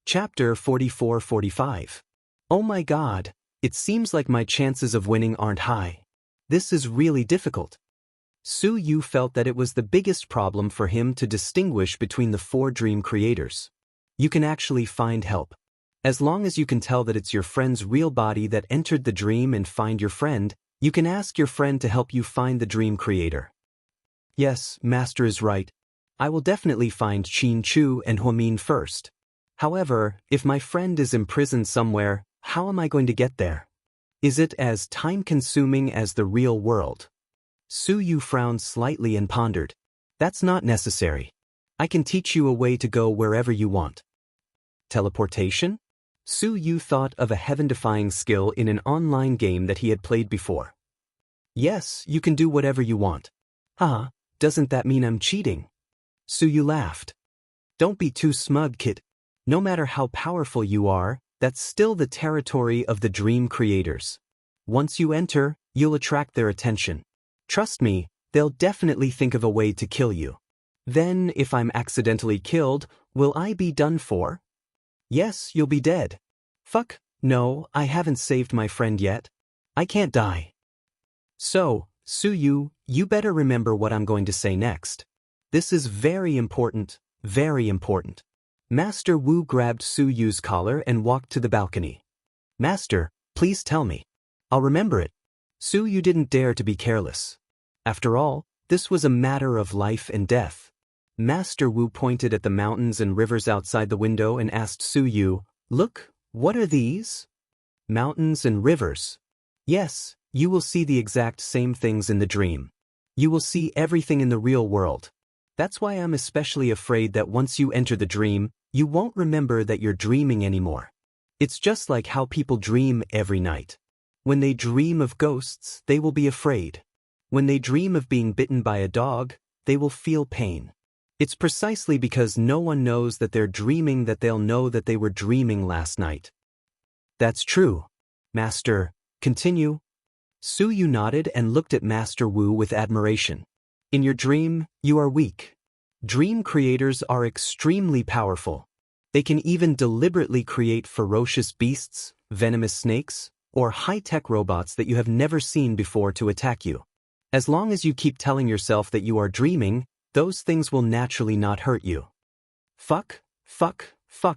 Chapter 44-45. Oh my god, it seems like my chances of winning aren't high. This is really difficult. Su Yu felt that it was the biggest problem for him to distinguish between the four dream creators. You can actually find help. As long as you can tell that it's your friend's real body that entered the dream and find your friend, you can ask your friend to help you find the dream creator. Yes, Master is right. I will definitely find Qin Chu and Huamin first. However, if my friend is imprisoned somewhere, how am I going to get there? Is it as time-consuming as the real world? Su Yu frowned slightly and pondered. That's not necessary. I can teach you a way to go wherever you want. Teleportation? Su Yu thought of a heaven-defying skill in an online game that he had played before. Yes, you can do whatever you want. Haha, doesn't that mean I'm cheating? Su Yu laughed. Don't be too smug, kid. No matter how powerful you are, that's still the territory of the dream creators. Once you enter, you'll attract their attention. Trust me, they'll definitely think of a way to kill you. Then, if I'm accidentally killed, will I be done for? Yes, you'll be dead. Fuck, no, I haven't saved my friend yet. I can't die. So, Su Yu, you better remember what I'm going to say next. This is very important, very important. Master Wu grabbed Su Yu's collar and walked to the balcony. Master, please tell me. I'll remember it. Su Yu didn't dare to be careless. After all, this was a matter of life and death. Master Wu pointed at the mountains and rivers outside the window and asked Su Yu, Look, what are these? Mountains and rivers. Yes, you will see the exact same things in the dream. You will see everything in the real world. That's why I'm especially afraid that once you enter the dream, you won't remember that you're dreaming anymore. It's just like how people dream every night. When they dream of ghosts, they will be afraid. When they dream of being bitten by a dog, they will feel pain. It's precisely because no one knows that they're dreaming that they'll know that they were dreaming last night. That's true. Master, continue. Su Yu nodded and looked at Master Wu with admiration. In your dream, you are weak. Dream creators are extremely powerful. They can even deliberately create ferocious beasts, venomous snakes, or high-tech robots that you have never seen before to attack you. As long as you keep telling yourself that you are dreaming, those things will naturally not hurt you. Fuck,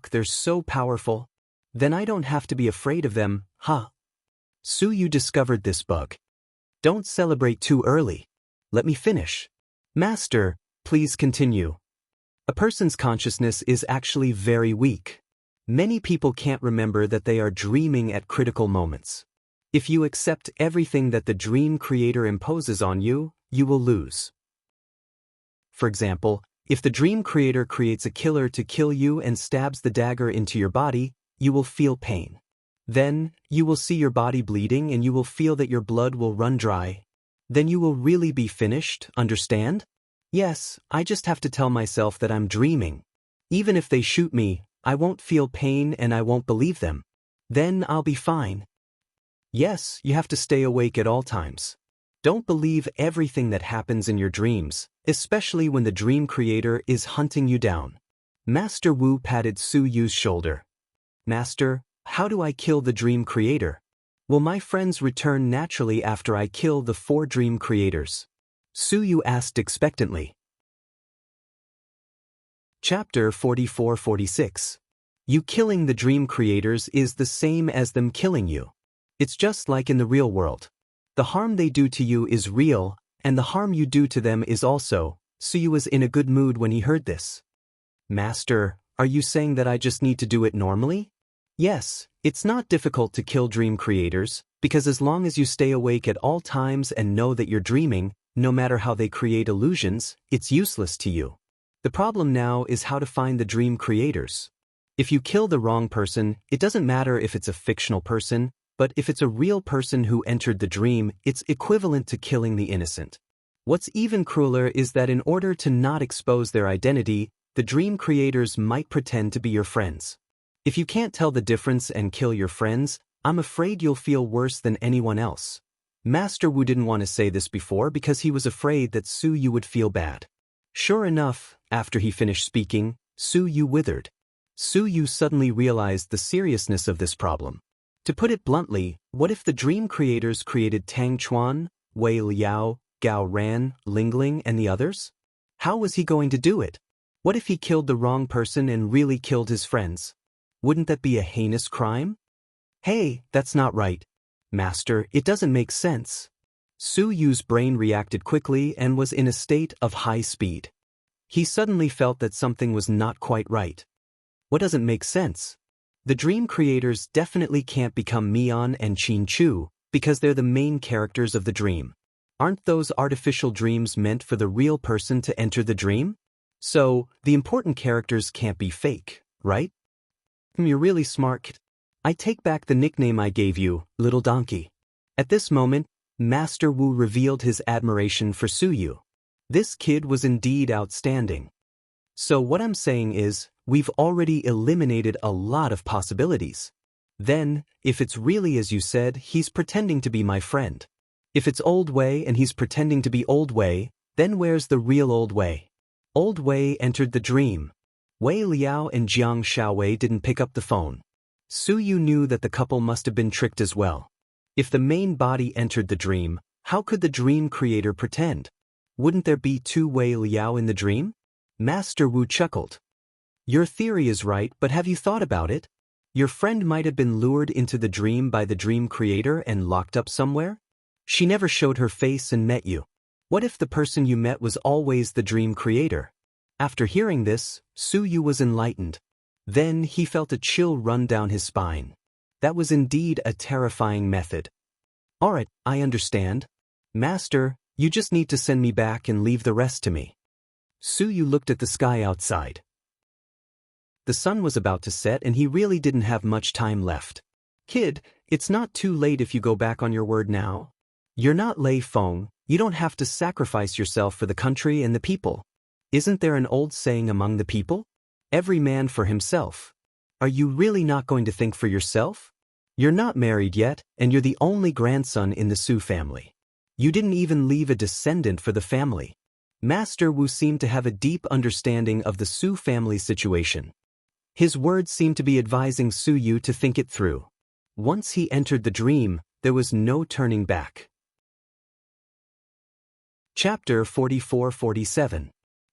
they're so powerful. Then I don't have to be afraid of them, huh? Su Yu discovered this bug. Don't celebrate too early. Let me finish. Master, please continue. A person's consciousness is actually very weak. Many people can't remember that they are dreaming at critical moments. If you accept everything that the dream creator imposes on you, you will lose. For example, if the dream creator creates a killer to kill you and stabs the dagger into your body, you will feel pain. Then, you will see your body bleeding and you will feel that your blood will run dry. Then you will really be finished, understand? Yes, I just have to tell myself that I'm dreaming. Even if they shoot me, I won't feel pain and I won't believe them. Then I'll be fine. Yes, you have to stay awake at all times. Don't believe everything that happens in your dreams, especially when the dream creator is hunting you down. Master Wu patted Su Yu's shoulder. Master, how do I kill the dream creator? Will my friends return naturally after I kill the four dream creators? Su Yu asked expectantly. Chapter 44-46. You killing the dream creators is the same as them killing you. It's just like in the real world. The harm they do to you is real, and the harm you do to them is also. Su Yu was in a good mood when he heard this. Master, are you saying that I just need to do it normally? Yes, it's not difficult to kill dream creators, because as long as you stay awake at all times and know that you're dreaming, no matter how they create illusions, it's useless to you. The problem now is how to find the dream creators. If you kill the wrong person, it doesn't matter if it's a fictional person, but if it's a real person who entered the dream, it's equivalent to killing the innocent. What's even crueler is that in order to not expose their identity, the dream creators might pretend to be your friends. If you can't tell the difference and kill your friends, I'm afraid you'll feel worse than anyone else. Master Wu didn't want to say this before because he was afraid that Su Yu would feel bad. Sure enough, after he finished speaking, Su Yu withered. Su Yu suddenly realized the seriousness of this problem. To put it bluntly, what if the dream creators created Tang Chuan, Wei Liao, Gao Ran, Lingling, and the others? How was he going to do it? What if he killed the wrong person and really killed his friends? Wouldn't that be a heinous crime? Hey, that's not right. Master, it doesn't make sense. Su Yu's brain reacted quickly and was in a state of high speed. He suddenly felt that something was not quite right. What doesn't make sense? The dream creators definitely can't become Mian and Qin Chu because they're the main characters of the dream. Aren't those artificial dreams meant for the real person to enter the dream? So, the important characters can't be fake, right? You're really smart, kid. I take back the nickname I gave you, Little Donkey. At this moment, Master Wu revealed his admiration for Su Yu. This kid was indeed outstanding. So what I'm saying is, we've already eliminated a lot of possibilities. Then, if it's really as you said, he's pretending to be my friend. If it's Old Wei and he's pretending to be Old Wei, then where's the real Old Wei? Old Wei entered the dream. Wei Liao and Jiang Xiaowei didn't pick up the phone. Su Yu knew that the couple must have been tricked as well. If the main body entered the dream, how could the dream creator pretend? Wouldn't there be two Wei Liao in the dream? Master Wu chuckled. Your theory is right, but have you thought about it? Your friend might have been lured into the dream by the dream creator and locked up somewhere? She never showed her face and met you. What if the person you met was always the dream creator? After hearing this, Su Yu was enlightened. Then he felt a chill run down his spine. That was indeed a terrifying method. Alright, I understand. Master, you just need to send me back and leave the rest to me. Su Yu looked at the sky outside. The sun was about to set and he really didn't have much time left. Kid, it's not too late if you go back on your word now. You're not Lei Feng, you don't have to sacrifice yourself for the country and the people. Isn't there an old saying among the people? Every man for himself. Are you really not going to think for yourself? You're not married yet, and you're the only grandson in the Su family. You didn't even leave a descendant for the family. Master Wu seemed to have a deep understanding of the Su family situation. His words seemed to be advising Su Yu to think it through. Once he entered the dream, there was no turning back. Chapter 44-47.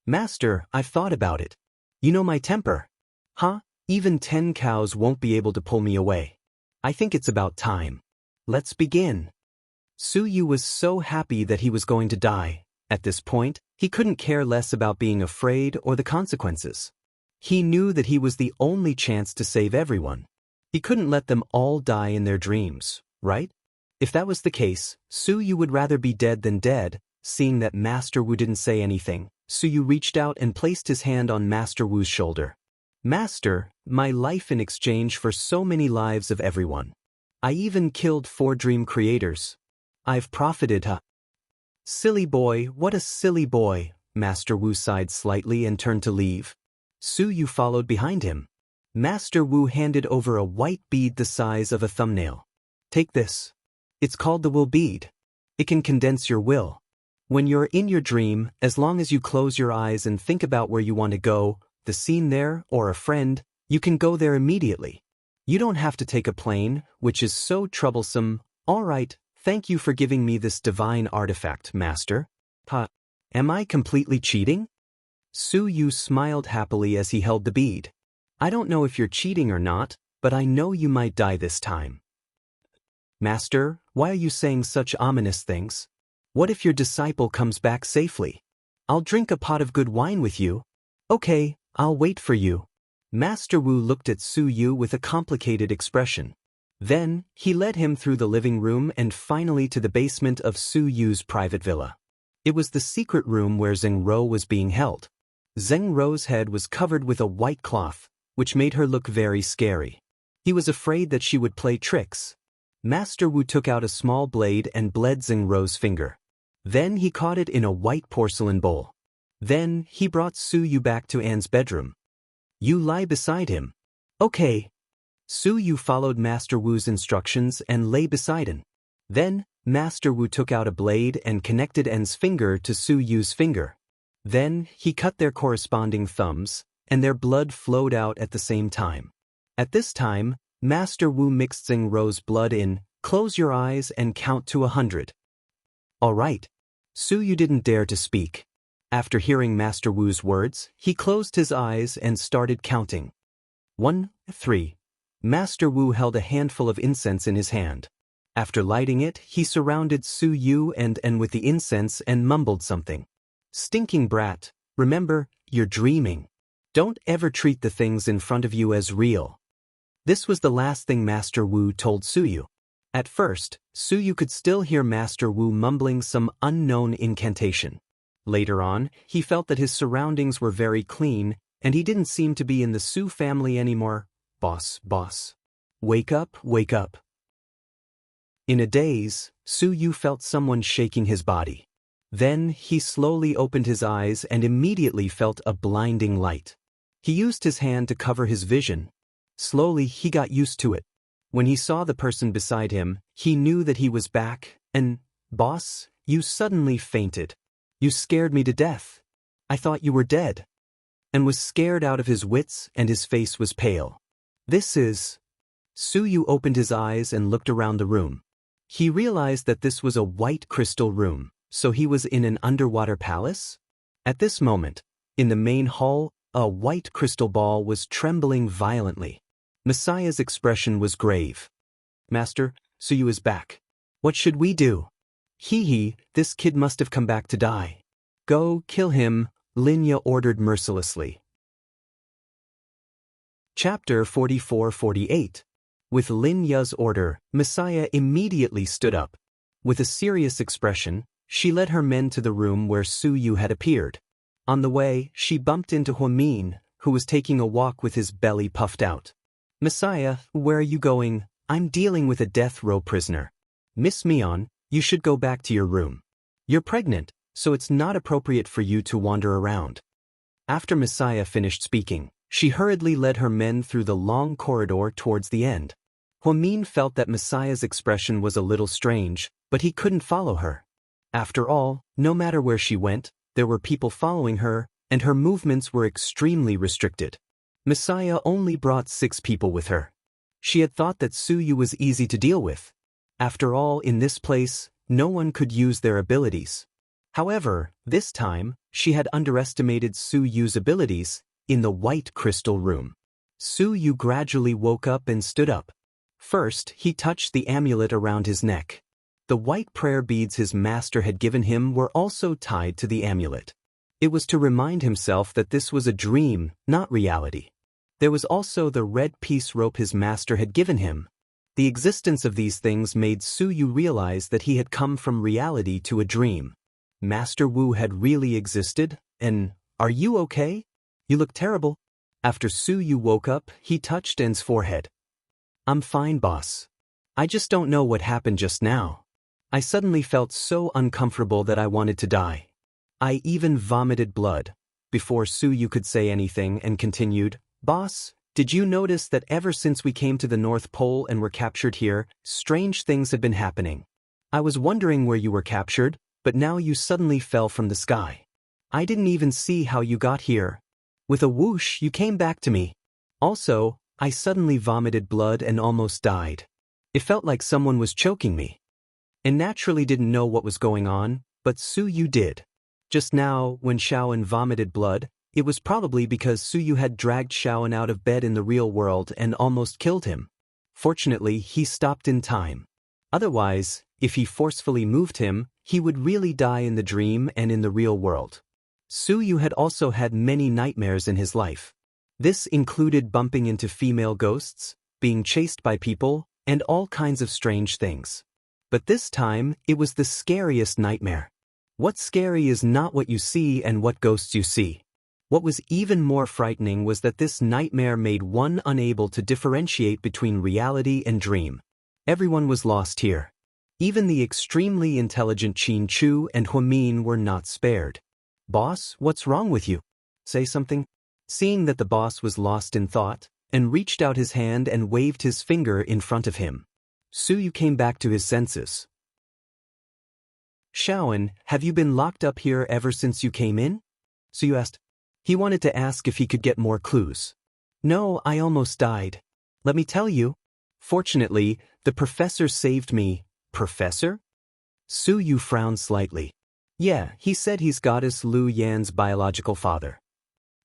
Master, I've thought about it. You know my temper. Huh? Even 10 cows won't be able to pull me away. I think it's about time. Let's begin. Su Yu was so happy that he was going to die. At this point, he couldn't care less about being afraid or the consequences. He knew that he was the only chance to save everyone. He couldn't let them all die in their dreams, right? If that was the case, Su Yu would rather be dead than dead. Seeing that Master Wu didn't say anything, Su Yu reached out and placed his hand on Master Wu's shoulder. Master, my life in exchange for so many lives of everyone. I even killed 4 dream creators. I've profited, huh? Silly boy, what a silly boy. Master Wu sighed slightly and turned to leave. Su Yu followed behind him. Master Wu handed over a white bead the size of a thumbnail. Take this. It's called the will bead. It can condense your will. When you're in your dream, as long as you close your eyes and think about where you want to go, the scene there, or a friend, you can go there immediately. You don't have to take a plane, which is so troublesome. All right, thank you for giving me this divine artifact, Master. Am I completely cheating? Su Yu smiled happily as he held the bead. I don't know if you're cheating or not, but I know you might die this time. Master, why are you saying such ominous things? What if your disciple comes back safely? I'll drink a pot of good wine with you. Okay, I'll wait for you. Master Wu looked at Su Yu with a complicated expression. Then, he led him through the living room and finally to the basement of Su Yu's private villa. It was the secret room where Zheng Ro was being held. Zheng Ro's head was covered with a white cloth, which made her look very scary. He was afraid that she would play tricks. Master Wu took out a small blade and bled Zheng Ro's finger. Then he caught it in a white porcelain bowl. Then he brought Su Yu back to Anne's bedroom. You lie beside him. Okay. Su Yu followed Master Wu's instructions and lay beside Anne. Then, Master Wu took out a blade and connected Anne's finger to Su Yu's finger. Then, he cut their corresponding thumbs, and their blood flowed out at the same time. At this time, Master Wu Mixing Rose blood in, close your eyes and count to 100. All right. Su Yu didn't dare to speak. After hearing Master Wu's words, he closed his eyes and started counting. 1, 3. Master Wu held a handful of incense in his hand. After lighting it, he surrounded Su Yu and with the incense and mumbled something. Stinking brat, remember, you're dreaming. Don't ever treat the things in front of you as real. This was the last thing Master Wu told Su Yu. At first, Su Yu could still hear Master Wu mumbling some unknown incantation. Later on, he felt that his surroundings were very clean, and he didn't seem to be in the Su family anymore. Boss, boss. Wake up, wake up. In a daze, Su Yu felt someone shaking his body. Then, he slowly opened his eyes and immediately felt a blinding light. He used his hand to cover his vision. Slowly, he got used to it. When he saw the person beside him, he knew that he was back, and, boss, you suddenly fainted. You scared me to death. I thought you were dead. And was scared out of his wits and his face was pale. This is... Su Yu opened his eyes and looked around the room. He realized that this was a white crystal room, so he was in an underwater palace? At this moment, in the main hall, a white crystal ball was trembling violently. Messiah's expression was grave. Master, Su Yu is back. What should we do? Hee, this kid must have come back to die. Go, kill him, Linya ordered mercilessly. Chapter 44-48. With Linya's order, Messiah immediately stood up. With a serious expression, she led her men to the room where Su Yu had appeared. On the way, she bumped into Huamin, who was taking a walk with his belly puffed out. Messiah, where are you going? I'm dealing with a death row prisoner. Miss Mion, you should go back to your room. You're pregnant, so it's not appropriate for you to wander around. After Messiah finished speaking, she hurriedly led her men through the long corridor towards the end. Huamin felt that Messiah's expression was a little strange, but he couldn't follow her. After all, no matter where she went, there were people following her, and her movements were extremely restricted. Messiah only brought 6 people with her. She had thought that Su Yu was easy to deal with. After all, in this place, no one could use their abilities. However, this time, she had underestimated Su Yu's abilities in the white crystal room. Su Yu gradually woke up and stood up. First, he touched the amulet around his neck. The white prayer beads his master had given him were also tied to the amulet. It was to remind himself that this was a dream, not reality. There was also the red peace rope his master had given him. The existence of these things made Su Yu realize that he had come from reality to a dream. Master Wu had really existed, and, are you okay? You look terrible. After Su Yu woke up, he touched En's forehead. I'm fine, boss. I just don't know what happened just now. I suddenly felt so uncomfortable that I wanted to die. I even vomited blood. Before Su Yu could say anything and continued, Boss, did you notice that ever since we came to the North Pole and were captured here, strange things have been happening? I was wondering where you were captured, but now you suddenly fell from the sky. I didn't even see how you got here. With a whoosh, you came back to me. Also, I suddenly vomited blood and almost died. It felt like someone was choking me. And naturally didn't know what was going on, but Su Yu did. Just now, when Xiaoan vomited blood, it was probably because Su Yu had dragged Xiaoan out of bed in the real world and almost killed him. Fortunately, he stopped in time. Otherwise, if he forcefully moved him, he would really die in the dream and in the real world. Su Yu had also had many nightmares in his life. This included bumping into female ghosts, being chased by people, and all kinds of strange things. But this time, it was the scariest nightmare. What's scary is not what you see and what ghosts you see. What was even more frightening was that this nightmare made one unable to differentiate between reality and dream. Everyone was lost here. Even the extremely intelligent Qin Chu and Huamin were not spared. Boss, what's wrong with you? Say something? Seeing that the boss was lost in thought, and reached out his hand and waved his finger in front of him. Su Yu came back to his senses. Xiaoan, have you been locked up here ever since you came in? Su Yu asked. He wanted to ask if he could get more clues. No, I almost died. Let me tell you. Fortunately, the professor saved me. Professor? Su Yu frowned slightly. Yeah, he said he's Goddess Lu Yan's biological father.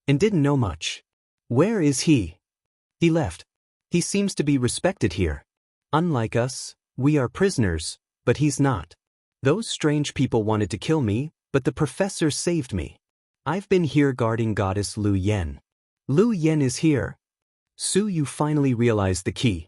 And didn't know much. Where is he? He left. He seems to be respected here. Unlike us, we are prisoners, but he's not. Those strange people wanted to kill me, but the professor saved me. I've been here guarding Goddess Lu Yan. Lu Yan is here. Su Yu finally realized the key.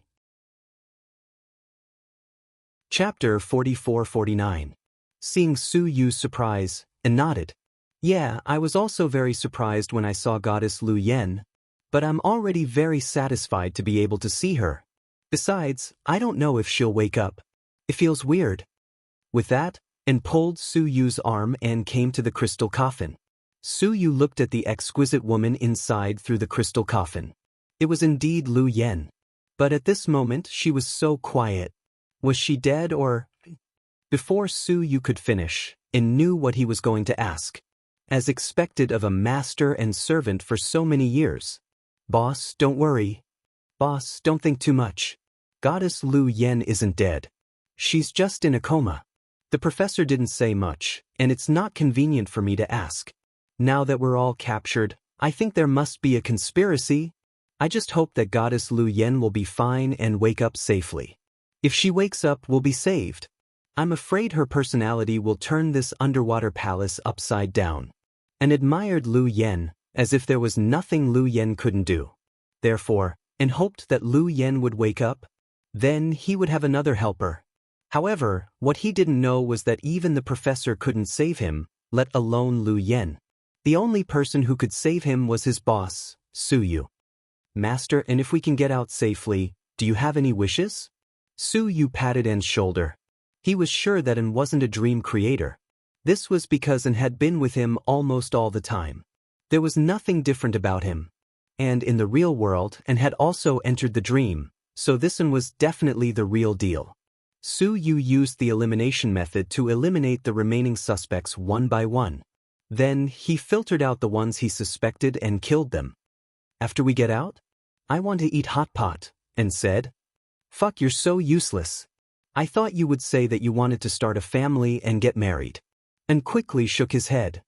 Chapter 44-49. Seeing Su Yu's surprise, and nodded. Yeah, I was also very surprised when I saw Goddess Lu Yan, but I'm already very satisfied to be able to see her. Besides, I don't know if she'll wake up. It feels weird. With that, and pulled Su Yu's arm and came to the crystal coffin. Su Yu looked at the exquisite woman inside through the crystal coffin. It was indeed Lu Yan. But at this moment she was so quiet. Was she dead or... Before Su Yu could finish, and knew what he was going to ask. As expected of a master and servant for so many years. Boss, don't worry. Boss, don't think too much. Goddess Lu Yan isn't dead. She's just in a coma. The professor didn't say much, and it's not convenient for me to ask. Now that we're all captured, I think there must be a conspiracy. I just hope that Goddess Lu Yan will be fine and wake up safely. If she wakes up, we'll be saved. I'm afraid her personality will turn this underwater palace upside down. And admired Lu Yan, as if there was nothing Lu Yan couldn't do. Therefore, and hoped that Lu Yan would wake up. Then he would have another helper. However, what he didn't know was that even the professor couldn't save him, let alone Lu Yan. The only person who could save him was his boss, Su Yu. Master, and if we can get out safely, do you have any wishes? Su Yu patted An's shoulder. He was sure that An wasn't a dream creator. This was because An had been with him almost all the time. There was nothing different about him. And in the real world, An had also entered the dream, so this An was definitely the real deal. Su Yu used the elimination method to eliminate the remaining suspects one by one. Then, he filtered out the ones he suspected and killed them. After we get out? I want to eat hot pot, An said. Fuck, you're so useless. I thought you would say that you wanted to start a family and get married. An quickly shook his head.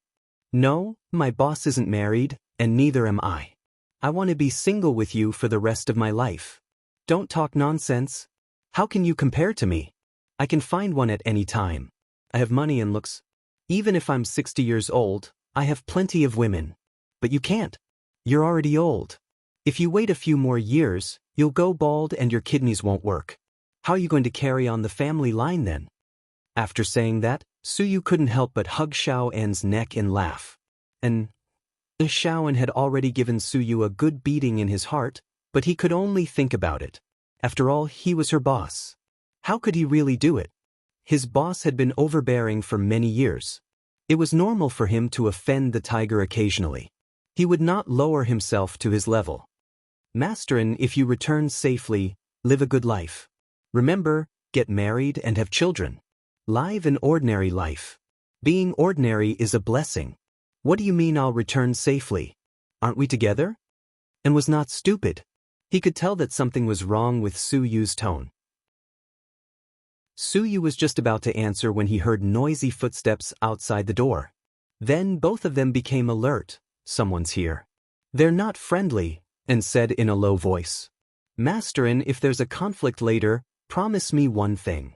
No, my boss isn't married, and neither am I. I want to be single with you for the rest of my life. Don't talk nonsense. How can you compare to me? I can find one at any time. I have money and looks. Even if I'm 60 years old, I have plenty of women. But you can't. You're already old. If you wait a few more years, you'll go bald and your kidneys won't work. How are you going to carry on the family line then? After saying that, Su Yu couldn't help but hug Xiao An's neck and laugh. And Xiao An had already given Su Yu a good beating in his heart, but he could only think about it. After all, he was her boss. How could he really do it? His boss had been overbearing for many years. It was normal for him to offend the tiger occasionally. He would not lower himself to his level. Master An, if you return safely, live a good life. Remember, get married and have children. Live an ordinary life. Being ordinary is a blessing. What do you mean I'll return safely? Aren't we together? And was not stupid. He could tell that something was wrong with Su Yu's tone. Su Yu was just about to answer when he heard noisy footsteps outside the door. Then both of them became alert. Someone's here. They're not friendly, An said in a low voice. Master An, if there's a conflict later, promise me one thing.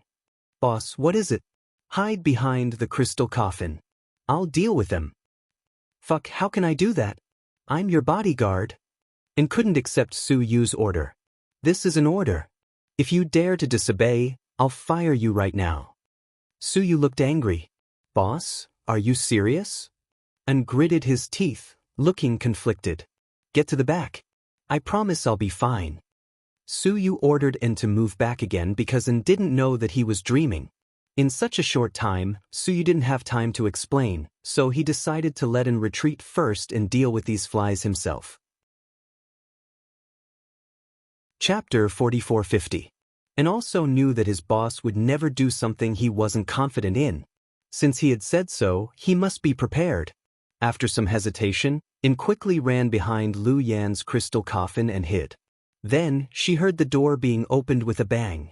Boss, what is it? Hide behind the crystal coffin. I'll deal with them. Fuck, how can I do that? I'm your bodyguard. And couldn't accept Su Yu's order. This is an order. If you dare to disobey, I'll fire you right now. Su Yu looked angry. Boss, are you serious? And gritted his teeth, looking conflicted. Get to the back. I promise I'll be fine. Su Yu ordered An to move back again because An didn't know that he was dreaming. In such a short time, Su Yu didn't have time to explain, so he decided to let An retreat first and deal with these flies himself. Chapter 44-50. An also knew that his boss would never do something he wasn't confident in. Since he had said so, he must be prepared. After some hesitation, In quickly ran behind Lu Yan's crystal coffin and hid. Then, she heard the door being opened with a bang.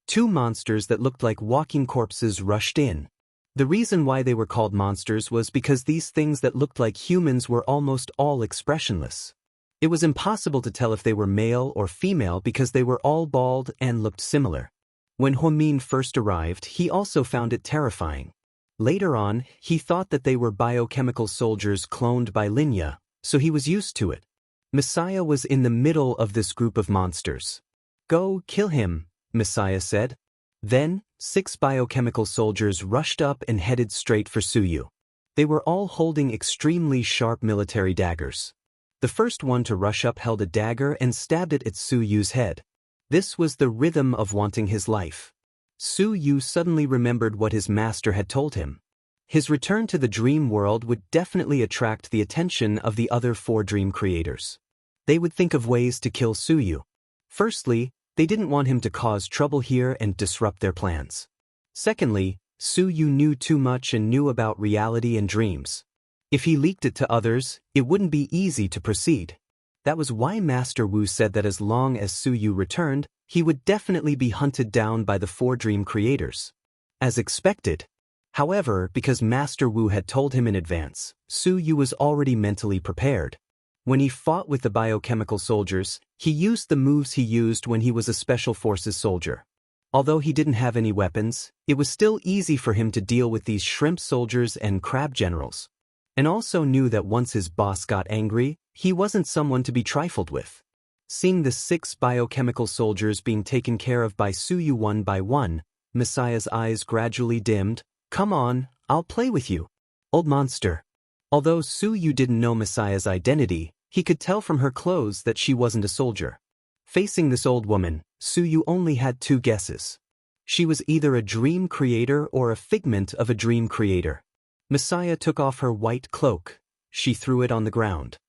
Two monsters that looked like walking corpses rushed in. The reason why they were called monsters was because these things that looked like humans were almost all expressionless. It was impossible to tell if they were male or female because they were all bald and looked similar. When Huomin first arrived, he also found it terrifying. Later on, he thought that they were biochemical soldiers cloned by Linya, so he was used to it. Messiah was in the middle of this group of monsters. "Go, kill him," Messiah said. Then, 6 biochemical soldiers rushed up and headed straight for Suyu. They were all holding extremely sharp military daggers. The first one to rush up held a dagger and stabbed it at Suyu's head. This was the rhythm of wanting his life. Suyu suddenly remembered what his master had told him. His return to the dream world would definitely attract the attention of the other 4 dream creators. They would think of ways to kill Suyu. Firstly, they didn't want him to cause trouble here and disrupt their plans. Secondly, Suyu knew too much and knew about reality and dreams. If he leaked it to others, it wouldn't be easy to proceed. That was why Master Wu said that as long as Suyu returned, he would definitely be hunted down by the 4 dream creators. As expected. However, because Master Wu had told him in advance, Suyu was already mentally prepared. When he fought with the biochemical soldiers, he used the moves he used when he was a Special Forces soldier. Although he didn't have any weapons, it was still easy for him to deal with these shrimp soldiers and crab generals. And also knew that once his boss got angry, he wasn't someone to be trifled with. Seeing the 6 biochemical soldiers being taken care of by Suyu one by one, Messiah's eyes gradually dimmed. "Come on, I'll play with you, old monster." Although Suyu didn't know Messiah's identity, he could tell from her clothes that she wasn't a soldier. Facing this old woman, Suyu only had 2 guesses. She was either a dream creator or a figment of a dream creator. Messiah took off her white cloak. She threw it on the ground.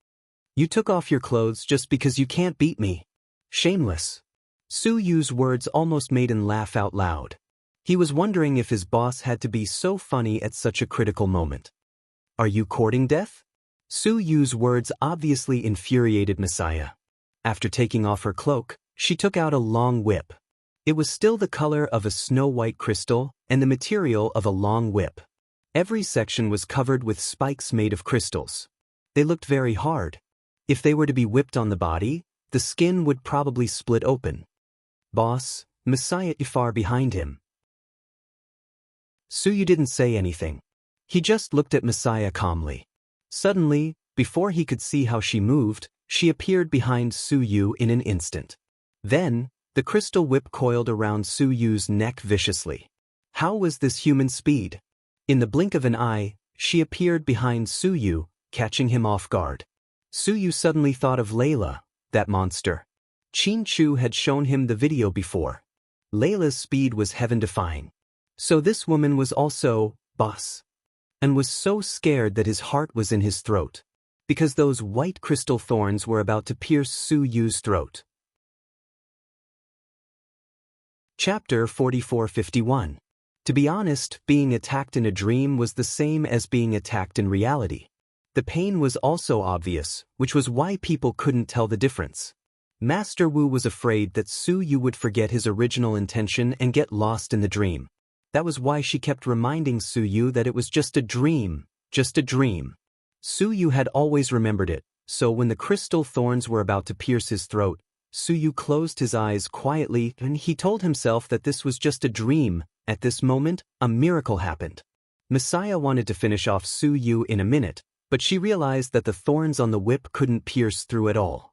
"You took off your clothes just because you can't beat me. Shameless." Suyu's words almost made him laugh out loud. He was wondering if his boss had to be so funny at such a critical moment. "Are you courting death?" Suyu's words obviously infuriated Messiah. After taking off her cloak, she took out a long whip. It was still the color of a snow-white crystal and the material of a long whip. Every section was covered with spikes made of crystals. They looked very hard. If they were to be whipped on the body, the skin would probably split open. "Boss," Messiah far behind him. Suyu didn't say anything. He just looked at Messiah calmly. Suddenly, before he could see how she moved, she appeared behind Suyu in an instant. Then, the crystal whip coiled around Suyu's neck viciously. How was this human speed? In the blink of an eye, she appeared behind Suyu, catching him off guard. Suyu suddenly thought of Layla, that monster. Qin Chu had shown him the video before. Layla's speed was heaven-defying. So this woman was also boss. And was so scared that his heart was in his throat. Because those white crystal thorns were about to pierce Suyu's throat. Chapter 4451. To be honest, being attacked in a dream was the same as being attacked in reality. The pain was also obvious, which was why people couldn't tell the difference. Master Wu was afraid that Suyu would forget his original intention and get lost in the dream. That was why she kept reminding Suyu that it was just a dream, just a dream. Suyu had always remembered it, so when the crystal thorns were about to pierce his throat, Suyu closed his eyes quietly and he told himself that this was just a dream. At this moment, a miracle happened. Messiah wanted to finish off Suyu in a minute, but she realized that the thorns on the whip couldn't pierce through at all.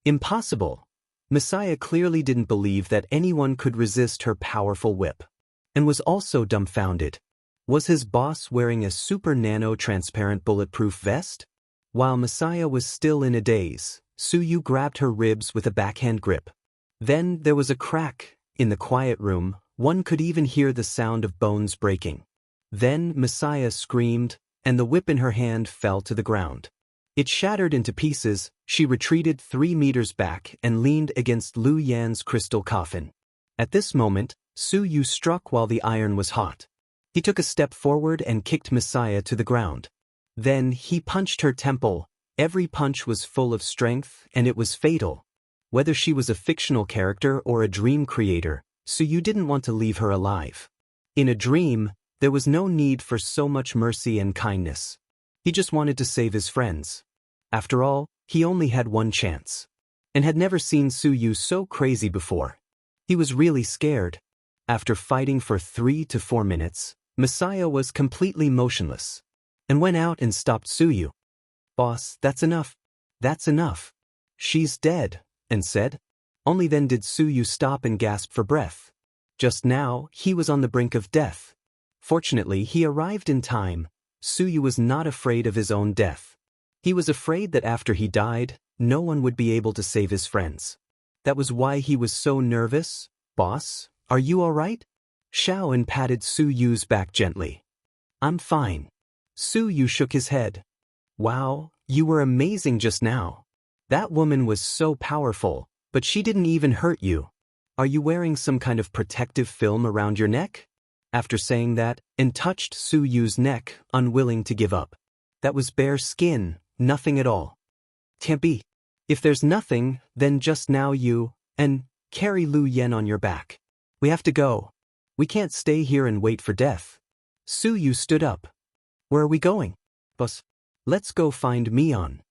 Impossible. Messiah clearly didn't believe that anyone could resist her powerful whip. And was also dumbfounded. Was his boss wearing a super nano-transparent bulletproof vest? While Messiah was still in a daze, Suyu grabbed her ribs with a backhand grip. Then there was a crack. In the quiet room, one could even hear the sound of bones breaking. Then Messiah screamed, and the whip in her hand fell to the ground. It shattered into pieces. She retreated 3 meters back and leaned against Lu Yan's crystal coffin. At this moment, Suyu struck while the iron was hot. He took a step forward and kicked Messiah to the ground. Then he punched her temple. Every punch was full of strength, and it was fatal. Whether she was a fictional character or a dream creator, Suyu didn't want to leave her alive. In a dream, there was no need for so much mercy and kindness. He just wanted to save his friends. After all, he only had one chance. And had never seen Suyu so crazy before. He was really scared. After fighting for 3 to 4 minutes, Messiah was completely motionless. And went out and stopped Suyu. "Boss, that's enough. That's enough. She's dead," and said. Only then did Suyu stop and gasp for breath. Just now, he was on the brink of death. Fortunately, he arrived in time. Suyu was not afraid of his own death. He was afraid that after he died, no one would be able to save his friends. That was why he was so nervous. "Boss, are you all right?" Xiaoan patted Suyu's back gently. "I'm fine." Suyu shook his head. "Wow, you were amazing just now. That woman was so powerful, but she didn't even hurt you. Are you wearing some kind of protective film around your neck?" After saying that, and touched Suyu's neck, unwilling to give up. "That was bare skin, nothing at all." "Can't be. If there's nothing, then just now you, and carry Lu Yen on your back. We have to go. We can't stay here and wait for death." Suyu stood up. "Where are we going?" "Boss, let's go find Mion."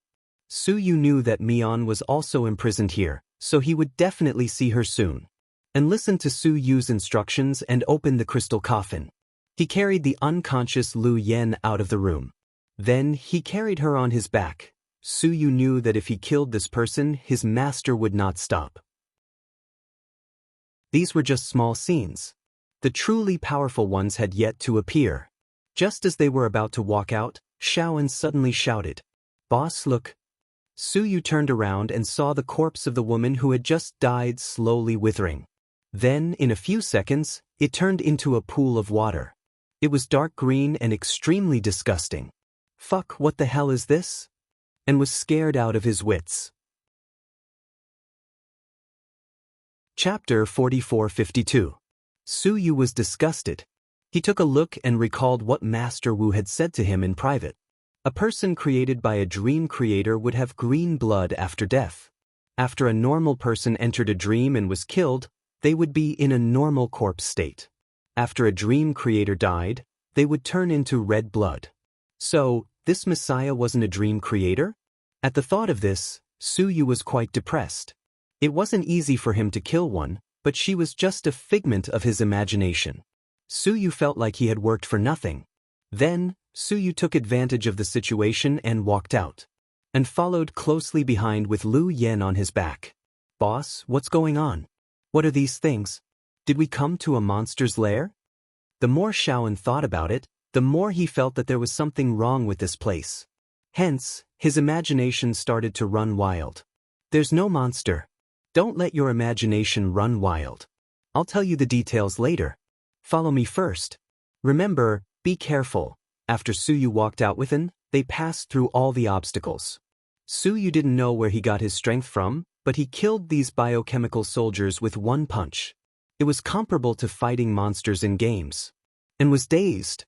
Suyu knew that Mion was also imprisoned here, so he would definitely see her soon. And listened to Suyu's instructions and opened the crystal coffin. He carried the unconscious Lu Yen out of the room. Then he carried her on his back. Suyu knew that if he killed this person, his master would not stop. These were just small scenes. The truly powerful ones had yet to appear. Just as they were about to walk out, Xiaoan suddenly shouted, "Boss, look." Suyu turned around and saw the corpse of the woman who had just died slowly withering. Then, in a few seconds, it turned into a pool of water. It was dark green and extremely disgusting. "Fuck, what the hell is this?" And was scared out of his wits. Chapter 4452. Suyu was disgusted. He took a look and recalled what Master Wu had said to him in private. A person created by a dream creator would have green blood after death. After a normal person entered a dream and was killed, they would be in a normal corpse state. After a dream creator died, they would turn into red blood. So, this Messiah wasn't a dream creator? At the thought of this, Suyu was quite depressed. It wasn't easy for him to kill one, but she was just a figment of his imagination. Suyu felt like he had worked for nothing. Then, Suyu took advantage of the situation and walked out. And followed closely behind with Lu Yen on his back. "Boss, what's going on? What are these things? Did we come to a monster's lair?" The more Xiaoan thought about it, the more he felt that there was something wrong with this place. Hence, his imagination started to run wild. "There's no monster. Don't let your imagination run wild. I'll tell you the details later. Follow me first. Remember, be careful." After Suyu walked out with him, they passed through all the obstacles. Suyu didn't know where he got his strength from, but he killed these biochemical soldiers with one punch. It was comparable to fighting monsters in games. And was dazed.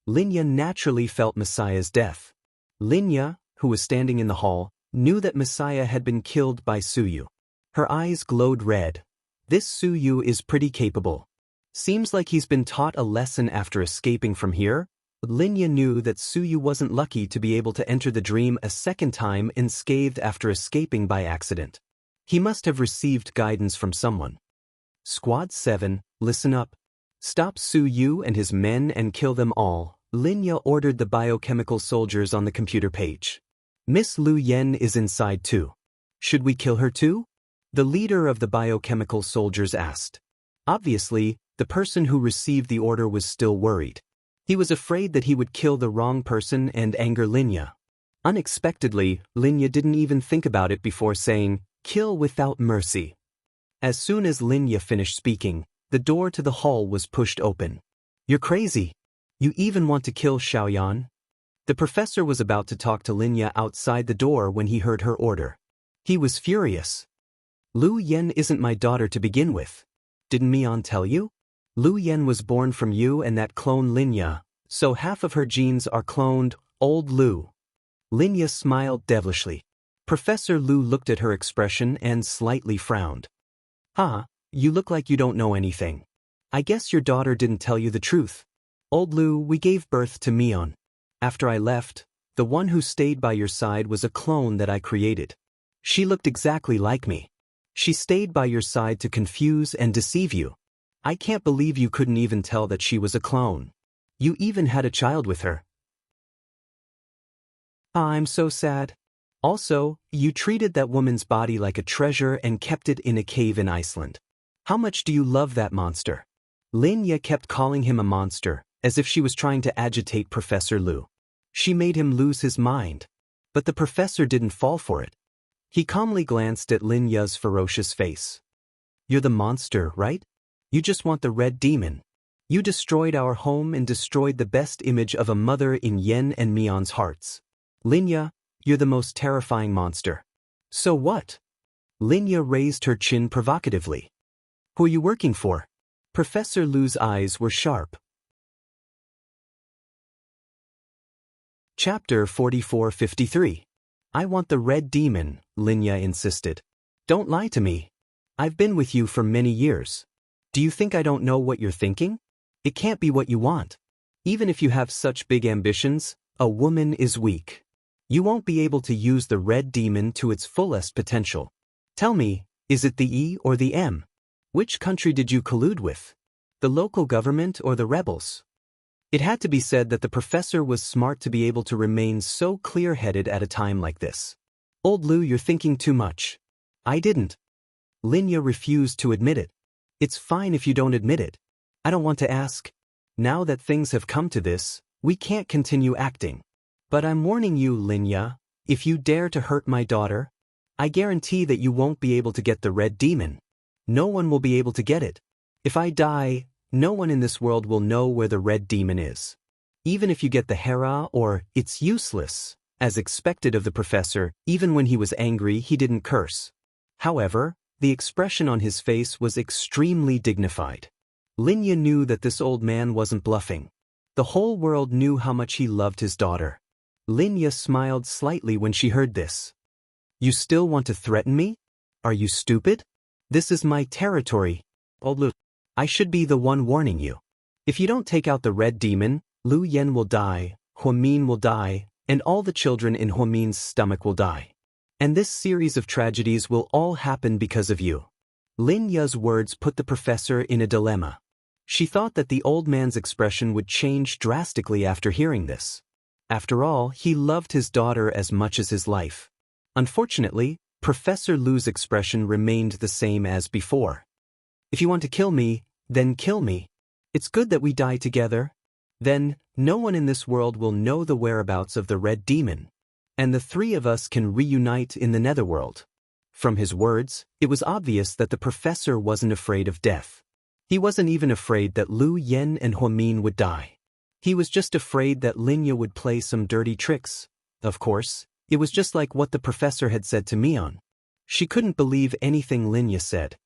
Linya naturally felt Messiah's death. Linya, who was standing in the hall, knew that Messiah had been killed by Suyu. Her eyes glowed red. This Suyu is pretty capable. Seems like he's been taught a lesson after escaping from here. Linya knew that Suyu wasn't lucky to be able to enter the dream a second time unscathed after escaping by accident. He must have received guidance from someone. "Squad 7, listen up. Stop Suyu and his men and kill them all," Linya ordered the biochemical soldiers on the computer page. "Miss Lu Yen is inside too. Should we kill her too?" The leader of the biochemical soldiers asked. Obviously, the person who received the order was still worried. He was afraid that he would kill the wrong person and anger Linya. Unexpectedly, Linya didn't even think about it before saying, "Kill without mercy." As soon as Linya finished speaking, the door to the hall was pushed open. "You're crazy. You even want to kill Xiaoyan?" The professor was about to talk to Linya outside the door when he heard her order. He was furious. "Lu Yen isn't my daughter to begin with. Didn't Mion tell you? Lu Yen was born from you and that clone Linya, so half of her genes are cloned, Old Lu. Linya smiled devilishly. Professor Lu looked at her expression and slightly frowned. You look like you don't know anything. I guess your daughter didn't tell you the truth. Old Lu, we gave birth to Mion. After I left, the one who stayed by your side was a clone that I created. She looked exactly like me. She stayed by your side to confuse and deceive you. I can't believe you couldn't even tell that she was a clone. You even had a child with her. I'm so sad. Also, you treated that woman's body like a treasure and kept it in a cave in Iceland. How much do you love that monster? Linya kept calling him a monster, as if she was trying to agitate Professor Lu. She made him lose his mind. But the professor didn't fall for it. He calmly glanced at Linya's ferocious face. You're the monster, right? You just want the red demon. You destroyed our home and destroyed the best image of a mother in Yen and Mion's hearts. Linya, you're the most terrifying monster. So what? Linya raised her chin provocatively. Who are you working for? Professor Lu's eyes were sharp. Chapter 4453. I want the red demon, Linya insisted. Don't lie to me. I've been with you for many years. Do you think I don't know what you're thinking? It can't be what you want. Even if you have such big ambitions, a woman is weak. You won't be able to use the red demon to its fullest potential. Tell me, is it the E or the M? Which country did you collude with? The local government or the rebels? It had to be said that the professor was smart to be able to remain so clear-headed at a time like this. Old Lu, you're thinking too much. I didn't. Linya refused to admit it. It's fine if you don't admit it. I don't want to ask. Now that things have come to this, we can't continue acting. But I'm warning you, Linya, if you dare to hurt my daughter, I guarantee that you won't be able to get the red demon. No one will be able to get it. If I die, no one in this world will know where the red demon is. Even if you get the Hera or it's useless, as expected of the professor, even when he was angry he didn't curse. However, the expression on his face was extremely dignified. Linya knew that this old man wasn't bluffing. The whole world knew how much he loved his daughter. Linya smiled slightly when she heard this. You still want to threaten me? Are you stupid? This is my territory. Old Lu, I should be the one warning you. If you don't take out the red demon, Lu Yen will die, Huamin will die, and all the children in Huamin's stomach will die. And this series of tragedies will all happen because of you. Linya's words put the professor in a dilemma. She thought that the old man's expression would change drastically after hearing this. After all, he loved his daughter as much as his life. Unfortunately, Professor Lu's expression remained the same as before. If you want to kill me, then kill me. It's good that we die together. Then, no one in this world will know the whereabouts of the red demon. And the three of us can reunite in the netherworld. From his words, it was obvious that the professor wasn't afraid of death. He wasn't even afraid that Lu Yen and Huamin would die. He was just afraid that Linya would play some dirty tricks. Of course, it was just like what the professor had said to Mion. She couldn't believe anything Linya said.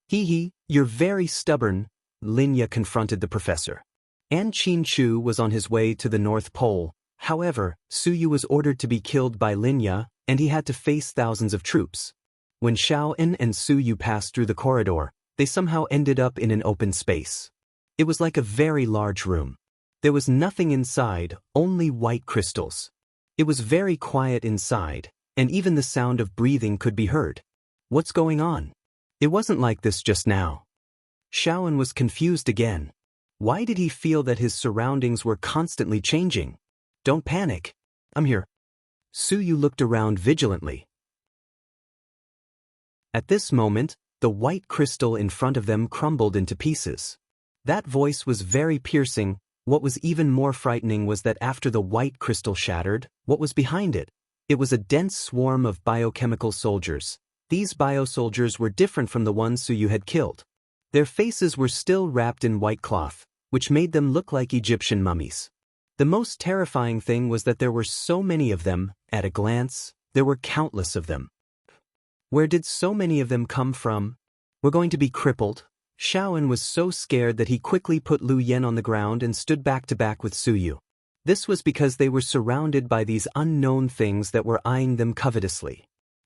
You're very stubborn, Linya confronted the professor. An Qin-Chu was on his way to the North Pole. However, Suyu was ordered to be killed by Linya, and he had to face thousands of troops. When Xiaoan and Suyu passed through the corridor, they somehow ended up in an open space. It was like a very large room. There was nothing inside, only white crystals. It was very quiet inside, and even the sound of breathing could be heard. What's going on? It wasn't like this just now. Xiaoan was confused again. Why did he feel that his surroundings were constantly changing? Don't panic. I'm here. Suyu looked around vigilantly. At this moment, the white crystal in front of them crumbled into pieces. That voice was very piercing. What was even more frightening was that after the white crystal shattered, what was behind it? It was a dense swarm of biochemical soldiers. These biosoldiers were different from the ones Suyu had killed. Their faces were still wrapped in white cloth, which made them look like Egyptian mummies. The most terrifying thing was that there were so many of them. At a glance, there were countless of them. Where did so many of them come from? We're going to be crippled. Xiaoan was so scared that he quickly put Lu Yen on the ground and stood back to back with Suyu. This was because they were surrounded by these unknown things that were eyeing them covetously.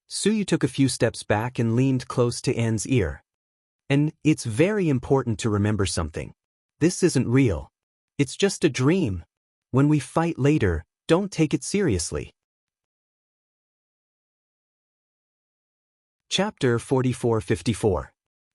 Suyu took a few steps back and leaned close to Anne's ear. And it's very important to remember something. This isn't real. It's just a dream. When we fight later, don't take it seriously. Chapter 44-54.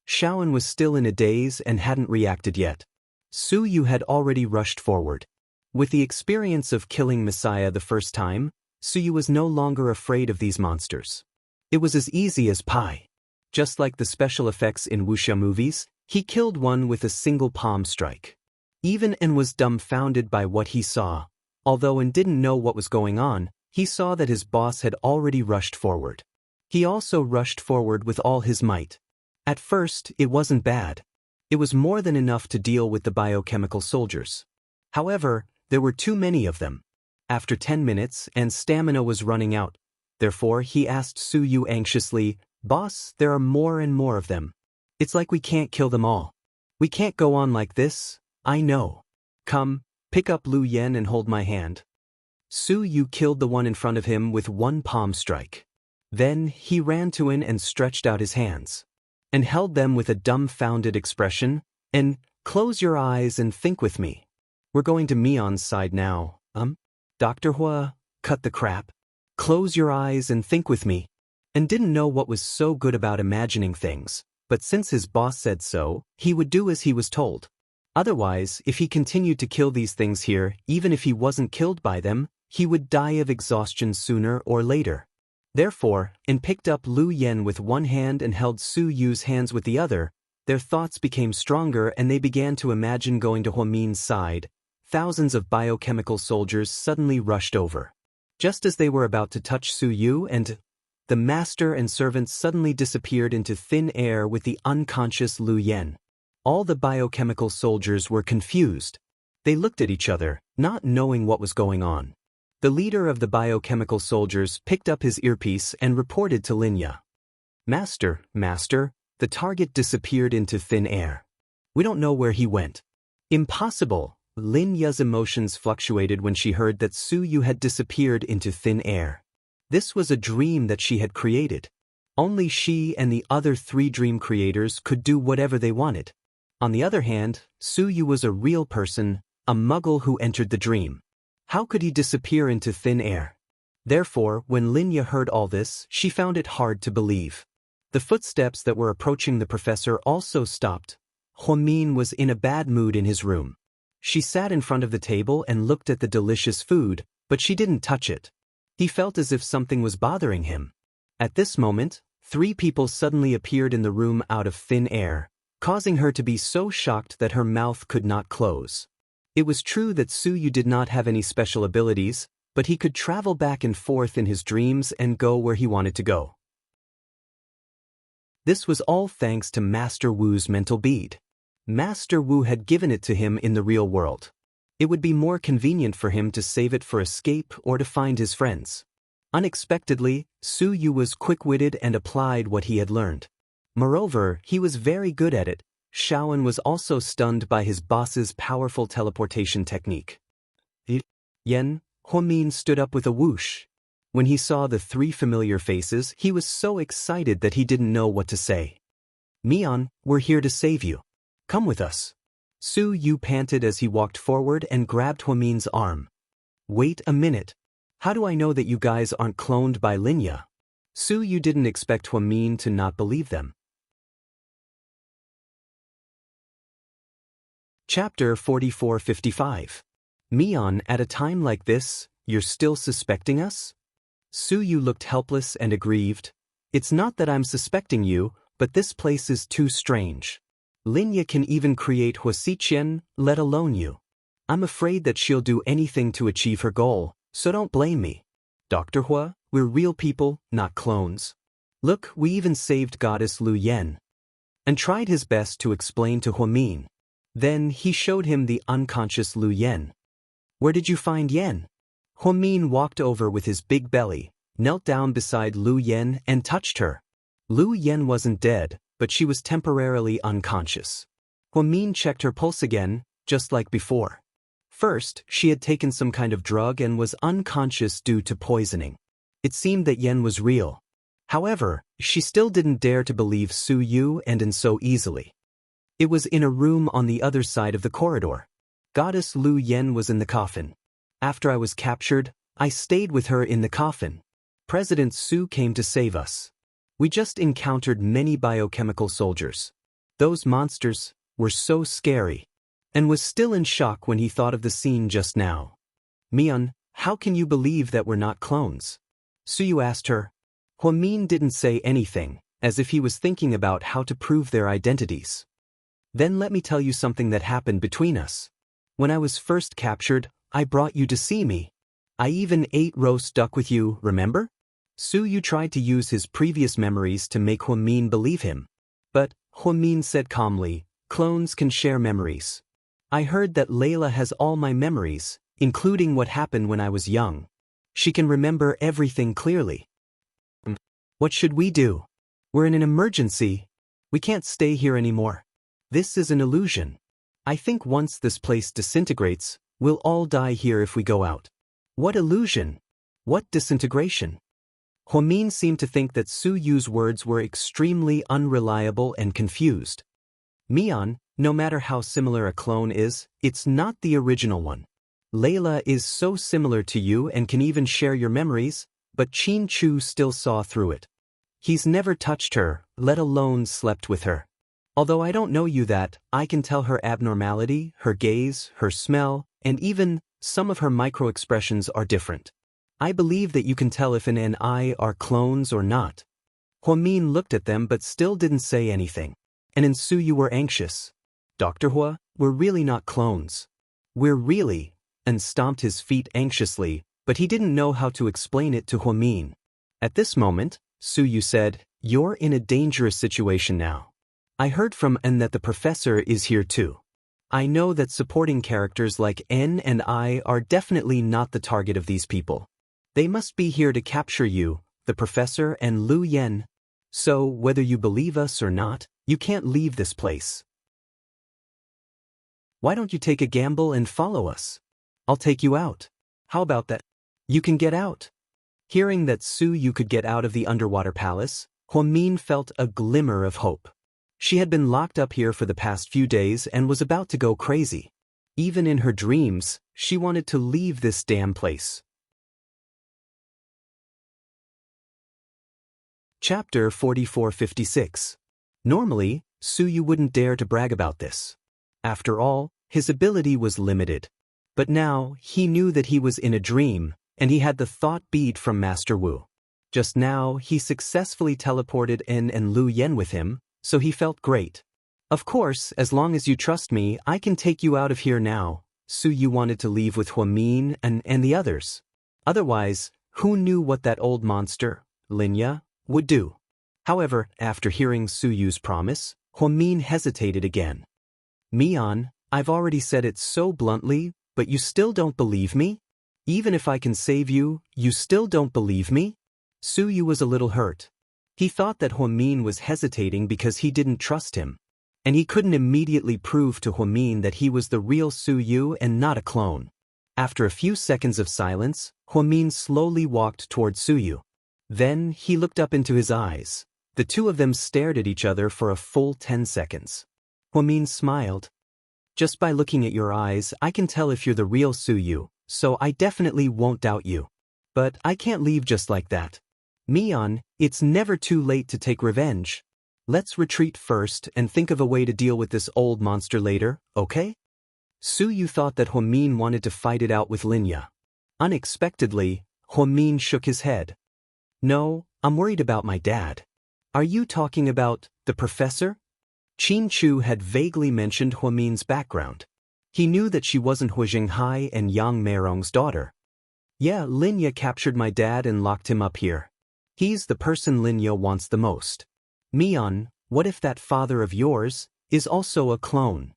Xiaoan was still in a daze and hadn't reacted yet. Suyu had already rushed forward. With the experience of killing Messiah the first time, Suyu was no longer afraid of these monsters. It was as easy as pie. Just like the special effects in Wuxia movies, he killed one with a single palm strike. Even An was dumbfounded by what he saw. Although An didn't know what was going on, he saw that his boss had already rushed forward. He also rushed forward with all his might. At first, it wasn't bad. It was more than enough to deal with the biochemical soldiers. However, there were too many of them. After 10 minutes, An's stamina was running out. Therefore, he asked Suyu anxiously, "Boss, there are more and more of them. It's like we can't kill them all. We can't go on like this, I know. Come, pick up Lu Yen and hold my hand." Suyu killed the one in front of him with one palm strike. Then, he ran to An and stretched out his hands. And held them with a dumbfounded expression, and, "Close your eyes and think with me. We're going to Mion's side now, Dr. Hua, cut the crap. Close your eyes and think with me." And didn't know what was so good about imagining things, but since his boss said so, he would do as he was told. Otherwise, if he continued to kill these things here, even if he wasn't killed by them, he would die of exhaustion sooner or later. Therefore, An picked up Lu Yen with one hand and held Suyu's hands with the other. Their thoughts became stronger and they began to imagine going to Huamin's side. Thousands of biochemical soldiers suddenly rushed over. Just as they were about to touch Suyu and the master and servants suddenly disappeared into thin air with the unconscious Lu Yen. All the biochemical soldiers were confused. They looked at each other, not knowing what was going on. The leader of the biochemical soldiers picked up his earpiece and reported to Linya. Master, the target disappeared into thin air. We don't know where he went." "Impossible." Linya's emotions fluctuated when she heard that Suyu had disappeared into thin air. This was a dream that she had created. Only she and the other 3 dream creators could do whatever they wanted. On the other hand, Suyu was a real person, a muggle who entered the dream. How could he disappear into thin air? Therefore, when Linya heard all this, she found it hard to believe. The footsteps that were approaching the professor also stopped. Huamin was in a bad mood in his room. She sat in front of the table and looked at the delicious food, but she didn't touch it. He felt as if something was bothering him. At this moment, 3 people suddenly appeared in the room out of thin air, causing her to be so shocked that her mouth could not close. It was true that Suyu did not have any special abilities, but he could travel back and forth in his dreams and go where he wanted to go. This was all thanks to Master Wu's mental bead. Master Wu had given it to him in the real world. It would be more convenient for him to save it for escape or to find his friends. Unexpectedly, Suyu was quick-witted and applied what he had learned. Moreover, he was very good at it. Xiaoan was also stunned by his boss's powerful teleportation technique. Yen, Huamin stood up with a whoosh. When he saw the 3 familiar faces, he was so excited that he didn't know what to say. "Mion, we're here to save you. Come with us." Suyu panted as he walked forward and grabbed Huamin's arm. "Wait a minute. How do I know that you guys aren't cloned by Linya?" Suyu didn't expect Huamin to not believe them. Chapter 44-55. Mion, at a time like this, you're still suspecting us? Suyu looked helpless and aggrieved. "It's not that I'm suspecting you, but this place is too strange. Linya can even create Huasiqian, let alone you. I'm afraid that she'll do anything to achieve her goal, so don't blame me. Dr. Hua, we're real people, not clones. Look, we even saved Goddess Lu Yen." And tried his best to explain to Huamin. Then he showed him the unconscious Lu Yen. "Where did you find Yen?" Huamin walked over with his big belly, knelt down beside Lu Yen and touched her. Lu Yen wasn't dead, but she was temporarily unconscious. Huamin checked her pulse again, just like before. first, she had taken some kind of drug and was unconscious due to poisoning. It seemed that Yen was real. However, she still didn't dare to believe Su Yu and so easily. It was in a room on the other side of the corridor. Goddess Lu Yen was in the coffin. After I was captured, I stayed with her in the coffin. President Su came to save us. We just encountered many biochemical soldiers. Those monsters were so scary. And was still in shock when he thought of the scene just now. Mian, how can you believe that we're not clones? Su Yu asked her. Huamin didn't say anything, as if he was thinking about how to prove their identities. Then let me tell you something that happened between us. When I was first captured, I brought you to see me. I even ate roast duck with you, remember? Su Yu tried to use his previous memories to make Huamin believe him. But, Huamin said calmly, clones can share memories. I heard that Layla has all my memories, including what happened when I was young. She can remember everything clearly. What should we do? We're in an emergency. We can't stay here anymore. This is an illusion. I think once this place disintegrates, we'll all die here if we go out. What illusion? What disintegration? Huamin seemed to think that Su Yu's words were extremely unreliable and confused. Mian, no matter how similar a clone is, it's not the original one. Layla is so similar to you and can even share your memories, but Qin Chu still saw through it. He's never touched her, let alone slept with her. Although I don't know you that, I can tell her abnormality, her gaze, her smell, and even some of her micro-expressions are different. I believe that you can tell if an and I are clones or not. Huamin looked at them but still didn't say anything. And Su Yu were anxious. Dr. Hua, we're really not clones. We're really, and stomped his feet anxiously, but he didn't know how to explain it to Huamin. At this moment, Su Yu said, you're in a dangerous situation now. I heard from N that the professor is here too. I know that supporting characters like N and I are definitely not the target of these people. They must be here to capture you, the professor and Lu Yen. So, whether you believe us or not, you can't leave this place. Why don't you take a gamble and follow us? I'll take you out. How about that? You can get out. Hearing that Su Yu could get out of the underwater palace, Huamin felt a glimmer of hope. She had been locked up here for the past few days and was about to go crazy. Even in her dreams, she wanted to leave this damn place. Chapter 4456. Normally, Su Yu wouldn't dare to brag about this. After all, his ability was limited. But now, he knew that he was in a dream, and he had the thought bead from Master Wu. Just now, he successfully teleported N and Lu Yen with him, so he felt great. Of course, as long as you trust me, I can take you out of here now. Su Yu wanted to leave with Huamin and the others. Otherwise, who knew what that old monster, Linya, would do? However, after hearing Su Yu's promise, Huamin hesitated again. Mian, I've already said it so bluntly, but you still don't believe me? Even if I can save you, you still don't believe me? Su Yu was a little hurt. He thought that Huamin was hesitating because he didn't trust him. And he couldn't immediately prove to Huamin that he was the real Su Yu and not a clone. After a few seconds of silence, Huamin slowly walked toward Su Yu. Then, he looked up into his eyes. The two of them stared at each other for a full 10 seconds. Huamin smiled. Just by looking at your eyes, I can tell if you're the real Su Yu, so I definitely won't doubt you. But I can't leave just like that. Mian, it's never too late to take revenge. Let's retreat first and think of a way to deal with this old monster later, okay? Su Yu thought that Huamin wanted to fight it out with Linya. Unexpectedly, Huamin shook his head. No, I'm worried about my dad. Are you talking about the professor? Qin Chu had vaguely mentioned Huamin's background. He knew that she wasn't Hu Jinghai and Yang Meirong's daughter. Yeah, Linya captured my dad and locked him up here. He's the person Linya wants the most. Mian, what if that father of yours is also a clone?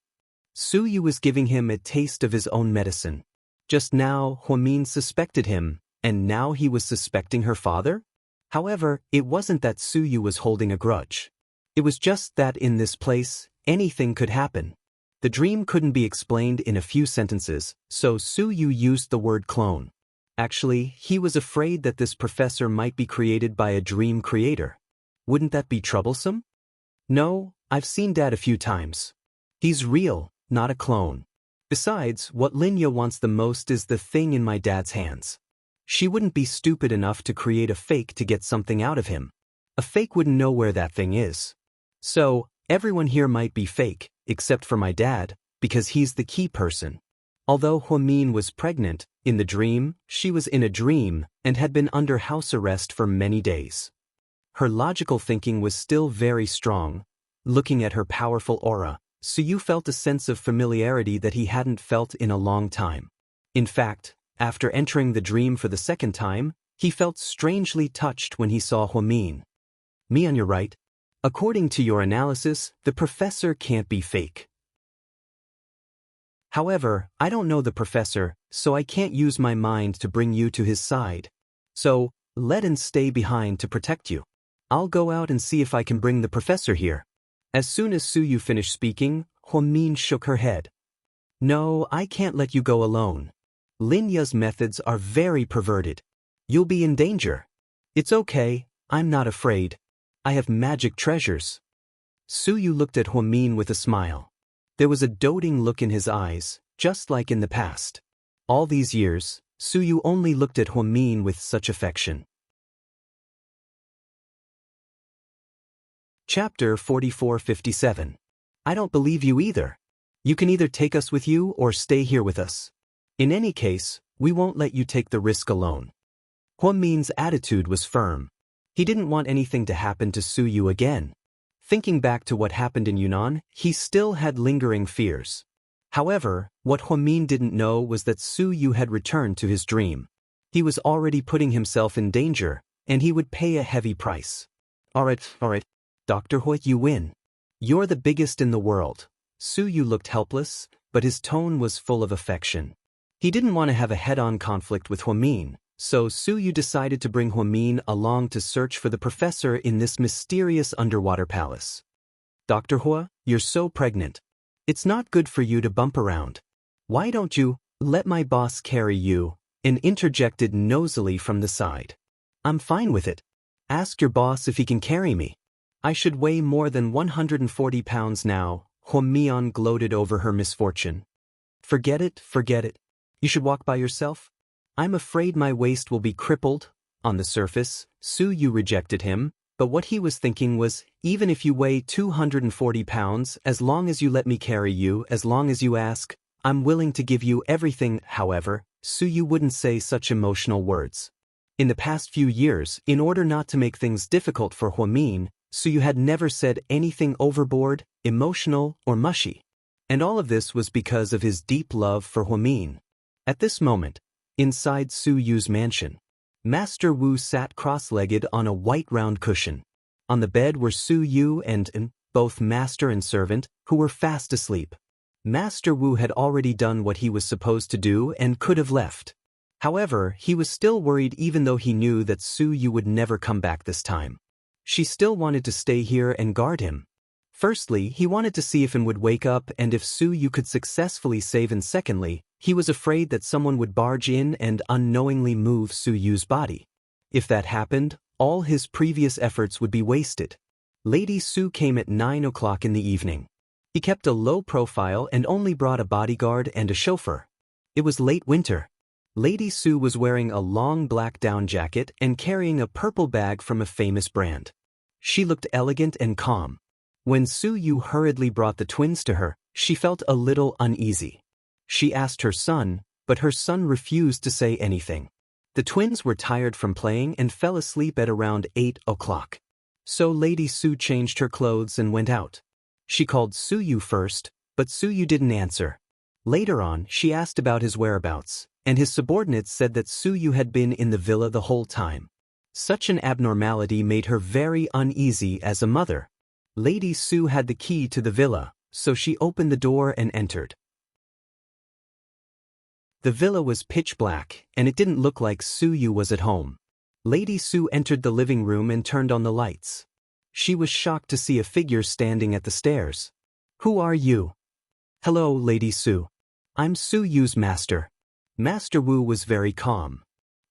Su Yu was giving him a taste of his own medicine. Just now, Huamin suspected him, and now he was suspecting her father? However, it wasn't that Su Yu was holding a grudge. It was just that in this place, anything could happen. The dream couldn't be explained in a few sentences, so Su Yu used the word clone. Actually, he was afraid that this professor might be created by a dream creator. Wouldn't that be troublesome? No, I've seen Dad a few times. He's real, not a clone. Besides, what Linya wants the most is the thing in my dad's hands. She wouldn't be stupid enough to create a fake to get something out of him. A fake wouldn't know where that thing is. So, everyone here might be fake, except for my dad, because he's the key person. Although Huamin was pregnant, in the dream, she was in a dream and had been under house arrest for many days. Her logical thinking was still very strong. Looking at her powerful aura, Su Yu felt a sense of familiarity that he hadn't felt in a long time. In fact, after entering the dream for the second time, he felt strangely touched when he saw Huamin. Me on your right? According to your analysis, the professor can't be fake. However, I don't know the professor, so I can't use my mind to bring you to his side. So, let him stay behind to protect you. I'll go out and see if I can bring the professor here. As soon as Su Yu finished speaking, Huamin shook her head. No, I can't let you go alone. Linya's methods are very perverted. You'll be in danger. It's okay, I'm not afraid. I have magic treasures. Su Yu looked at Huamin with a smile. There was a doting look in his eyes, just like in the past. All these years, Su Yu only looked at Huamin with such affection. Chapter 4457. I don't believe you either. You can either take us with you or stay here with us. In any case, we won't let you take the risk alone. Huamin's attitude was firm. He didn't want anything to happen to Su Yu again. Thinking back to what happened in Yunnan, he still had lingering fears. However, what Huamin didn't know was that Su Yu had returned to his dream. He was already putting himself in danger, and he would pay a heavy price. Alright, Dr. Hui, you win. You're the biggest in the world. Su Yu looked helpless, but his tone was full of affection. He didn't want to have a head-on conflict with Huamin, so Su Yu decided to bring Huamin along to search for the professor in this mysterious underwater palace. Dr. Hua, you're so pregnant. It's not good for you to bump around. Why don't you let my boss carry you? And interjected nosily from the side. I'm fine with it. Ask your boss if he can carry me. I should weigh more than 140 pounds now. Huamian gloated over her misfortune. Forget it. You should walk by yourself. I'm afraid my waist will be crippled. On the surface, Su Yu rejected him, but what he was thinking was, even if you weigh 240 pounds, as long as you let me carry you, as long as you ask, I'm willing to give you everything. However, Su Yu wouldn't say such emotional words. In the past few years, in order not to make things difficult for Huamin, Su Yu had never said anything overboard, emotional, or mushy. And all of this was because of his deep love for Huamin. At this moment, inside Su Yu's mansion, Master Wu sat cross-legged on a white round cushion. On the bed were Su Yu and both master and servant, who were fast asleep. Master Wu had already done what he was supposed to do and could have left. However, he was still worried even though he knew that Su Yu would never come back this time. She still wanted to stay here and guard him. Firstly, he wanted to see if An would wake up and if Su Yu could successfully save, and secondly, he was afraid that someone would barge in and unknowingly move Su Yu's body. If that happened, all his previous efforts would be wasted. Lady Su came at 9 o'clock in the evening. He kept a low profile and only brought a bodyguard and a chauffeur. It was late winter. Lady Su was wearing a long black down jacket and carrying a purple bag from a famous brand. She looked elegant and calm. When Su Yu hurriedly brought the twins to her, she felt a little uneasy. She asked her son, but her son refused to say anything. The twins were tired from playing and fell asleep at around 8 o'clock. So Lady Su changed her clothes and went out. She called Su Yu first, but Su Yu didn't answer. Later on, she asked about his whereabouts, and his subordinates said that Su Yu had been in the villa the whole time. Such an abnormality made her very uneasy as a mother. Lady Su had the key to the villa, so she opened the door and entered. The villa was pitch black, and it didn't look like Su Yu was at home. Lady Su entered the living room and turned on the lights. She was shocked to see a figure standing at the stairs. "Who are you?" Hello, Lady Su. I'm Su Yu's master. Master Wu was very calm.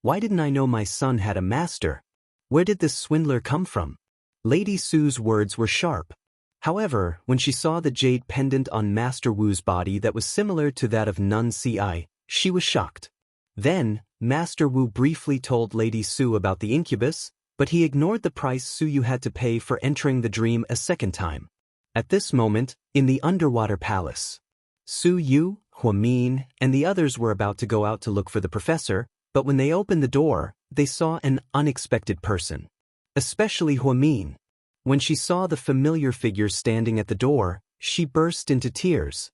Why didn't I know my son had a master? Where did this swindler come from? Lady Su's words were sharp. However, when she saw the jade pendant on Master Wu's body that was similar to that of Nun Ci, she was shocked. Then, Master Wu briefly told Lady Su about the incubus, but he ignored the price Su Yu had to pay for entering the dream a second time. At this moment, in the underwater palace, Su Yu, Huamin, and the others were about to go out to look for the professor, but when they opened the door, they saw an unexpected person. Especially Huamin. When she saw the familiar figure standing at the door, she burst into tears.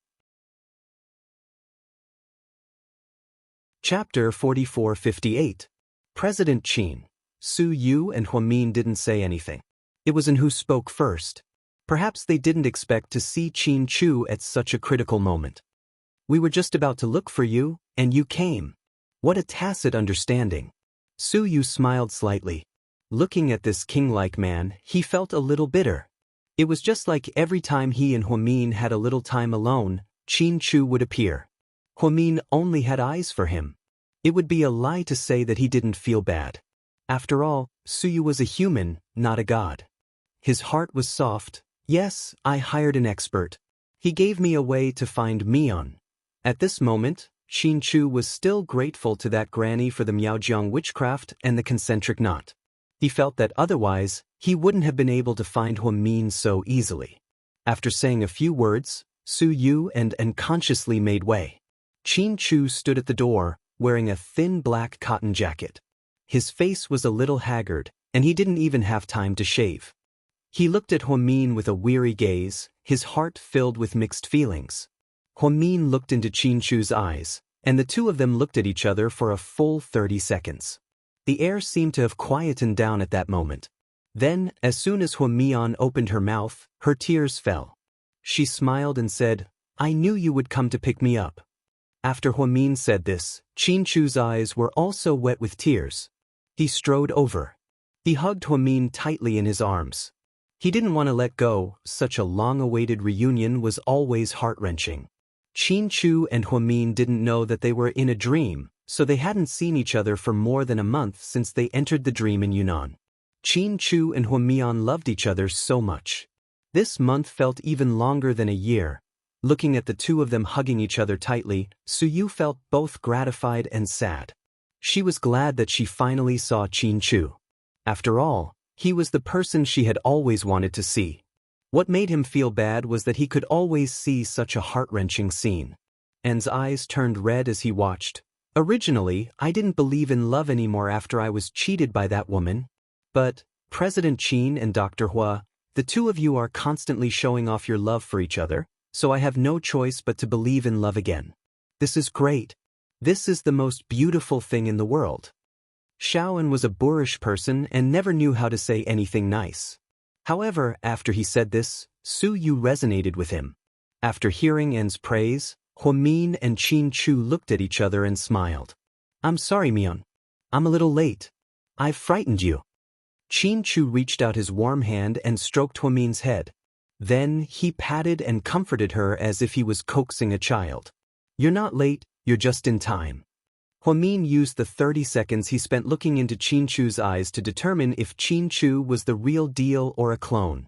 Chapter 4458. President Qin. Su Yu and Huamin didn't say anything. It was who spoke first. Perhaps they didn't expect to see Qin Chu at such a critical moment. We were just about to look for you, and you came. What a tacit understanding. Su Yu smiled slightly. Looking at this king-like man, he felt a little bitter. It was just like every time he and Huamin had a little time alone, Qin Chu would appear. Huamin only had eyes for him. It would be a lie to say that he didn't feel bad. After all, Su Yu was a human, not a god. His heart was soft. Yes, I hired an expert. He gave me a way to find Mion. At this moment, Qin Chu was still grateful to that granny for the Miaojiang witchcraft and the concentric knot. He felt that otherwise, he wouldn't have been able to find Huamin so easily. After saying a few words, Su Yu and unconsciously made way. Qin Chu stood at the door, wearing a thin black cotton jacket. His face was a little haggard, and he didn't even have time to shave. He looked at Huamin with a weary gaze, his heart filled with mixed feelings. Huamin looked into Qin Chu's eyes, and the two of them looked at each other for a full 30 seconds. The air seemed to have quietened down at that moment. Then, as soon as Huamian opened her mouth, her tears fell. She smiled and said, I knew you would come to pick me up. After Huamin said this, Qin Chu's eyes were also wet with tears. He strode over. He hugged Huamin tightly in his arms. He didn't want to let go. Such a long-awaited reunion was always heart-wrenching. Qin Chu and Huamin didn't know that they were in a dream, so they hadn't seen each other for more than a month since they entered the dream in Yunnan. Qin Chu and Huamian loved each other so much. This month felt even longer than a year. Looking at the two of them hugging each other tightly, Su Yu felt both gratified and sad. She was glad that she finally saw Qin Chu. After all, he was the person she had always wanted to see. What made him feel bad was that he could always see such a heart-wrenching scene. An's eyes turned red as he watched. Originally, I didn't believe in love anymore after I was cheated by that woman. But, President Qin and Dr. Hua, the two of you are constantly showing off your love for each other, so I have no choice but to believe in love again. This is great. This is the most beautiful thing in the world. Shaoan was a boorish person and never knew how to say anything nice. However, after he said this, Su Yu resonated with him. After hearing An's praise, Huamin and Qin Chu looked at each other and smiled. I'm sorry, Mion. I'm a little late. I've frightened you. Qin Chu reached out his warm hand and stroked Huamin's head. Then, he patted and comforted her as if he was coaxing a child. You're not late, you're just in time. Huamin used the 30 seconds he spent looking into Qin Chu's eyes to determine if Qin Chu was the real deal or a clone.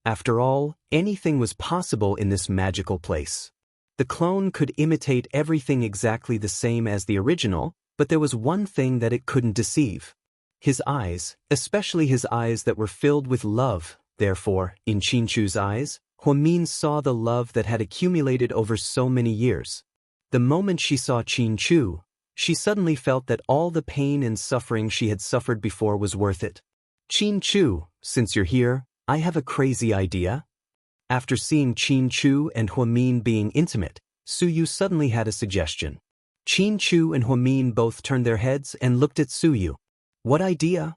After all, anything was possible in this magical place. The clone could imitate everything exactly the same as the original, but there was one thing that it couldn't deceive. His eyes, especially his eyes that were filled with love. Therefore, in Qin Chu's eyes, Huamin saw the love that had accumulated over so many years. The moment she saw Qin Chu, she suddenly felt that all the pain and suffering she had suffered before was worth it. Qin Chu, since you're here, I have a crazy idea. After seeing Qin Chu and Huamin being intimate, Su Yu suddenly had a suggestion. Qin Chu and Huamin both turned their heads and looked at Su Yu. What idea?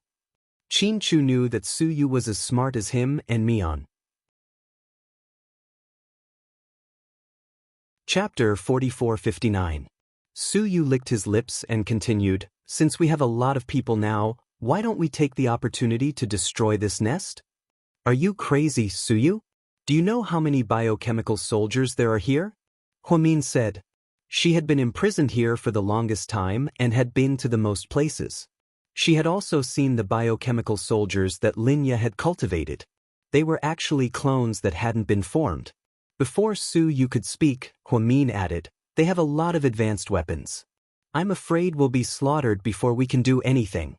Qin Chu knew that Su Yu was as smart as him and Mion. Chapter 4459. Su Yu licked his lips and continued, Since we have a lot of people now, why don't we take the opportunity to destroy this nest? Are you crazy, Su Yu? Do you know how many biochemical soldiers there are here? Huamin said. She had been imprisoned here for the longest time and had been to the most places. She had also seen the biochemical soldiers that Linya had cultivated. They were actually clones that hadn't been formed. Before Su Yu could speak, Huamin added, they have a lot of advanced weapons. I'm afraid we'll be slaughtered before we can do anything.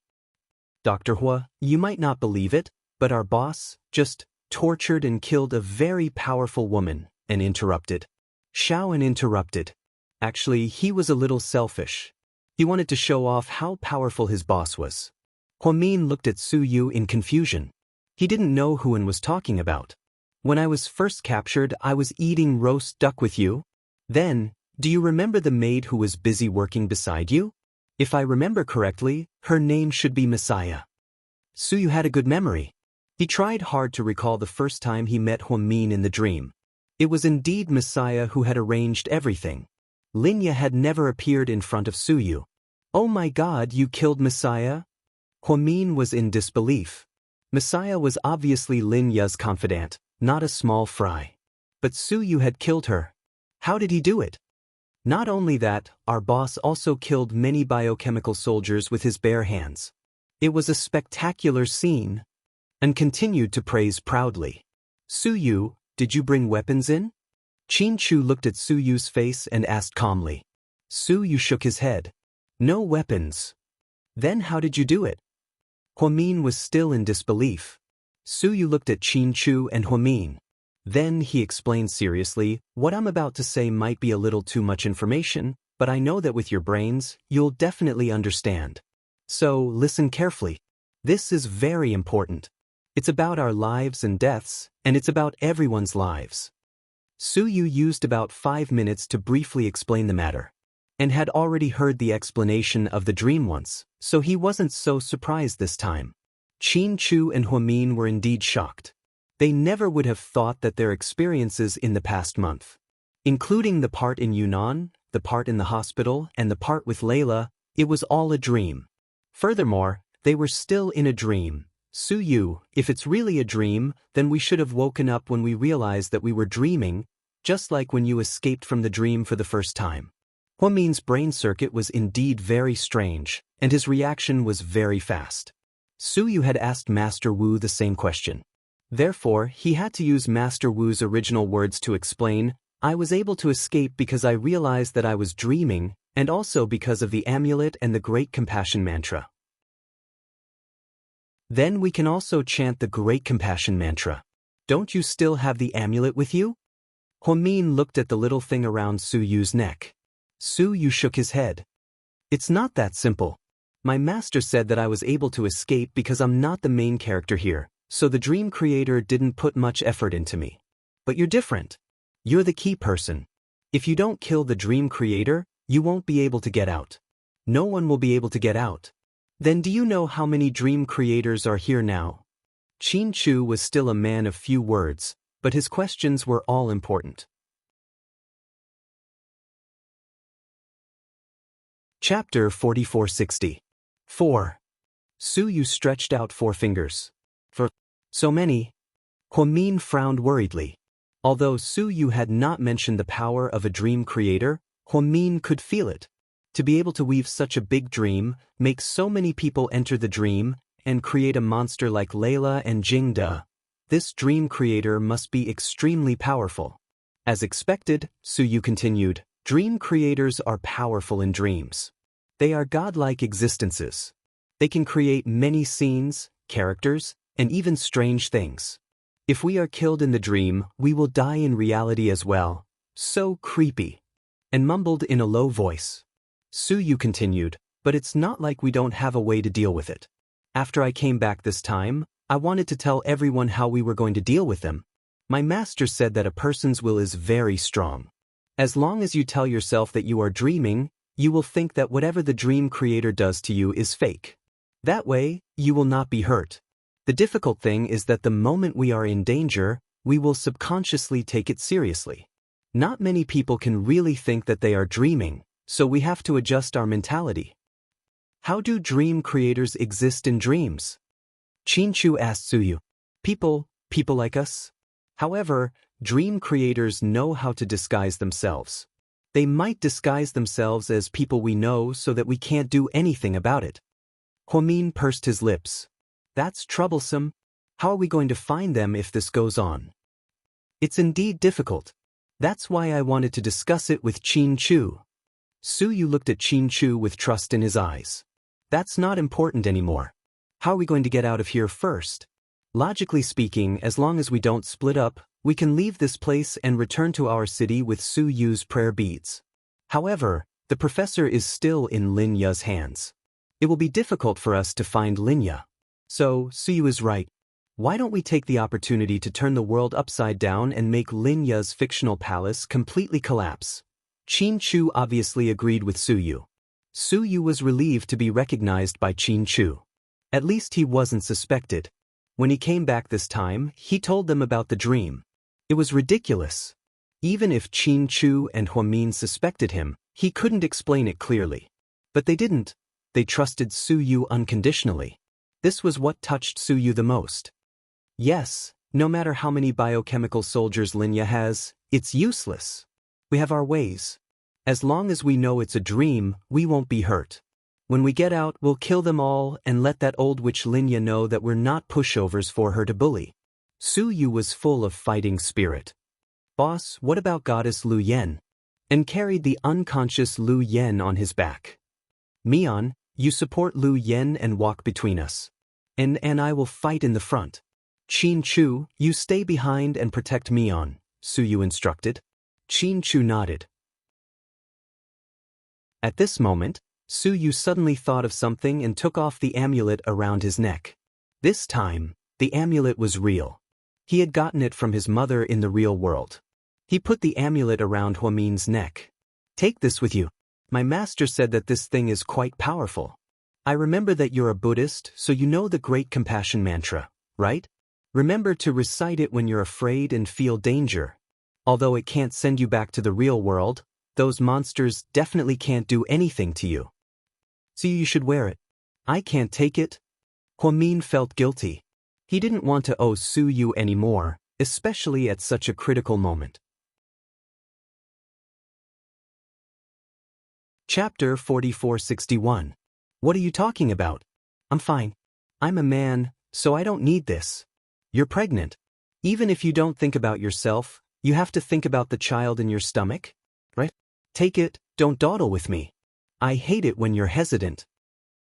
Dr. Hua, you might not believe it, but our boss just tortured and killed a very powerful woman, and interrupted. Xiaoan interrupted. Actually, he was a little selfish. He wanted to show off how powerful his boss was. Huamin looked at Su Yu in confusion. He didn't know who Huan was talking about. When I was first captured, I was eating roast duck with you. Then, do you remember the maid who was busy working beside you? If I remember correctly, her name should be Messiah. Su Yu had a good memory. He tried hard to recall the first time he met Huamin in the dream. It was indeed Messiah who had arranged everything. Linya had never appeared in front of Su Yu. Oh my God, you killed Messiah? Huamin was in disbelief. Messiah was obviously Linya's confidant, not a small fry. But Su Yu had killed her. How did he do it? Not only that, our boss also killed many biochemical soldiers with his bare hands. It was a spectacular scene. And continued to praise proudly. Su Yu, did you bring weapons in? Qin Chu looked at Su Yu's face and asked calmly. Su Yu shook his head. No weapons. Then how did you do it? Huamin was still in disbelief. Su Yu looked at Qin Chu and Huamin. Then he explained seriously, what I'm about to say might be a little too much information, but I know that with your brains, you'll definitely understand. So, listen carefully. This is very important. It's about our lives and deaths, and it's about everyone's lives. Su Yu used about 5 minutes to briefly explain the matter, and had already heard the explanation of the dream once, so he wasn't so surprised this time. Qin Chu and Huamin were indeed shocked. They never would have thought that their experiences in the past month, including the part in Yunnan, the part in the hospital, and the part with Layla, it was all a dream. Furthermore, they were still in a dream. Su Yu, if it's really a dream, then we should have woken up when we realized that we were dreaming, just like when you escaped from the dream for the first time. Huamin's brain circuit was indeed very strange, and his reaction was very fast. Su Yu had asked Master Wu the same question. Therefore, he had to use Master Wu's original words to explain, I was able to escape because I realized that I was dreaming, and also because of the amulet and the Great Compassion mantra. Then we can also chant the Great Compassion mantra. Don't you still have the amulet with you? Huamin looked at the little thing around Su Yu's neck. Su Yu shook his head. It's not that simple. My master said that I was able to escape because I'm not the main character here, so the dream creator didn't put much effort into me. But you're different. You're the key person. If you don't kill the dream creator, you won't be able to get out. No one will be able to get out. Then do you know how many dream creators are here now? Qin Chu was still a man of few words, but his questions were all important. Chapter 4460. 4. Su Yu stretched out 4 fingers. For so many? Huamin frowned worriedly. Although Su Yu had not mentioned the power of a dream creator, Huamin could feel it. To be able to weave such a big dream, make so many people enter the dream, and create a monster like Layla and Jingda, this dream creator must be extremely powerful. As expected, Su Yu continued, dream creators are powerful in dreams. They are godlike existences. They can create many scenes, characters, and even strange things. If we are killed in the dream, we will die in reality as well. So creepy. And mumbled in a low voice. Su Yu continued, but it's not like we don't have a way to deal with it. After I came back this time, I wanted to tell everyone how we were going to deal with them. My master said that a person's will is very strong. As long as you tell yourself that you are dreaming, you will think that whatever the dream creator does to you is fake. That way, you will not be hurt. The difficult thing is that the moment we are in danger, we will subconsciously take it seriously. Not many people can really think that they are dreaming, so we have to adjust our mentality. How do dream creators exist in dreams? Qin Chu asked Su Yu. People like us? However, dream creators know how to disguise themselves. They might disguise themselves as people we know so that we can't do anything about it. Huamin pursed his lips. That's troublesome. How are we going to find them if this goes on? It's indeed difficult. That's why I wanted to discuss it with Qin Chu. Su Yu looked at Qin Chu with trust in his eyes. That's not important anymore. How are we going to get out of here first? Logically speaking, as long as we don't split up, we can leave this place and return to our city with Su Yu's prayer beads. However, the professor is still in Lin Ya's hands. It will be difficult for us to find Lin Ya. So, Su Yu is right. Why don't we take the opportunity to turn the world upside down and make Lin Ya's fictional palace completely collapse? Qin Chu obviously agreed with Su Yu. Su Yu was relieved to be recognized by Qin Chu. At least he wasn't suspected. When he came back this time, he told them about the dream. It was ridiculous. Even if Qin Chu and Huamin suspected him, he couldn't explain it clearly. But they didn't. They trusted Su Yu unconditionally. This was what touched Su Yu the most. Yes, no matter how many biochemical soldiers Lin Ya has, it's useless. We have our ways. As long as we know it's a dream, we won't be hurt. When we get out, we'll kill them all and let that old witch Lin Ya know that we're not pushovers for her to bully. Su Yu was full of fighting spirit. Boss, what about goddess Lu Yen? And carried the unconscious Lu Yen on his back. Mian, you support Lu Yen and walk between us. And I will fight in the front. Qin Chu, you stay behind and protect Mian, Su Yu instructed. Qin Chu nodded. At this moment, Su Yu suddenly thought of something and took off the amulet around his neck. This time, the amulet was real. He had gotten it from his mother in the real world. He put the amulet around Huamin's neck. Take this with you. My master said that this thing is quite powerful. I remember that you're a Buddhist, so you know the Great Compassion Mantra, right? Remember to recite it when you're afraid and feel danger. Although it can't send you back to the real world, those monsters definitely can't do anything to you. So you should wear it. I can't take it. Huamin felt guilty. He didn't want to owe Su Yu anymore, especially at such a critical moment. Chapter 4461. What are you talking about? I'm fine. I'm a man, so I don't need this. You're pregnant. Even if you don't think about yourself, you have to think about the child in your stomach, right? Take it, don't dawdle with me. I hate it when you're hesitant.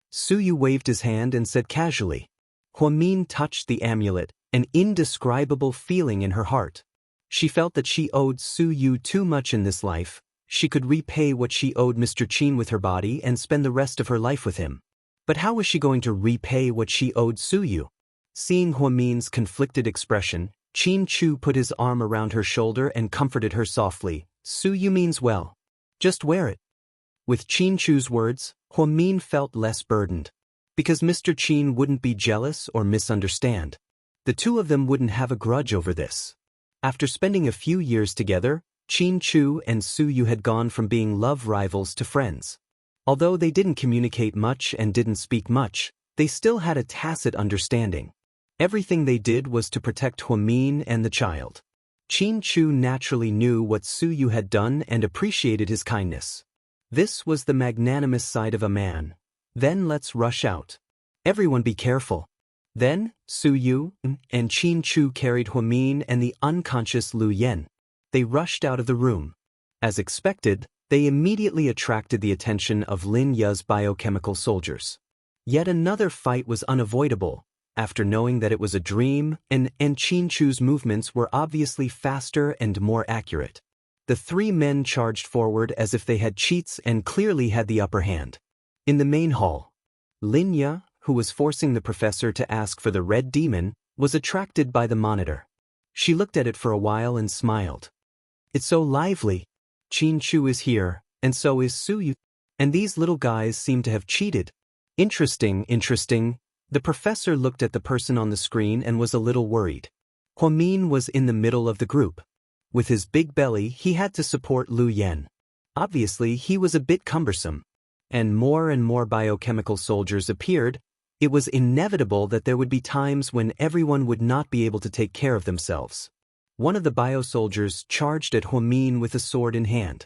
Su Yu waved his hand and said casually. Huamin touched the amulet, an indescribable feeling in her heart. She felt that she owed Su Yu too much in this life. She could repay what she owed Mr. Qin with her body and spend the rest of her life with him. But how was she going to repay what she owed Su Yu? Seeing Huamin's conflicted expression, Qin Chu put his arm around her shoulder and comforted her softly. Su Yu means well. Just wear it. With Qin Chu's words, Huamin felt less burdened. Because Mr. Qin wouldn't be jealous or misunderstand. The two of them wouldn't have a grudge over this. After spending a few years together, Qin Chu and Su Yu had gone from being love rivals to friends. Although they didn't communicate much and didn't speak much, they still had a tacit understanding. Everything they did was to protect Huamin and the child. Qin Chu naturally knew what Su Yu had done and appreciated his kindness. This was the magnanimous side of a man. Then let's rush out. Everyone be careful. Then, Su Yu and Qin Chu carried Huamin and the unconscious Lu Yen. They rushed out of the room. As expected, they immediately attracted the attention of Lin Ya's biochemical soldiers. Yet another fight was unavoidable. After knowing that it was a dream, and Qin Chu's movements were obviously faster and more accurate. The three men charged forward as if they had cheats and clearly had the upper hand. In the main hall, Lin Ya, who was forcing the professor to ask for the red demon, was attracted by the monitor. She looked at it for a while and smiled. It's so lively. Qin Chu is here, and so is Su Yu. And these little guys seem to have cheated. Interesting. The professor looked at the person on the screen and was a little worried. Huamin was in the middle of the group. With his big belly, he had to support Lu Yen. Obviously, he was a bit cumbersome. And more biochemical soldiers appeared. It was inevitable that there would be times when everyone would not be able to take care of themselves. One of the bio-soldiers charged at Huamin with a sword in hand.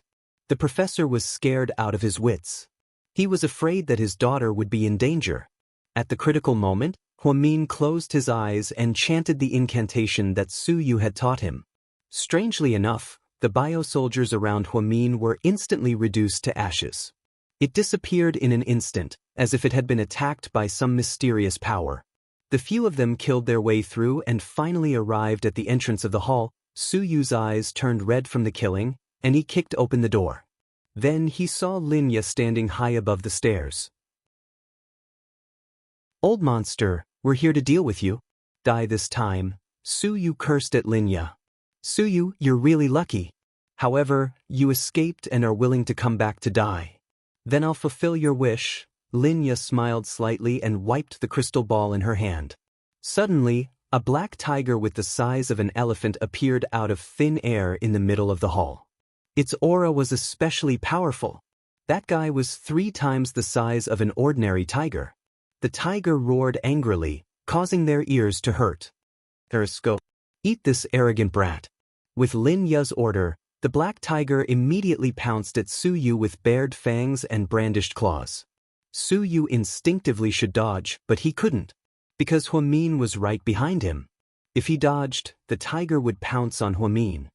The professor was scared out of his wits. He was afraid that his daughter would be in danger. At the critical moment, Huamin closed his eyes and chanted the incantation that Su Yu had taught him. Strangely enough, the bio-soldiers around Huamin were instantly reduced to ashes. It disappeared in an instant, as if it had been attacked by some mysterious power. The few of them killed their way through and finally arrived at the entrance of the hall. Su Yu's eyes turned red from the killing, and he kicked open the door. Then he saw Linya standing high above the stairs. "Old monster, we're here to deal with you. Die this time," Su Yu cursed at Linya. "Su Yu, you're really lucky. However, you escaped and are willing to come back to die. Then I'll fulfill your wish." Linya smiled slightly and wiped the crystal ball in her hand. Suddenly, a black tiger with the size of an elephant appeared out of thin air in the middle of the hall. Its aura was especially powerful. That guy was 3 times the size of an ordinary tiger. The tiger roared angrily, causing their ears to hurt. "Go. Eat this arrogant brat." With Lin Ya's order, the black tiger immediately pounced at Su Yu with bared fangs and brandished claws. Su Yu instinctively should dodge, but he couldn't, because Huamin was right behind him. If he dodged, the tiger would pounce on Huamin.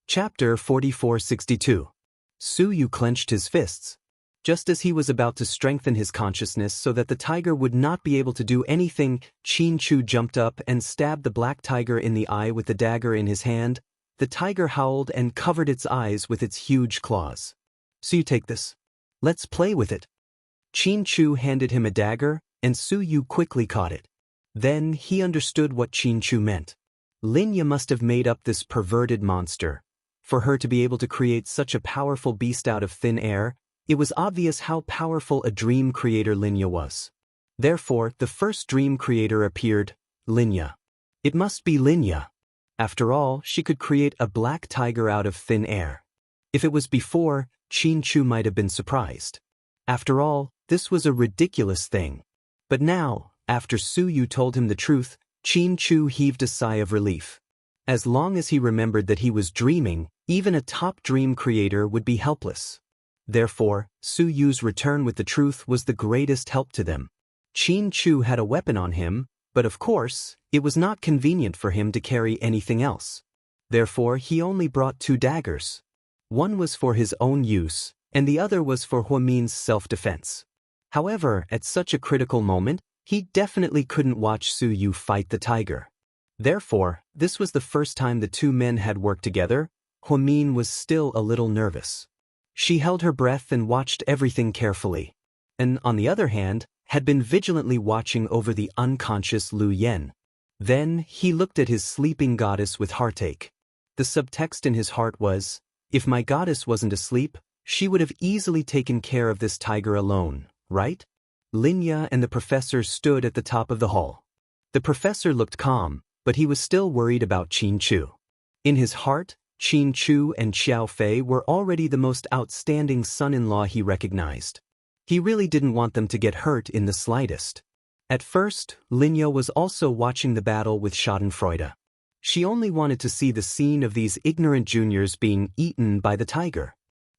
Chapter 4462. Su Yu clenched his fists. Just as he was about to strengthen his consciousness so that the tiger would not be able to do anything, Qin Chu jumped up and stabbed the black tiger in the eye with the dagger in his hand. The tiger howled and covered its eyes with its huge claws. "So you take this. Let's play with it." Qin Chu handed him a dagger, and Su Yu quickly caught it. Then he understood what Qin Chu meant. Linya must have made up this perverted monster. For her to be able to create such a powerful beast out of thin air, it was obvious how powerful a dream creator Linya was. Therefore, the first dream creator appeared, Linya. It must be Linya. After all, she could create a black tiger out of thin air. If it was before, Qin Chu might have been surprised. After all, this was a ridiculous thing. But now, after Su Yu told him the truth, Qin Chu heaved a sigh of relief. As long as he remembered that he was dreaming, even a top dream creator would be helpless. Therefore, Su Yu's return with the truth was the greatest help to them. Qin Chu had a weapon on him, but of course, it was not convenient for him to carry anything else. Therefore, he only brought 2 daggers. One was for his own use, and the other was for Huamin's self-defense. However, at such a critical moment, he definitely couldn't watch Su Yu fight the tiger. Therefore, this was the first time the 2 men had worked together. Huamin was still a little nervous. She held her breath and watched everything carefully. And, on the other hand, had been vigilantly watching over the unconscious Lu Yen. Then, he looked at his sleeping goddess with heartache. The subtext in his heart was, if my goddess wasn't asleep, she would have easily taken care of this tiger alone, right? Linya and the professor stood at the top of the hall. The professor looked calm, but he was still worried about Qin Chu. In his heart, Qin Chu and Xiao Fei were already the most outstanding son-in-law he recognized. He really didn't want them to get hurt in the slightest. At first, Linya was also watching the battle with Schadenfreude. She only wanted to see the scene of these ignorant juniors being eaten by the tiger.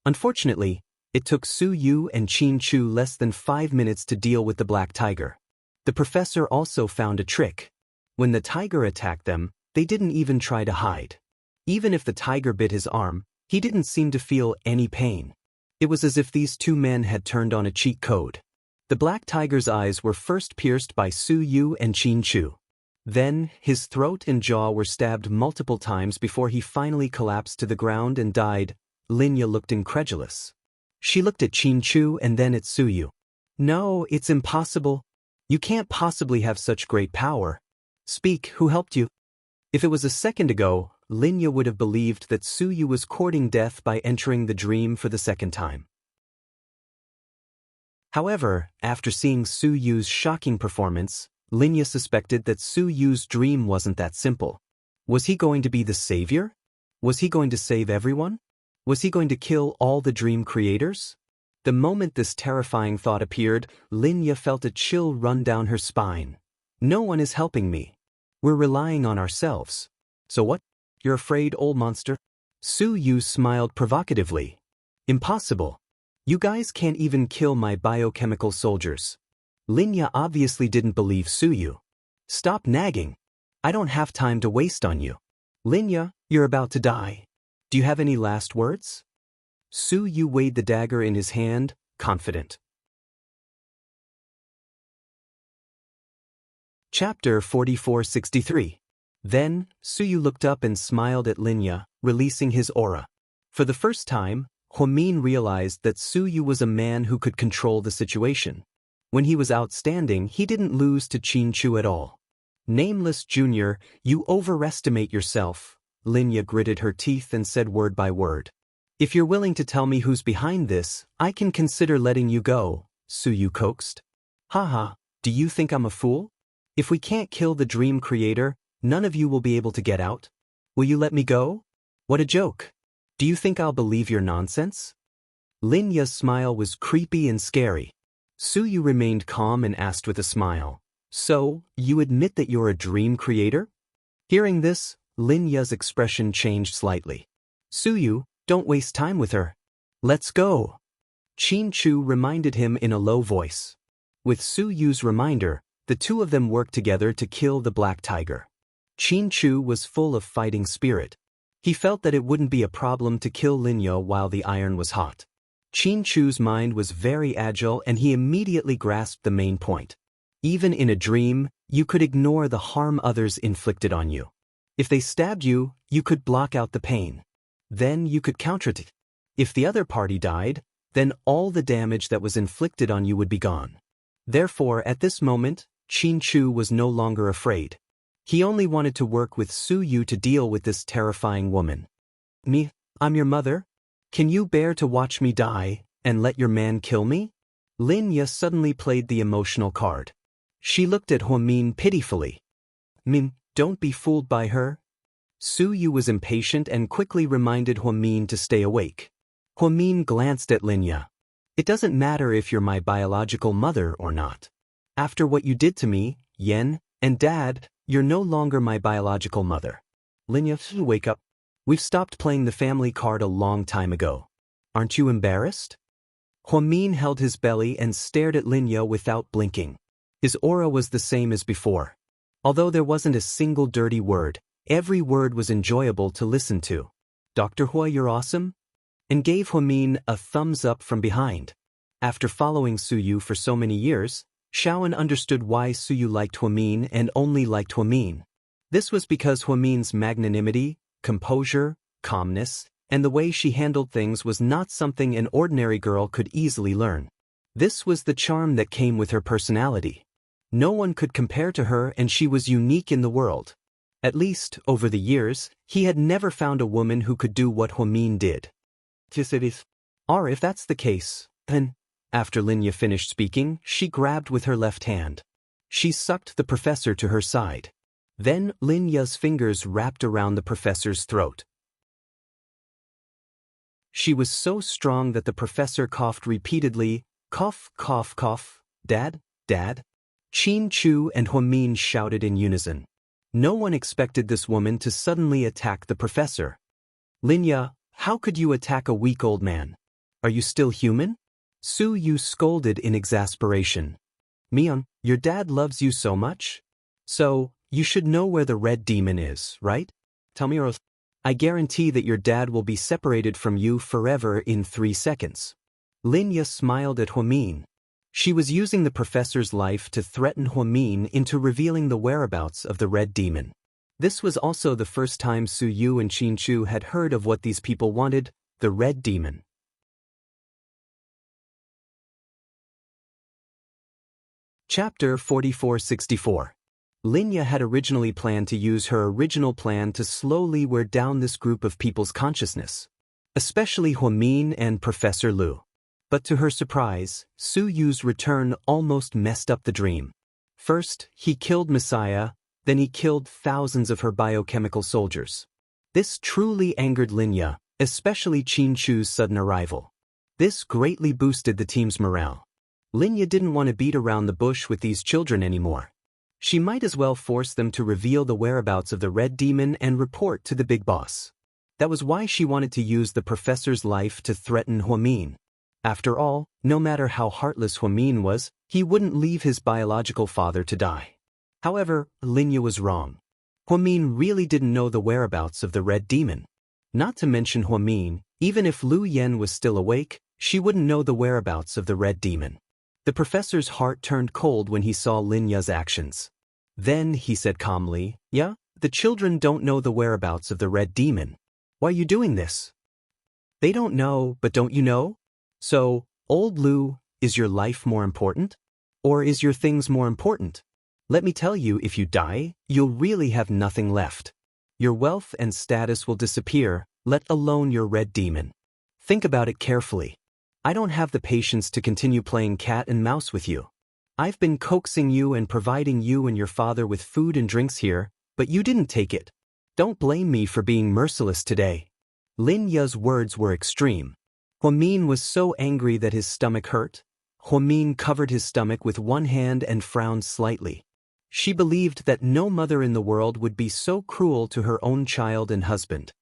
Unfortunately, it took Su Yu and Qin Chu less than 5 minutes to deal with the black tiger. The professor also found a trick. When the tiger attacked them, they didn't even try to hide. Even if the tiger bit his arm, he didn't seem to feel any pain. It was as if these 2 men had turned on a cheat code. The black tiger's eyes were first pierced by Su Yu and Qin Chu. Then, his throat and jaw were stabbed multiple times before he finally collapsed to the ground and died. Linya looked incredulous. She looked at Qin Chu and then at Su Yu. "No, it's impossible. You can't possibly have such great power. Speak, who helped you?" If it was a second ago, Linya would have believed that Su Yu was courting death by entering the dream for the second time. However, after seeing Su Yu's shocking performance, Linya suspected that Su Yu's dream wasn't that simple. Was he going to be the savior? Was he going to save everyone? Was he going to kill all the dream creators? The moment this terrifying thought appeared, Linya felt a chill run down her spine. No one is helping me. We're relying on ourselves. So what? You're afraid, old monster? Su Yu smiled provocatively. Impossible. You guys can't even kill my biochemical soldiers. Linya obviously didn't believe Su Yu. Stop nagging. I don't have time to waste on you. Linya, you're about to die. Do you have any last words? Su Yu weighed the dagger in his hand, confident. Chapter 4463. Then, Su Yu looked up and smiled at Linya, releasing his aura. For the first time, Huamin realized that Su Yu was a man who could control the situation. When he was outstanding, he didn't lose to Qin Chu at all. Nameless Junior, you overestimate yourself, Linya gritted her teeth and said word by word. If you're willing to tell me who's behind this, I can consider letting you go, Su Yu coaxed. Haha, do you think I'm a fool? If we can't kill the dream creator, none of you will be able to get out. Will you let me go? What a joke. Do you think I'll believe your nonsense? Linya's smile was creepy and scary. Su Yu remained calm and asked with a smile. So, you admit that you're a dream creator? Hearing this, Linya's expression changed slightly. Su Yu, don't waste time with her. Let's go. Qin Chu reminded him in a low voice. With Su Yu's reminder, the two of them worked together to kill the black tiger. Qin Chu was full of fighting spirit. He felt that it wouldn't be a problem to kill Linya while the iron was hot. Qin Chu's mind was very agile and he immediately grasped the main point. Even in a dream, you could ignore the harm others inflicted on you. If they stabbed you, you could block out the pain. Then you could counter it. If the other party died, then all the damage that was inflicted on you would be gone. Therefore, at this moment, Qin Chu was no longer afraid. He only wanted to work with Su Yu to deal with this terrifying woman. Me, I'm your mother? Can you bear to watch me die, and let your man kill me? Linya suddenly played the emotional card. She looked at Huamin pitifully. Min, don't be fooled by her. Su Yu was impatient and quickly reminded Huamin to stay awake. Huamin glanced at Linya. It doesn't matter if you're my biological mother or not. After what you did to me, Yen, and Dad, you're no longer my biological mother. Linya, wake up. We've stopped playing the family card a long time ago. Aren't you embarrassed? Huamin held his belly and stared at Linya without blinking. His aura was the same as before. Although there wasn't a single dirty word, every word was enjoyable to listen to. Dr. Hua, you're awesome? And gave Huamin a thumbs up from behind. After following Su Yu for so many years, Shaoan understood why Su Yu liked Huamin and only liked Huamin. This was because Huamin's magnanimity, composure, calmness, and the way she handled things was not something an ordinary girl could easily learn. This was the charm that came with her personality. No one could compare to her and she was unique in the world. At least, over the years, he had never found a woman who could do what Huamin did. Or if that's the case, then, after Linya finished speaking, she grabbed with her left hand. She sucked the professor to her side. Then Linya's fingers wrapped around the professor's throat. She was so strong that the professor coughed repeatedly, cough, cough, cough, Dad, Dad. Qin Chu and Huamin shouted in unison. No one expected this woman to suddenly attack the professor. Linya, how could you attack a weak old man? Are you still human? Su Yu scolded in exasperation. Mion, your dad loves you so much? So, you should know where the red demon is, right? Tell me or else. I guarantee that your dad will be separated from you forever in 3 seconds. Linya smiled at Huamin. She was using the professor's life to threaten Huamin into revealing the whereabouts of the red demon. This was also the first time Su Yu and Qin Chu had heard of what these people wanted, the red demon. Chapter 4464. Linya had originally planned to use her original plan to slowly wear down this group of people's consciousness, especially Huamin and Professor Lu. But to her surprise, Su Yu's return almost messed up the dream. First, he killed Messiah, then he killed thousands of her biochemical soldiers. This truly angered Linya, especially Qin Chu's sudden arrival. This greatly boosted the team's morale. Linya didn't want to beat around the bush with these children anymore. She might as well force them to reveal the whereabouts of the red demon and report to the big boss. That was why she wanted to use the professor's life to threaten Huamin. After all, no matter how heartless Huamin was, he wouldn't leave his biological father to die. However, Linya was wrong. Huamin really didn't know the whereabouts of the red demon. Not to mention Huamin, even if Lu Yen was still awake, she wouldn't know the whereabouts of the red demon. The professor's heart turned cold when he saw Linya's actions. Then he said calmly, "Yeah, the children don't know the whereabouts of the red demon. Why are you doing this?" "They don't know, but don't you know? So, old Lu, is your life more important? Or is your things more important? Let me tell you, if you die, you'll really have nothing left. Your wealth and status will disappear, let alone your red demon. Think about it carefully. I don't have the patience to continue playing cat and mouse with you. I've been coaxing you and providing you and your father with food and drinks here, but you didn't take it. Don't blame me for being merciless today." Lin Ya's words were extreme. Huamin was so angry that his stomach hurt. Huamin covered his stomach with one hand and frowned slightly. She believed that no mother in the world would be so cruel to her own child and husband.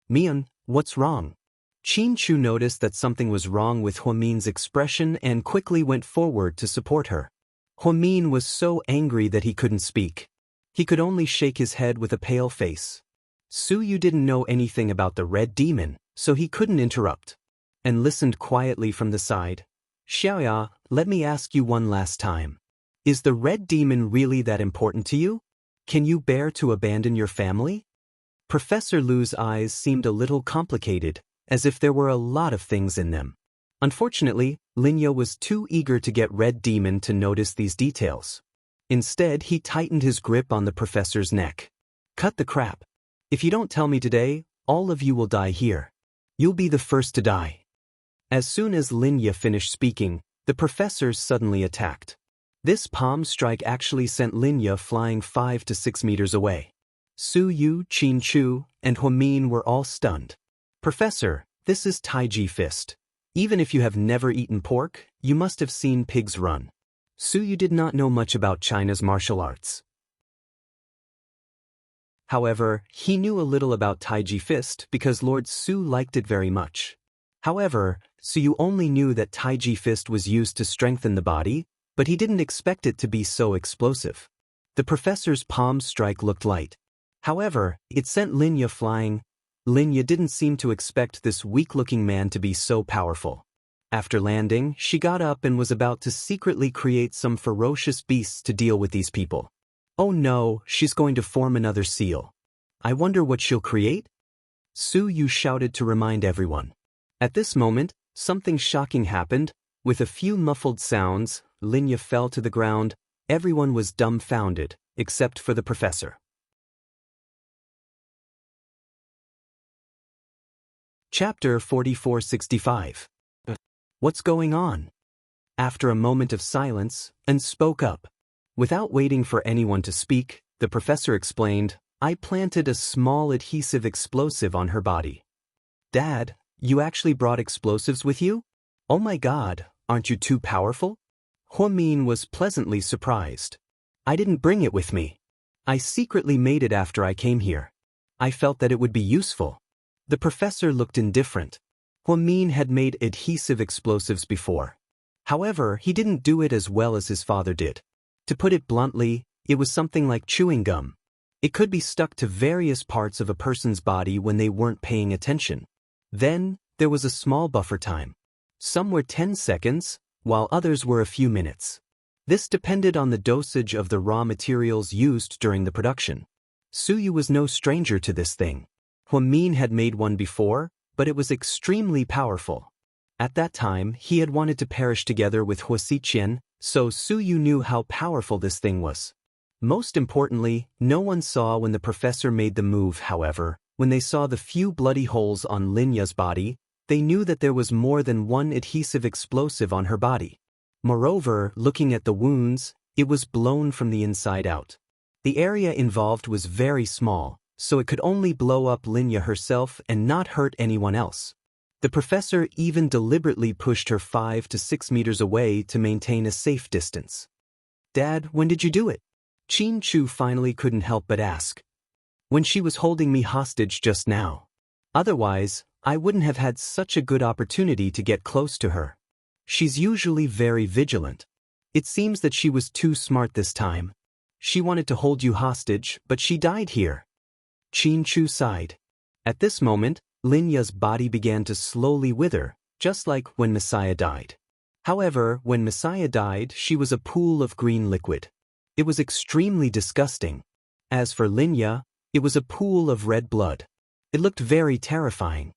"Mian, what's wrong?" Qin Chu noticed that something was wrong with Huamin's expression and quickly went forward to support her. Huamin was so angry that he couldn't speak. He could only shake his head with a pale face. Su Yu didn't know anything about the red demon, so he couldn't interrupt, and listened quietly from the side. "Xiaoya, let me ask you one last time. Is the red demon really that important to you? Can you bear to abandon your family?" Professor Lu's eyes seemed a little complicated, as if there were a lot of things in them. Unfortunately, Linya was too eager to get red demon to notice these details. Instead, he tightened his grip on the professor's neck. "Cut the crap. If you don't tell me today, all of you will die here. You'll be the first to die." As soon as Linya finished speaking, the professor suddenly attacked. This palm strike actually sent Linya flying 5 to 6 meters away. Su Yu, Qin Chu, and Huamin were all stunned. "Professor, this is Taiji Fist. Even if you have never eaten pork, you must have seen pigs run." Su Yu did not know much about China's martial arts. However, he knew a little about Taiji Fist because Lord Su liked it very much. However, Su Yu only knew that Taiji Fist was used to strengthen the body, but he didn't expect it to be so explosive. The professor's palm strike looked light. However, it sent Linya flying. Linya didn't seem to expect this weak-looking man to be so powerful. After landing, she got up and was about to secretly create some ferocious beasts to deal with these people. Oh no, she's going to form another seal. I wonder what she'll create? Su Yu shouted to remind everyone. At this moment, something shocking happened. With a few muffled sounds, Linya fell to the ground. Everyone was dumbfounded, except for the professor. Chapter 4465. What's going on? After a moment of silence, An spoke up. Without waiting for anyone to speak, the professor explained, "I planted a small adhesive explosive on her body." "Dad, you actually brought explosives with you? Oh my God, aren't you too powerful?" Huamin was pleasantly surprised. "I didn't bring it with me. I secretly made it after I came here. I felt that it would be useful." The professor looked indifferent. Huamin had made adhesive explosives before. However, he didn't do it as well as his father did. To put it bluntly, it was something like chewing gum. It could be stuck to various parts of a person's body when they weren't paying attention. Then, there was a small buffer time. Some were 10 seconds, while others were a few minutes. This depended on the dosage of the raw materials used during the production. Su Yu was no stranger to this thing. Huamin had made one before, but it was extremely powerful. At that time, he had wanted to perish together with Huasiqian, so Su Yu knew how powerful this thing was. Most importantly, no one saw when the professor made the move. However, when they saw the few bloody holes on Linya's body, they knew that there was more than one adhesive explosive on her body. Moreover, looking at the wounds, it was blown from the inside out. The area involved was very small, so it could only blow up Linya herself and not hurt anyone else. The professor even deliberately pushed her 5 to 6 meters away to maintain a safe distance. "Dad, when did you do it?" Qin Chu finally couldn't help but ask. When she was holding me hostage just now. Otherwise, I wouldn't have had such a good opportunity to get close to her. She's usually very vigilant. It seems that she was too smart this time. She wanted to hold you hostage, but she died here. Qin Chu sighed. At this moment, Linya's body began to slowly wither, just like when Messiah died. However, when Messiah died, she was a pool of green liquid. It was extremely disgusting. As for Linya, it was a pool of red blood. It looked very terrifying.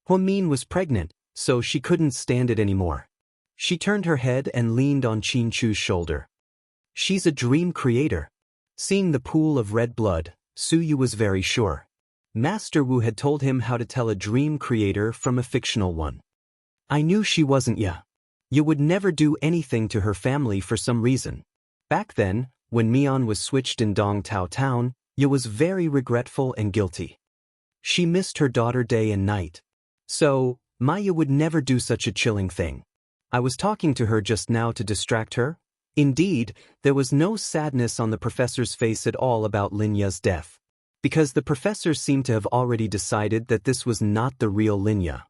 Huamin was pregnant, so she couldn't stand it anymore. She turned her head and leaned on Qin Chu's shoulder. She's a dream creator. Seeing the pool of red blood, Su Yu was very sure. Master Wu had told him how to tell a dream creator from a fictional one. I knew she wasn't ya. You would never do anything to her family for some reason. Back then, when Mian was switched in Dongtao town, Ya was very regretful and guilty. She missed her daughter day and night. So, Maya would never do such a chilling thing. I was talking to her just now to distract her. Indeed, there was no sadness on the professor's face at all about Linya's death. Because the professor seemed to have already decided that this was not the real Linya.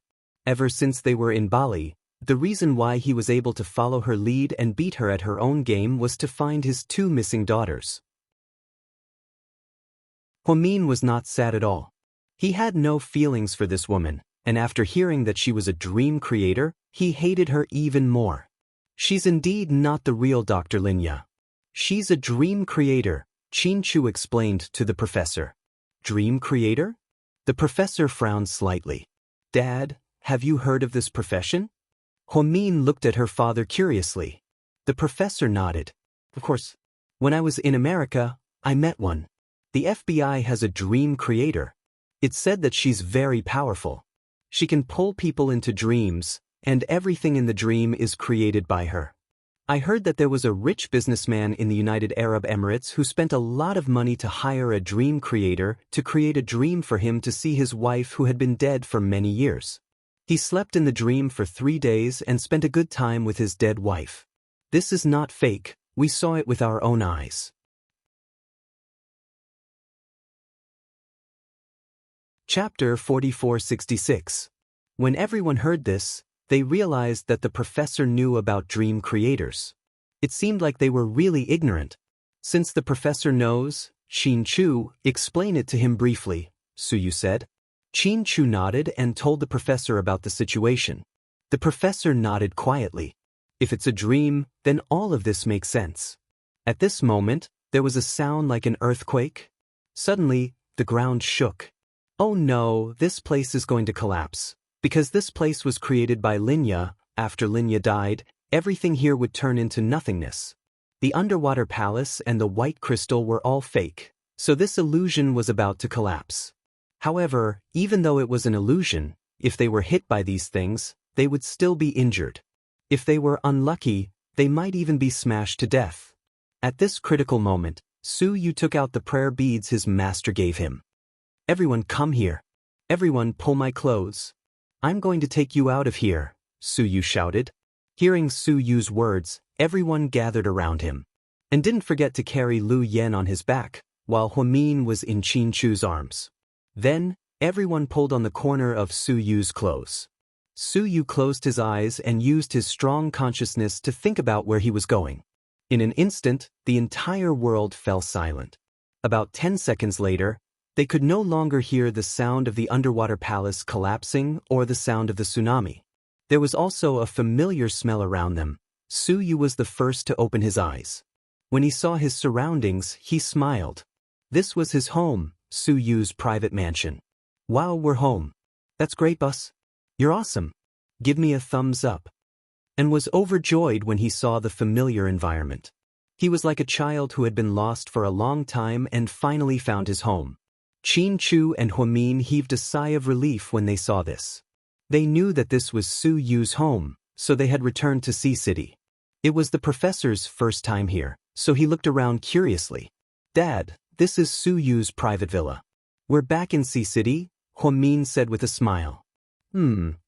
Ever since they were in Bali, the reason why he was able to follow her lead and beat her at her own game was to find his two missing daughters. Huamin was not sad at all. He had no feelings for this woman, and after hearing that she was a dream creator, he hated her even more. She's indeed not the real Dr. Linya. She's a dream creator, Qin Chu explained to the professor. Dream creator? The professor frowned slightly. Dad, have you heard of this profession? Huamin looked at her father curiously. The professor nodded. Of course. When I was in America, I met one. The FBI has a dream creator. It's said that she's very powerful. She can pull people into dreams, and everything in the dream is created by her. I heard that there was a rich businessman in the United Arab Emirates who spent a lot of money to hire a dream creator to create a dream for him to see his wife who had been dead for many years. He slept in the dream for 3 days and spent a good time with his dead wife. This is not fake, we saw it with our own eyes. Chapter 4466. When everyone heard this, they realized that the professor knew about dream creators. It seemed like they were really ignorant. Since the professor knows, Qin Chu, explain it to him briefly, Su Yu said. Qin Chu nodded and told the professor about the situation. The professor nodded quietly. If it's a dream, then all of this makes sense. At this moment, there was a sound like an earthquake. Suddenly, the ground shook. Oh no, this place is going to collapse. Because this place was created by Linya, after Linya died, everything here would turn into nothingness. The underwater palace and the white crystal were all fake, so this illusion was about to collapse. However, even though it was an illusion, if they were hit by these things, they would still be injured. If they were unlucky, they might even be smashed to death. At this critical moment, Su Yu took out the prayer beads his master gave him. Everyone come here. Everyone pull my clothes. I'm going to take you out of here, Su Yu shouted. Hearing Su Yu's words, everyone gathered around him. And didn't forget to carry Lu Yen on his back, while Huamin was in Qin Chu's arms. Then, everyone pulled on the corner of Su Yu's clothes. Su Yu closed his eyes and used his strong consciousness to think about where he was going. In an instant, the entire world fell silent. About 10 seconds later, they could no longer hear the sound of the underwater palace collapsing or the sound of the tsunami. There was also a familiar smell around them. Su Yu was the first to open his eyes. When he saw his surroundings, he smiled. This was his home, Su Yu's private mansion. Wow, we're home. That's great, boss. You're awesome. Give me a thumbs up. And was overjoyed when he saw the familiar environment. He was like a child who had been lost for a long time and finally found his home. Qin Chu and Huamin heaved a sigh of relief when they saw this. They knew that this was Su Yu's home, so they had returned to Sea City. It was the professor's first time here, so he looked around curiously. Dad, this is Su Yu's private villa. We're back in Sea City, Huamin said with a smile.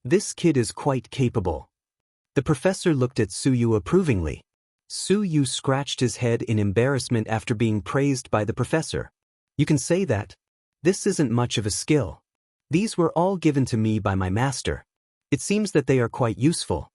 This kid is quite capable. The professor looked at Su Yu approvingly. Su Yu scratched his head in embarrassment after being praised by the professor. You can say that. This isn't much of a skill. These were all given to me by my master. It seems that they are quite useful.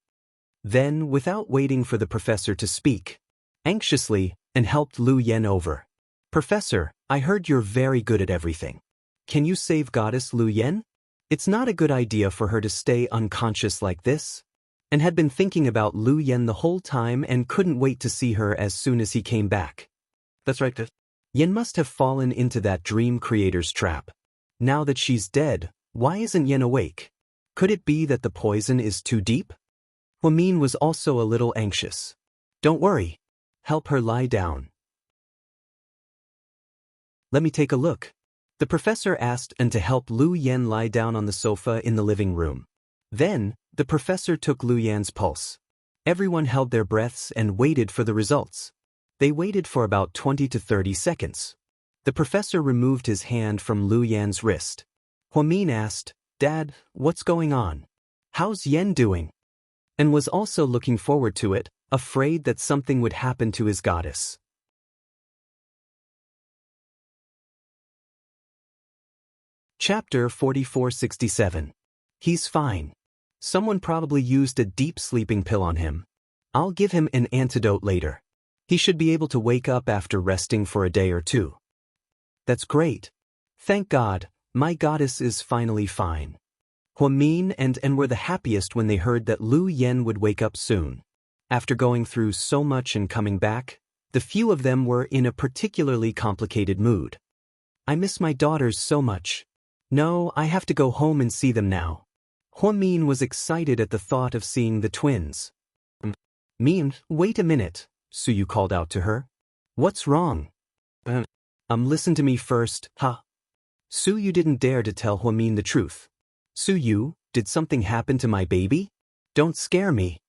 Then, without waiting for the professor to speak, anxiously, and helped Lu Yen over. Professor, I heard you're very good at everything. Can you save Goddess Lu Yen? It's not a good idea for her to stay unconscious like this. And had been thinking about Lu Yen the whole time and couldn't wait to see her as soon as he came back. That's right, Fifth. Yen must have fallen into that dream creator's trap. Now that she's dead, why isn't Yen awake? Could it be that the poison is too deep? Huamin was also a little anxious. Don't worry. Help her lie down. Let me take a look. The professor asked and to help Lu Yen lie down on the sofa in the living room. Then, the professor took Lu Yan's pulse. Everyone held their breaths and waited for the results. They waited for about 20 to 30 seconds. The professor removed his hand from Lu Yan's wrist. Huamin asked, Dad, what's going on? How's Yen doing? And was also looking forward to it, afraid that something would happen to his goddess. Chapter 4467. He's fine. Someone probably used a deep sleeping pill on him. I'll give him an antidote later. He should be able to wake up after resting for a day or two. That's great. Thank God, my goddess is finally fine. Huamin and were the happiest when they heard that Lu Yen would wake up soon. After going through so much and coming back, the few of them were in a particularly complicated mood. I miss my daughters so much. No, I have to go home and see them now. Huamin was excited at the thought of seeing the twins. Min, wait a minute, Su Yu called out to her. What's wrong? Listen to me first, huh? Su Yu didn't dare to tell Huamin the truth. Su Yu, did something happen to my baby? Don't scare me.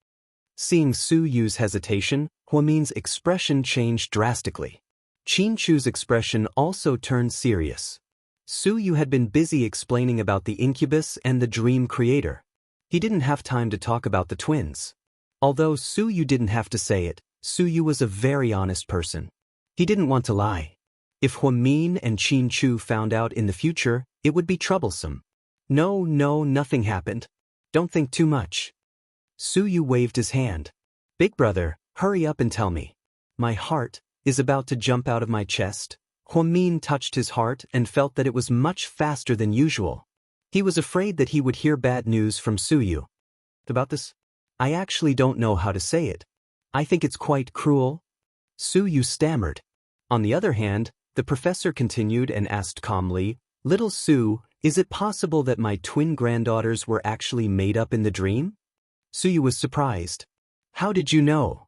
Seeing Su Yu's hesitation, Huamin's expression changed drastically. Qin Chu's expression also turned serious. Su Yu had been busy explaining about the incubus and the dream creator. He didn't have time to talk about the twins. Although Su Yu didn't have to say it, Su Yu was a very honest person. He didn't want to lie. If Huamin and Qin Chu found out in the future, it would be troublesome. No, nothing happened. Don't think too much. Su Yu waved his hand. Big brother, hurry up and tell me. My heart is about to jump out of my chest. Huamin touched his heart and felt that it was much faster than usual. He was afraid that he would hear bad news from Su Yu. About this? I actually don't know how to say it. I think it's quite cruel. Su Yu stammered. On the other hand, the professor continued and asked calmly, Little Su, is it possible that my twin granddaughters were actually made up in the dream? Su Yu was surprised. How did you know?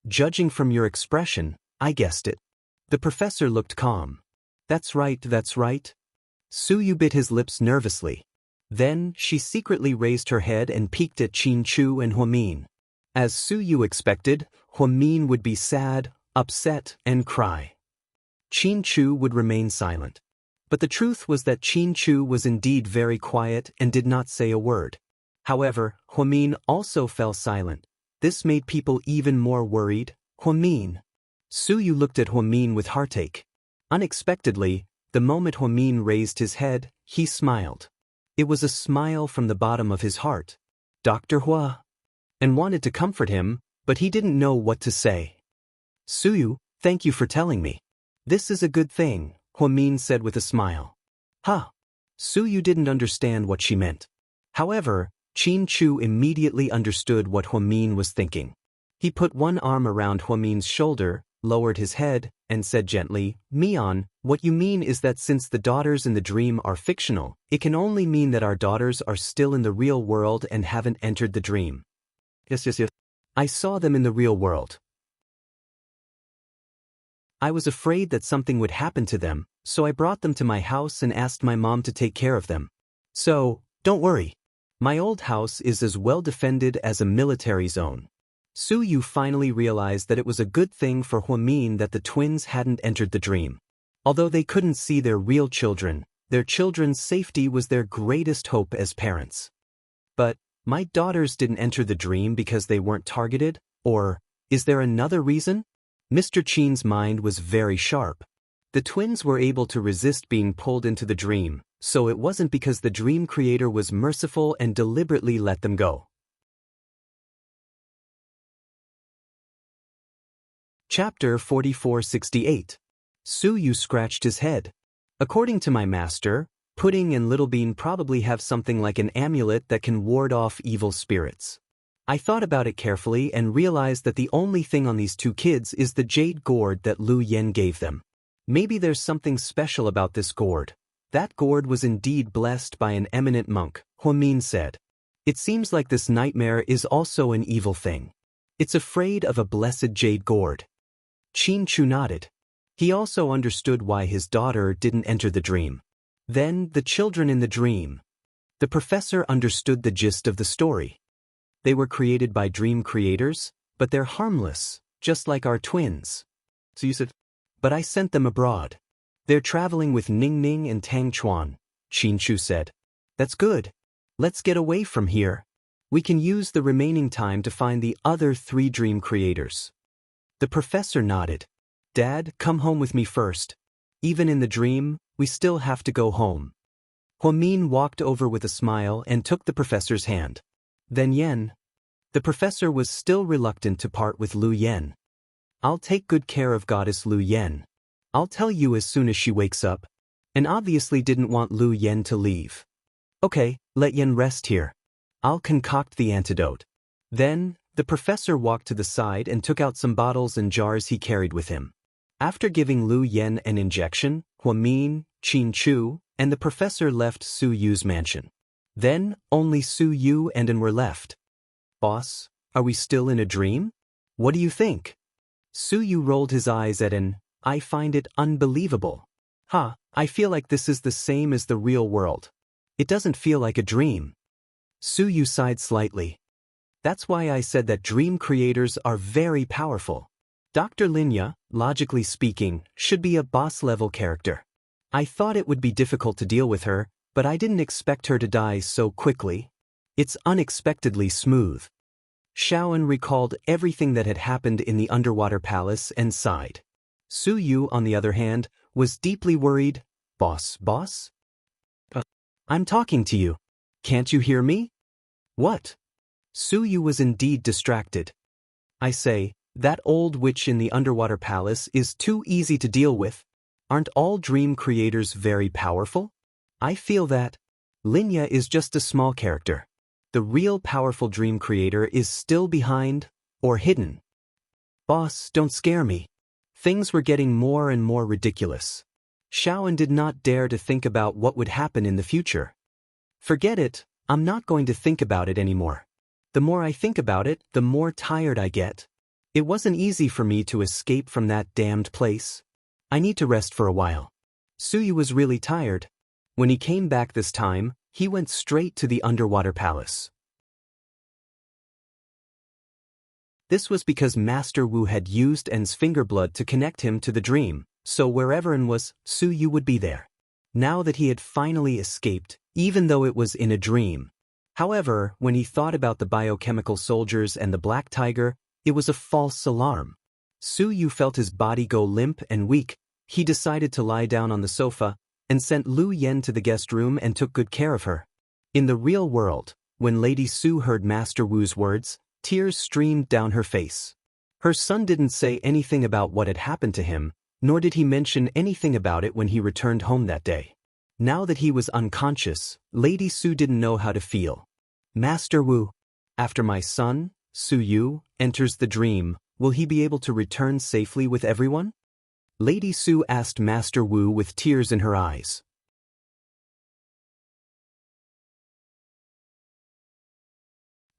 Judging from your expression, I guessed it. The professor looked calm. That's right. Su Yu bit his lips nervously. Then, she secretly raised her head and peeked at Qin Chu and Huamin. As Su Yu expected, Huamin would be sad, upset, and cry. Qin Chu would remain silent. But the truth was that Qin Chu was indeed very quiet and did not say a word. However, Huamin also fell silent. This made people even more worried. Huamin. Su Yu looked at Huamin with heartache. Unexpectedly, the moment Huamin raised his head, he smiled. It was a smile from the bottom of his heart. Dr. Hua. And wanted to comfort him, but he didn't know what to say. Su Yu, thank you for telling me. This is a good thing, Huamin said with a smile. Huh. Su Yu didn't understand what she meant. However, Qin Chu immediately understood what Huamin was thinking. He put one arm around Huamin's shoulder, lowered his head, and said gently, Mian, what you mean is that since the daughters in the dream are fictional, it can only mean that our daughters are still in the real world and haven't entered the dream. Yes. I saw them in the real world. I was afraid that something would happen to them, so I brought them to my house and asked my mom to take care of them. So, don't worry. My old house is as well defended as a military zone. Su Yu finally realized that it was a good thing for Huamin that the twins hadn't entered the dream. Although they couldn't see their real children, their children's safety was their greatest hope as parents. But, my daughters didn't enter the dream because they weren't targeted, or Is there another reason? Mr. Qin's mind was very sharp. The twins were able to resist being pulled into the dream, so it wasn't because the dream creator was merciful and deliberately let them go. Chapter 4468. Su Yu scratched his head. According to my master, Pudding and Little Bean probably have something like an amulet that can ward off evil spirits. I thought about it carefully and realized that the only thing on these two kids is the jade gourd that Lu Yen gave them. Maybe there's something special about this gourd. That gourd was indeed blessed by an eminent monk, Huamin said. It seems like this nightmare is also an evil thing. It's afraid of a blessed jade gourd. Qin Chu nodded. He also understood why his daughter didn't enter the dream. Then, the children in the dream. The professor understood the gist of the story. They were created by dream creators, but they're harmless, just like our twins. So you said, but I sent them abroad. They're traveling with Ning Ning and Tang Chuan, Qin Chu said. That's good. Let's get away from here. We can use the remaining time to find the other 3 dream creators. The professor nodded. Dad, come home with me first. Even in the dream, we still have to go home. Huamin walked over with a smile and took the professor's hand. Then Yen. The professor was still reluctant to part with Lu Yen. I'll take good care of Goddess Lu Yen. I'll tell you as soon as she wakes up. And obviously didn't want Lu Yen to leave. Okay, let Yen rest here. I'll concoct the antidote. Then, the professor walked to the side and took out some bottles and jars he carried with him. After giving Lu Yen an injection, Huamin, Qin Chu, and the professor left Su Yu's mansion. Then, only Su Yu and An were left. Boss, are we still in a dream? What do you think? Su Yu rolled his eyes at An. I find it unbelievable. I feel like this is the same as the real world. It doesn't feel like a dream. Su Yu sighed slightly. That's why I said that dream creators are very powerful. Dr. Linya, logically speaking, should be a boss-level character. I thought it would be difficult to deal with her, but I didn't expect her to die so quickly. It's unexpectedly smooth. Xiaoan recalled everything that had happened in the underwater palace and sighed. Su Yu, on the other hand, was deeply worried. Boss? I'm talking to you. Can't you hear me? What? Su Yu was indeed distracted. I say, that old witch in the underwater palace is too easy to deal with. Aren't all dream creators very powerful? I feel that. Linya is just a small character. The real powerful dream creator is still behind, or hidden. Boss, don't scare me. Things were getting more and more ridiculous. Xiaoan did not dare to think about what would happen in the future. Forget it, I'm not going to think about it anymore. The more I think about it, the more tired I get. It wasn't easy for me to escape from that damned place. I need to rest for a while. Su Yu was really tired. When he came back this time, he went straight to the underwater palace. This was because Master Wu had used En's finger blood to connect him to the dream, so wherever En was, Su Yu would be there. Now that he had finally escaped, even though it was in a dream. However, when he thought about the biochemical soldiers and the black tiger, it was a false alarm. Su Yu felt his body go limp and weak. He decided to lie down on the sofa and sent Lu Yen to the guest room and took good care of her. In the real world, when Lady Su heard Master Wu's words, tears streamed down her face. Her son didn't say anything about what had happened to him, nor did he mention anything about it when he returned home that day. Now that he was unconscious, Lady Su didn't know how to feel. Master Wu, after my son, Su Yu, enters the dream, will he be able to return safely with everyone? Lady Su asked Master Wu with tears in her eyes.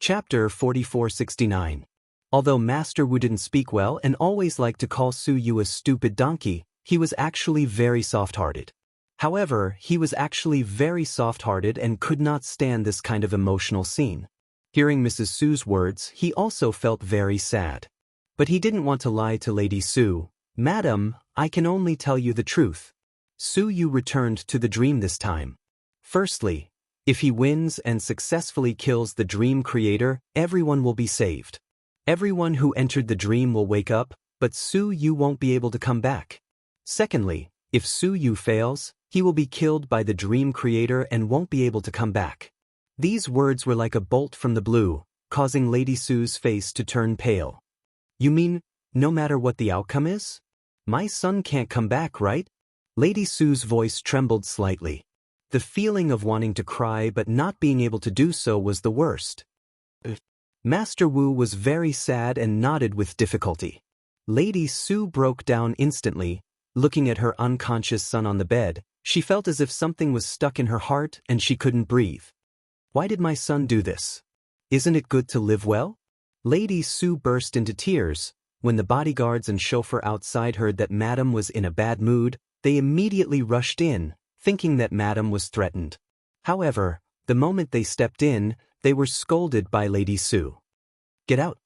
Chapter 4469. Although Master Wu didn't speak well and always liked to call Su Yu a stupid donkey, he was actually very soft-hearted. However, he was actually very soft-hearted and could not stand this kind of emotional scene. Hearing Mrs. Su's words, he also felt very sad. But he didn't want to lie to Lady Su. Madam, I can only tell you the truth. Su Yu returned to the dream this time. Firstly, if he wins and successfully kills the dream creator, everyone will be saved. Everyone who entered the dream will wake up, but Su Yu won't be able to come back. Secondly, if Su Yu fails, he will be killed by the dream creator and won't be able to come back. These words were like a bolt from the blue, causing Lady Su's face to turn pale. You mean, no matter what the outcome is? My son can't come back, right? Lady Su's voice trembled slightly. The feeling of wanting to cry but not being able to do so was the worst. Master Wu was very sad and nodded with difficulty. Lady Su broke down instantly. Looking at her unconscious son on the bed, she felt as if something was stuck in her heart and she couldn't breathe. Why did my son do this? Isn't it good to live well? Lady Su burst into tears. When the bodyguards and chauffeur outside heard that Madame was in a bad mood, they immediately rushed in, thinking that Madame was threatened. However, the moment they stepped in, they were scolded by Lady Su. Get out.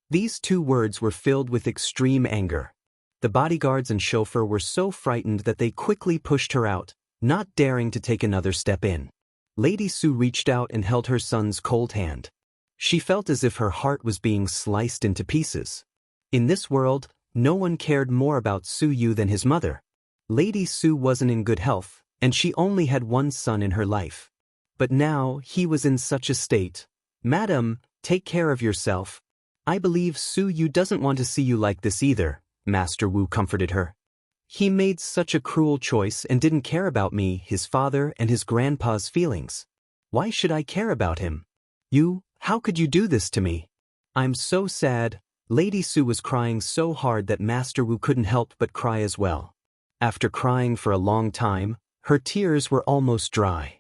These two words were filled with extreme anger. The bodyguards and chauffeur were so frightened that they quickly pushed her out, not daring to take another step in. Lady Su reached out and held her son's cold hand. She felt as if her heart was being sliced into pieces. In this world, no one cared more about Su Yu than his mother. Lady Su wasn't in good health, and she only had one son in her life. But now he was in such a state. Madam, take care of yourself. I believe Su Yu doesn't want to see you like this either, Master Wu comforted her. He made such a cruel choice and didn't care about me, his father, and his grandpa's feelings. Why should I care about him? You, how could you do this to me? I'm so sad. Lady Su was crying so hard that Master Wu couldn't help but cry as well. After crying for a long time, her tears were almost dry.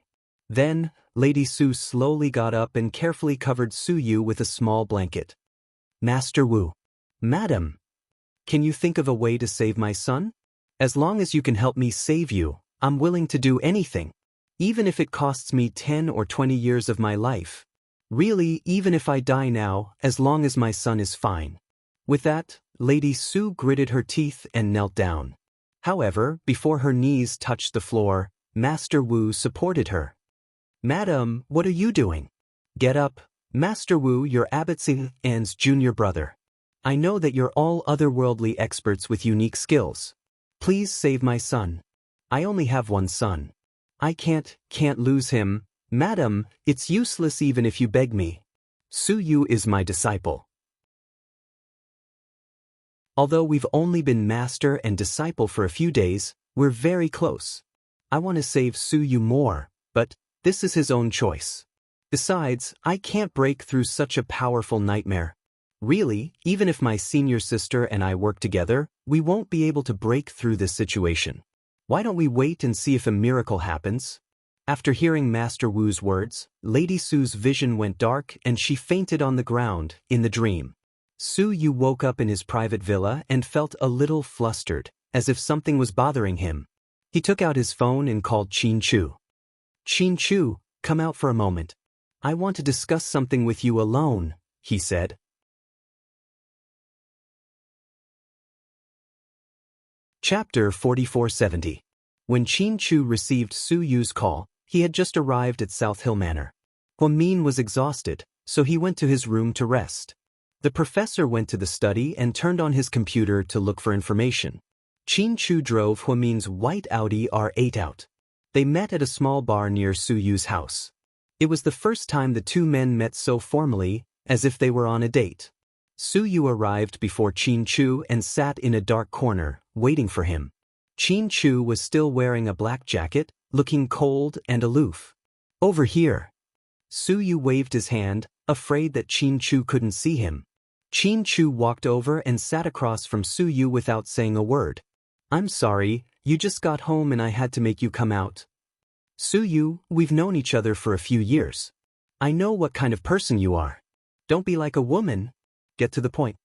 Then, Lady Su slowly got up and carefully covered Su Yu with a small blanket. Master Wu. Madam. Can you think of a way to save my son? As long as you can help me save you, I'm willing to do anything. Even if it costs me 10 or 20 years of my life. Really, even if I die now, as long as my son is fine. With that, Lady Su gritted her teeth and knelt down. However, before her knees touched the floor, Master Wu supported her. Madam, what are you doing? Get up. Master Wu, your Abbot Xing'an's junior brother. I know that you're all otherworldly experts with unique skills. Please save my son. I only have one son. I can't lose him. Madam, it's useless even if you beg me. Su Yu is my disciple. Although we've only been master and disciple for a few days, we're very close. I want to save Su Yu more, but this is his own choice. Besides, I can't break through such a powerful nightmare. Really, even if my senior sister and I work together, we won't be able to break through this situation. Why don't we wait and see if a miracle happens? After hearing Master Wu's words, Lady Su's vision went dark and she fainted on the ground, in the dream. Su Yu woke up in his private villa and felt a little flustered, as if something was bothering him. He took out his phone and called Qin Chu. Qin Chu, come out for a moment. I want to discuss something with you alone, he said. Chapter 4470. When Qin Chu received Su Yu's call, he had just arrived at South Hill Manor. Huamin was exhausted, so he went to his room to rest. The professor went to the study and turned on his computer to look for information. Qin Chu drove Huamin's white Audi R8 out. They met at a small bar near Su Yu's house. It was the first time the two men met so formally, as if they were on a date. Su Yu arrived before Qin Chu and sat in a dark corner, waiting for him. Qin Chu was still wearing a black jacket, looking cold and aloof. Over here. Su Yu waved his hand, afraid that Qin Chu couldn't see him. Qin Chu walked over and sat across from Su Yu without saying a word. I'm sorry, you just got home and I had to make you come out. Su Yu, we've known each other for a few years. I know what kind of person you are. Don't be like a woman. Get to the point.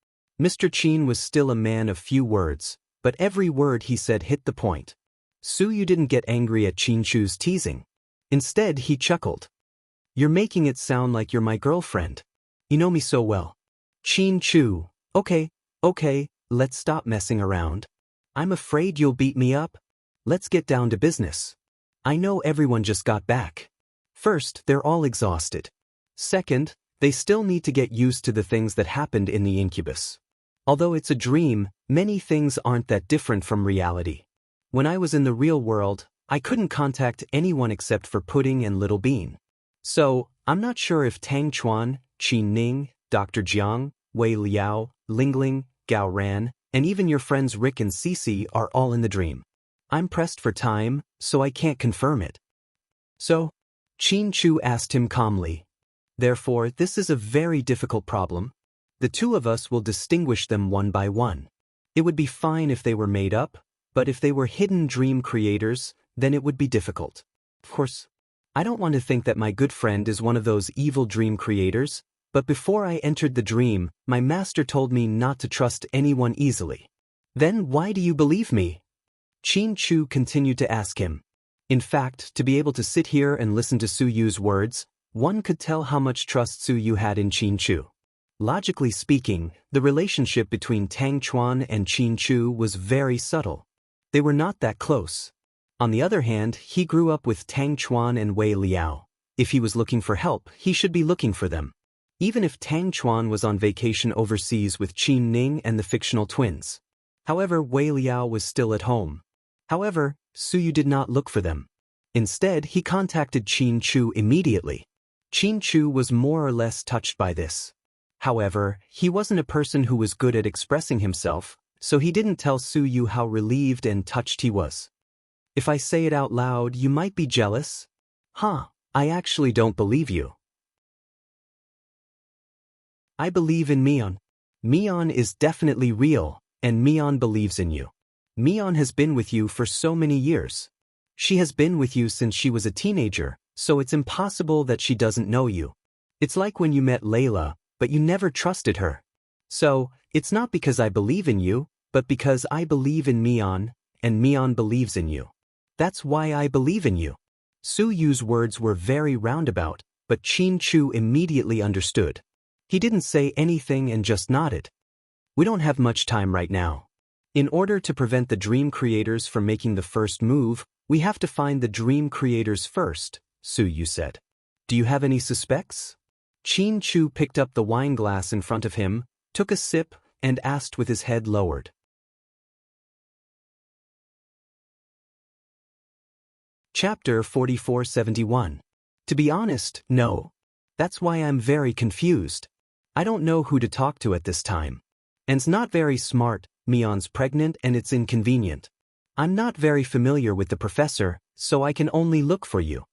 Mr. Qin was still a man of few words, but every word he said hit the point. Su Yu didn't get angry at Qin Chu's teasing. Instead, he chuckled. You're making it sound like you're my girlfriend. You know me so well. Qin Chu, okay, let's stop messing around. I'm afraid you'll beat me up. Let's get down to business. I know everyone just got back. First, they're all exhausted. Second, They still need to get used to the things that happened in the incubus. Although it's a dream, many things aren't that different from reality. When I was in the real world, I couldn't contact anyone except for Pudding and Little Bean. So, I'm not sure if Tang Chuan, Qin Ning, Dr. Jiang, Wei Liao, Lingling, Gao Ran, and even your friends Rick and Cece are all in the dream. I'm pressed for time, so I can't confirm it. So? Qin Chu asked him calmly. Therefore, this is a very difficult problem. The two of us will distinguish them one by one. It would be fine if they were made up, but if they were hidden dream creators, then it would be difficult. Of course, I don't want to think that my good friend is one of those evil dream creators, but before I entered the dream, my master told me not to trust anyone easily. Then why do you believe me? Qin Chu continued to ask him. In fact, to be able to sit here and listen to Su Yu's words, one could tell how much trust Su Yu had in Qin Chu. Logically speaking, the relationship between Tang Chuan and Qin Chu was very subtle. They were not that close. On the other hand, he grew up with Tang Chuan and Wei Liao. If he was looking for help, he should be looking for them. Even if Tang Chuan was on vacation overseas with Qin Ning and the fictional twins. However, Wei Liao was still at home. However, Su Yu did not look for them. Instead, he contacted Qin Chu immediately. Qin Chu was more or less touched by this. However, he wasn't a person who was good at expressing himself, so he didn't tell Su Yu how relieved and touched he was. If I say it out loud, you might be jealous? Huh, I actually don't believe you. I believe in Mion. Mion is definitely real, and Mion believes in you. Mion has been with you for so many years. She has been with you since she was a teenager, so it's impossible that she doesn't know you. It's like when you met Layla, but you never trusted her. So, it's not because I believe in you, but because I believe in Mion, and Mion believes in you. That's why I believe in you. Su Yu's words were very roundabout, but Qin Chu immediately understood. He didn't say anything and just nodded. We don't have much time right now. In order to prevent the dream creators from making the first move, we have to find the dream creators first, Su Yu said. Do you have any suspects? Qin Chu picked up the wine glass in front of him, took a sip, and asked with his head lowered. Chapter 4471. To be honest, no. That's why I'm very confused. I don't know who to talk to at this time. And's not very smart, Mion's pregnant and it's inconvenient. I'm not very familiar with the professor, so I can only look for you.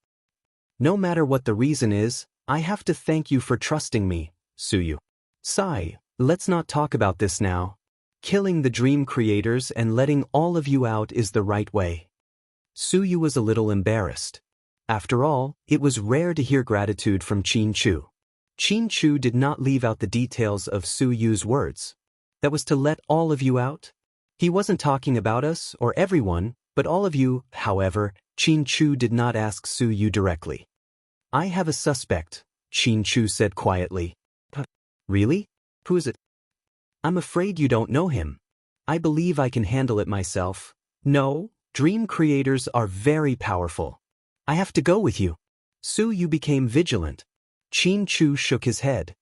No matter what the reason is, I have to thank you for trusting me, Su Yu. Sigh, let's not talk about this now. Killing the dream creators and letting all of you out is the right way. Su Yu was a little embarrassed. After all, it was rare to hear gratitude from Qin Chu. Qin Chu did not leave out the details of Su Yu's words. That was to let all of you out? He wasn't talking about us or everyone, but all of you. However, Qin Chu did not ask Su Yu directly. I have a suspect, Qin Chu said quietly. Really? Who is it? I'm afraid you don't know him. I believe I can handle it myself. No, dream creators are very powerful. I have to go with you. Su Yu became vigilant. Qin Chu shook his head.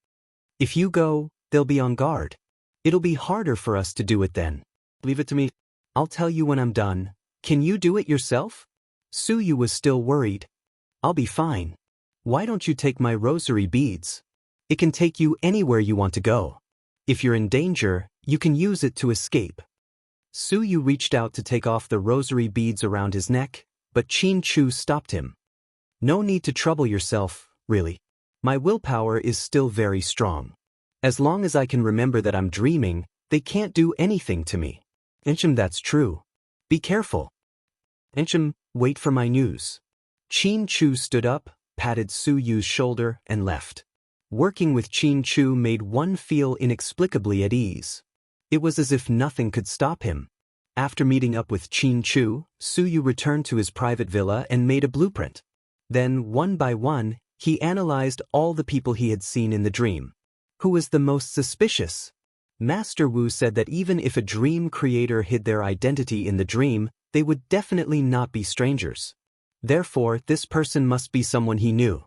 If you go, they'll be on guard. It'll be harder for us to do it then. Leave it to me. I'll tell you when I'm done. Can you do it yourself? Su Yu was still worried. I'll be fine. Why don't you take my rosary beads? It can take you anywhere you want to go. If you're in danger, you can use it to escape. Su Yu reached out to take off the rosary beads around his neck, but Qin Chu stopped him. No need to trouble yourself, really. My willpower is still very strong. As long as I can remember that I'm dreaming, they can't do anything to me. Enchim, that's true. Be careful. Enchim, wait for my news. Qin Chu stood up, patted Su Yu's shoulder, and left. Working with Qin Chu made one feel inexplicably at ease. It was as if nothing could stop him. After meeting up with Qin Chu, Su Yu returned to his private villa and made a blueprint. Then, one by one, he analyzed all the people he had seen in the dream. Who was the most suspicious? Master Wu said that even if a dream creator hid their identity in the dream, they would definitely not be strangers. Therefore, this person must be someone he knew.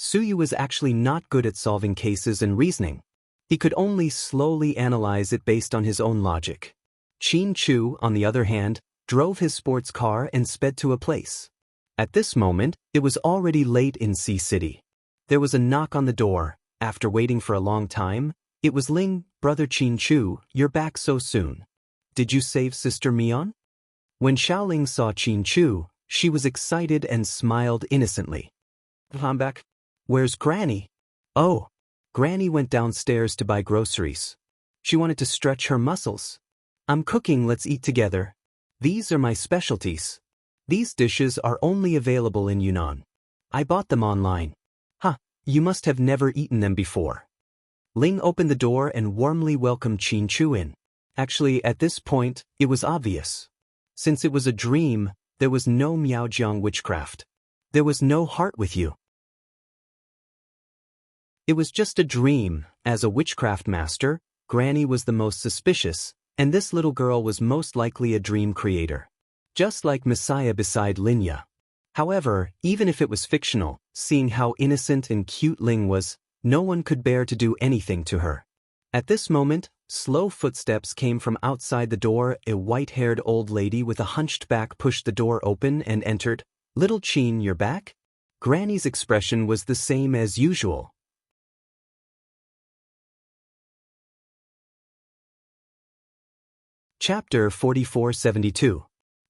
Suyu was actually not good at solving cases and reasoning. He could only slowly analyze it based on his own logic. Qin Chu, on the other hand, drove his sports car and sped to a place. At this moment, it was already late in Sea City. There was a knock on the door. After waiting for a long time, it was Ling. "Brother Qin Chu, you're back so soon. Did you save Sister Mion?" When Xiaoling saw Qin Chu, she was excited and smiled innocently. "I'm back. Where's Granny?" "Oh, Granny went downstairs to buy groceries. She wanted to stretch her muscles. I'm cooking, let's eat together. These are my specialties. These dishes are only available in Yunnan. I bought them online." "Huh, you must have never eaten them before." Ling opened the door and warmly welcomed Qin Chu in. Actually, at this point, it was obvious. Since it was a dream, there was no Miaojiang witchcraft. There was no heart with you. It was just a dream. As a witchcraft master, Granny was the most suspicious, and this little girl was most likely a dream creator. Just like Messiah beside Linya. However, even if it was fictional, seeing how innocent and cute Ling was, no one could bear to do anything to her. At this moment, slow footsteps came from outside the door. A white-haired old lady with a hunched back pushed the door open and entered. "Little Qin, you're back?" Granny's expression was the same as usual. Chapter 4472.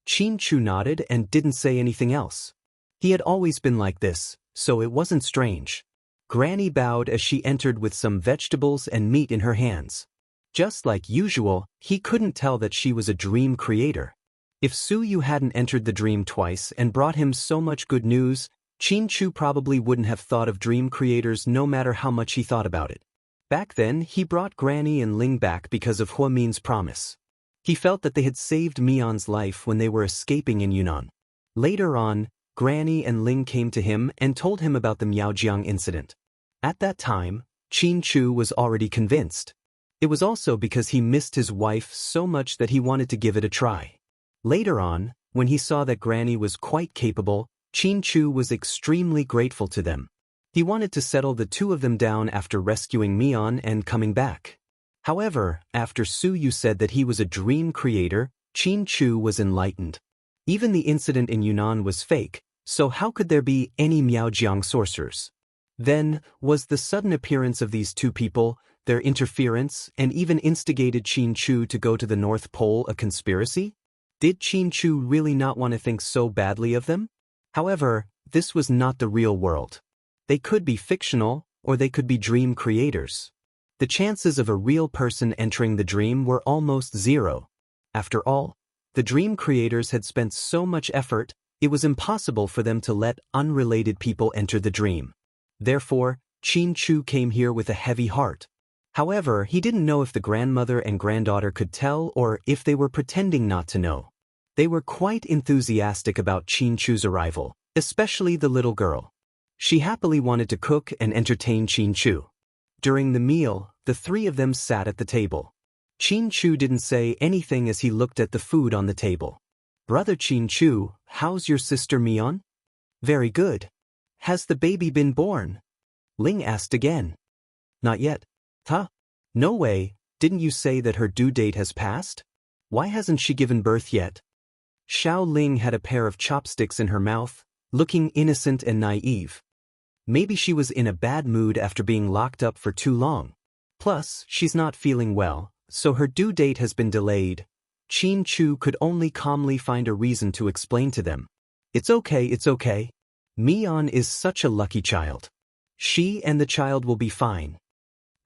Qin Chu nodded and didn't say anything else. He had always been like this, so it wasn't strange. Granny bowed as she entered with some vegetables and meat in her hands. Just like usual, he couldn't tell that she was a dream creator. If Suyu hadn't entered the dream twice and brought him so much good news, Qin Chu probably wouldn't have thought of dream creators no matter how much he thought about it. Back then, he brought Granny and Ling back because of Hua Min's promise. He felt that they had saved Mion's life when they were escaping in Yunnan. Later on, Granny and Ling came to him and told him about the Miaojiang incident. At that time, Qin Chu was already convinced. It was also because he missed his wife so much that he wanted to give it a try. Later on, when he saw that Granny was quite capable, Qin Chu was extremely grateful to them. He wanted to settle the two of them down after rescuing Mion and coming back. However, after Suyu said that he was a dream creator, Qin Chu was enlightened. Even the incident in Yunnan was fake, so how could there be any Miaojiang sorcerers? Then, was the sudden appearance of these two people, their interference, and even instigated Qin Chu to go to the North Pole a conspiracy? Did Qin Chu really not want to think so badly of them? However, this was not the real world. They could be fictional, or they could be dream creators. The chances of a real person entering the dream were almost zero. After all, the dream creators had spent so much effort, it was impossible for them to let unrelated people enter the dream. Therefore, Qin Chu came here with a heavy heart. However, he didn't know if the grandmother and granddaughter could tell or if they were pretending not to know. They were quite enthusiastic about Qin Chu's arrival, especially the little girl. She happily wanted to cook and entertain Qin Chu. During the meal, the three of them sat at the table. Qin Chu didn't say anything as he looked at the food on the table. "Brother Qin Chu, how's your sister Mion?" "Very good. Has the baby been born?" Ling asked again. "Not yet." "Huh? No way, didn't you say that her due date has passed? Why hasn't she given birth yet?" Xiao Ling had a pair of chopsticks in her mouth, looking innocent and naive. Maybe she was in a bad mood after being locked up for too long. Plus, she's not feeling well, so her due date has been delayed. Qin Chu could only calmly find a reason to explain to them. It's okay. Mion is such a lucky child. She and the child will be fine."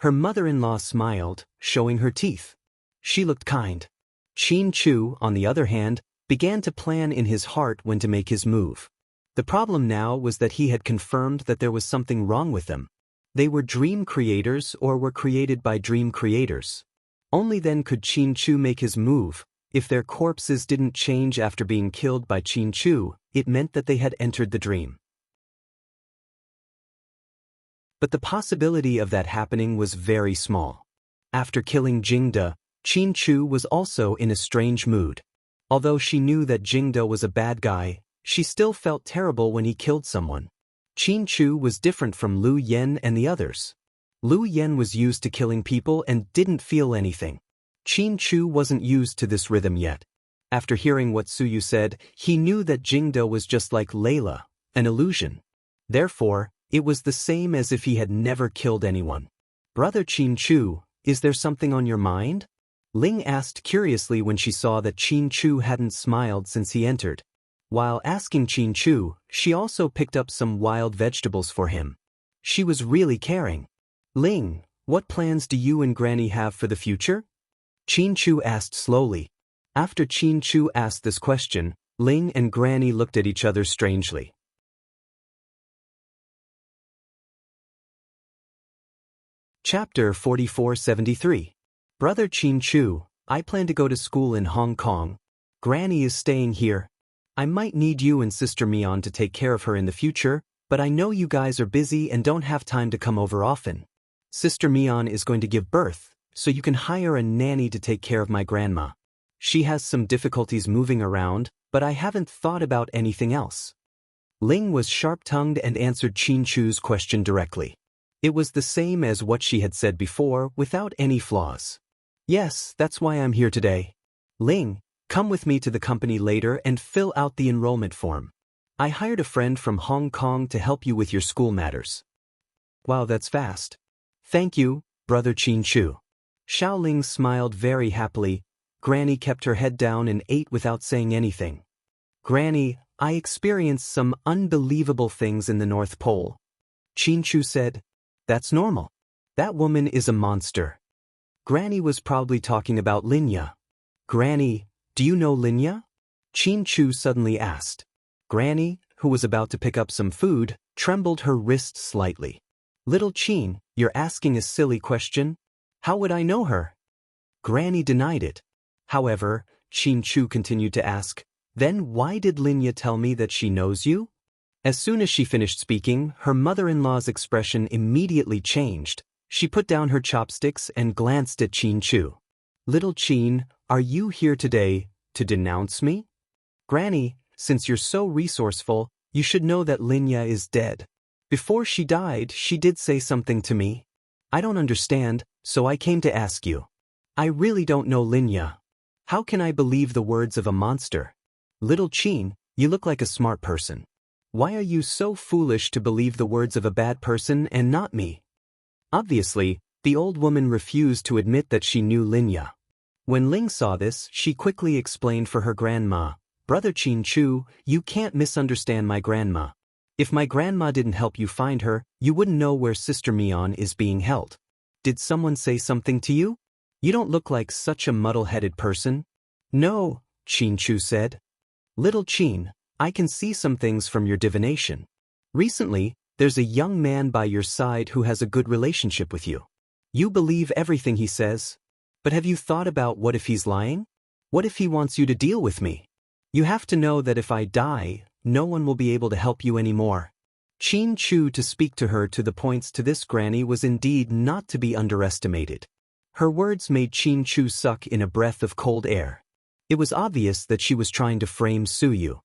Her mother-in-law smiled, showing her teeth. She looked kind. Qin Chu, on the other hand, began to plan in his heart when to make his move. The problem now was that he had confirmed that there was something wrong with them. They were dream creators or were created by dream creators. Only then could Qin Chu make his move. If their corpses didn't change after being killed by Qin Chu, it meant that they had entered the dream. But the possibility of that happening was very small. After killing Jingde, Qin Chu was also in a strange mood. Although she knew that Jingde was a bad guy, she still felt terrible when he killed someone. Qin Chu was different from Lu Yen and the others. Lu Yen was used to killing people and didn't feel anything. Qin Chu wasn't used to this rhythm yet. After hearing what Suyu said, he knew that Jingdo was just like Layla, an illusion. Therefore, it was the same as if he had never killed anyone. "Brother Qin Chu, is there something on your mind?" Ling asked curiously when she saw that Qin Chu hadn't smiled since he entered. While asking Qin Chu, she also picked up some wild vegetables for him. She was really caring. "Ling, what plans do you and Granny have for the future?" Qin Chu asked slowly. After Qin Chu asked this question, Ling and Granny looked at each other strangely. Chapter 4473. Brother Qin Chu, I plan to go to school in Hong Kong. Granny is staying here. I might need you and Sister Mian to take care of her in the future, but I know you guys are busy and don't have time to come over often. Sister Mian is going to give birth, so you can hire a nanny to take care of my grandma. She has some difficulties moving around, but I haven't thought about anything else. Ling was sharp-tongued and answered Qin Chu's question directly. It was the same as what she had said before, without any flaws. "Yes, that's why I'm here today. Ling, come with me to the company later and fill out the enrollment form. I hired a friend from Hong Kong to help you with your school matters." "Wow, that's fast. Thank you, Brother Qin Chu." Xiaoling smiled very happily. Granny kept her head down and ate without saying anything. "Granny, I experienced some unbelievable things in the North Pole." Qin Chu said. "That's normal. That woman is a monster." Granny was probably talking about Linya. "Granny, do you know Linya?" Qin Chu suddenly asked. Granny, who was about to pick up some food, trembled her wrist slightly. "Little Qin, you're asking a silly question. How would I know her?" Granny denied it. However, Qin Chu continued to ask, "Then why did Linya tell me that she knows you?" As soon as she finished speaking, her mother-in-law's expression immediately changed. She put down her chopsticks and glanced at Qin Chu. "Little Qin, are you here today to denounce me?" "Granny, since you're so resourceful, you should know that Linya is dead. Before she died, she did say something to me. I don't understand, so I came to ask you. I really don't know Linya. How can I believe the words of a monster? Little Qin, you look like a smart person. Why are you so foolish to believe the words of a bad person and not me?" Obviously, the old woman refused to admit that she knew Linya. When Ling saw this, she quickly explained for her grandma, "Brother Qin Chu, you can't misunderstand my grandma. If my grandma didn't help you find her, you wouldn't know where Sister Mian is being held. Did someone say something to you? You don't look like such a muddle-headed person." "No," Qin Chu said. "Little Qin, I can see some things from your divination. Recently, there's a young man by your side who has a good relationship with you. You believe everything he says. But have you thought about what if he's lying? What if he wants you to deal with me? You have to know that if I die, no one will be able to help you anymore." Qin Chu to speak to her to the points to this granny was indeed not to be underestimated. Her words made Qin Chu suck in a breath of cold air. It was obvious that she was trying to frame Suyu.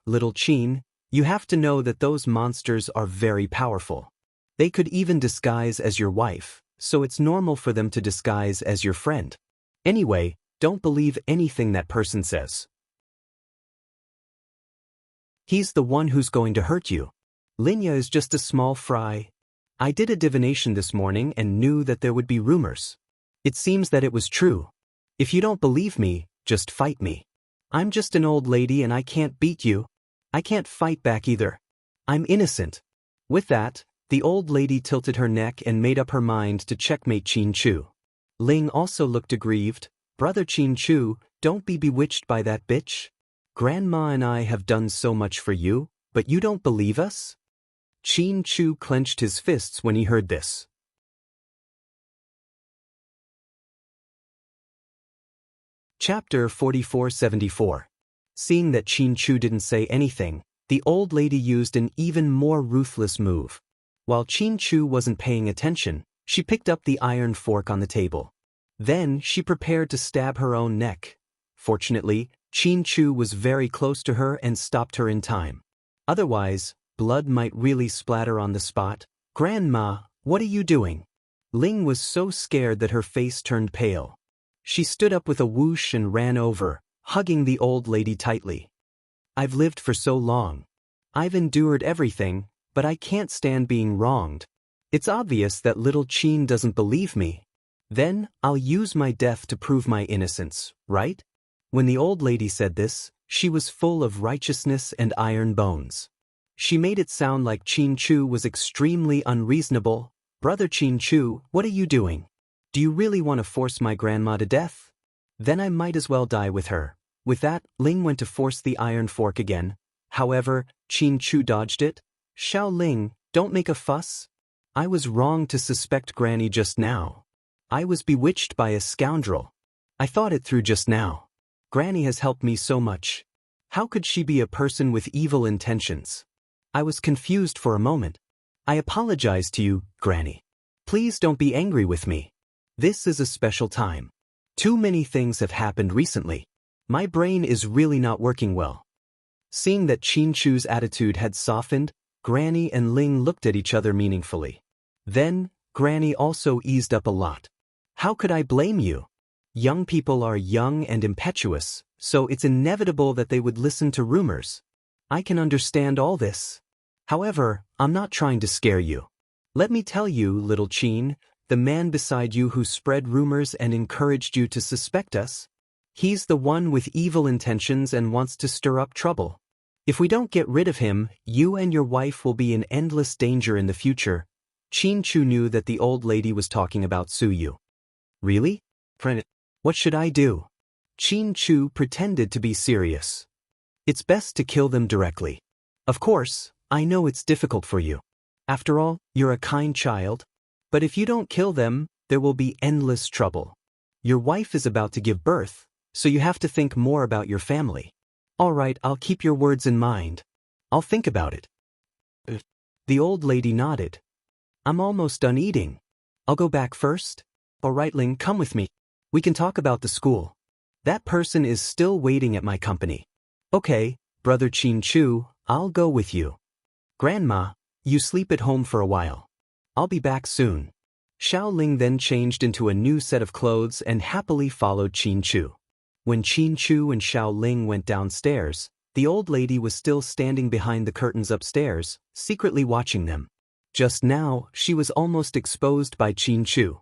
"Little Qin, you have to know that those monsters are very powerful. They could even disguise as your wife, so it's normal for them to disguise as your friend. Anyway, don't believe anything that person says. He's the one who's going to hurt you. Linya is just a small fry. I did a divination this morning and knew that there would be rumors. It seems that it was true. If you don't believe me, just fight me. I'm just an old lady and I can't beat you. I can't fight back either. I'm innocent." With that, the old lady tilted her neck and made up her mind to checkmate Qin Chu. Ling also looked aggrieved. "Brother Qin Chu, don't be bewitched by that bitch. Grandma and I have done so much for you, but you don't believe us?" Qin Chu clenched his fists when he heard this. Chapter 4474. Seeing that Qin Chu didn't say anything, the old lady used an even more ruthless move. While Qin Chu wasn't paying attention, she picked up the iron fork on the table. Then she prepared to stab her own neck. Fortunately, Qin Chu was very close to her and stopped her in time. Otherwise, Blood might really splatter on the spot. Grandma, what are you doing? Ling was so scared that her face turned pale. She stood up with a whoosh and ran over, hugging the old lady tightly. I've lived for so long. I've endured everything, but I can't stand being wronged. It's obvious that little Qin doesn't believe me. Then, I'll use my death to prove my innocence, right? When the old lady said this, she was full of righteousness and iron bones. She made it sound like Qin Chu was extremely unreasonable. Brother Qin Chu, what are you doing? Do you really want to force my grandma to death? Then I might as well die with her. With that, Ling went to force the iron fork again. However, Qin Chu dodged it. Xiao Ling, don't make a fuss. I was wrong to suspect Granny just now. I was bewitched by a scoundrel. I thought it through just now. Granny has helped me so much. How could she be a person with evil intentions? I was confused for a moment. I apologize to you, Granny. Please don't be angry with me. This is a special time. Too many things have happened recently. My brain is really not working well. Seeing that Qin Chu's attitude had softened, Granny and Ling looked at each other meaningfully. Then, Granny also eased up a lot. How could I blame you? Young people are young and impetuous, so it's inevitable that they would listen to rumors. I can understand all this. However, I'm not trying to scare you. Let me tell you, little Qin, the man beside you who spread rumors and encouraged you to suspect us, he's the one with evil intentions and wants to stir up trouble. If we don't get rid of him, you and your wife will be in endless danger in the future. Qin Chu knew that the old lady was talking about Su Yu. Really? What should I do? Qin Chu pretended to be serious. It's best to kill them directly. Of course, I know it's difficult for you. After all, you're a kind child. But if you don't kill them, there will be endless trouble. Your wife is about to give birth, so you have to think more about your family. All right, I'll keep your words in mind. I'll think about it. The old lady nodded. I'm almost done eating. I'll go back first. All right, Ling, come with me. We can talk about the school. That person is still waiting at my company. Okay, Brother Qin Chu, I'll go with you. Grandma, you sleep at home for a while. I'll be back soon. Xiao Ling then changed into a new set of clothes and happily followed Qin Chu. When Qin Chu and Xiao Ling went downstairs, the old lady was still standing behind the curtains upstairs, secretly watching them. Just now, she was almost exposed by Qin Chu.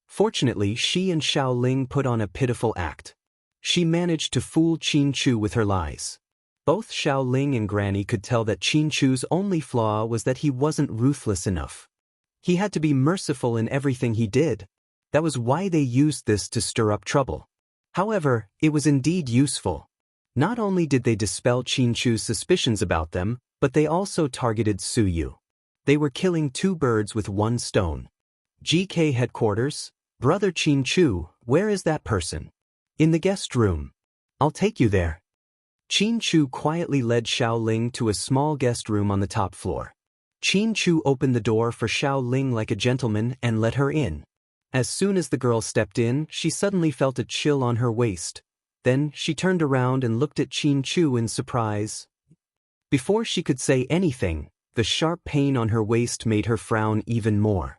Fortunately, she and Xiao Ling put on a pitiful act. She managed to fool Qin Chu with her lies. Both Xiao Ling and Granny could tell that Qin Chu's only flaw was that he wasn't ruthless enough. He had to be merciful in everything he did. That was why they used this to stir up trouble. However, it was indeed useful. Not only did they dispel Qin Chu's suspicions about them, but they also targeted Su Yu. They were killing two birds with one stone. GK headquarters, Brother Qin Chu, where is that person? In the guest room. I'll take you there. Qin Chu quietly led Xiao Ling to a small guest room on the top floor. Qin Chu opened the door for Xiao Ling like a gentleman and let her in. As soon as the girl stepped in, she suddenly felt a chill on her waist. Then, she turned around and looked at Qin Chu in surprise. Before she could say anything, the sharp pain on her waist made her frown even more.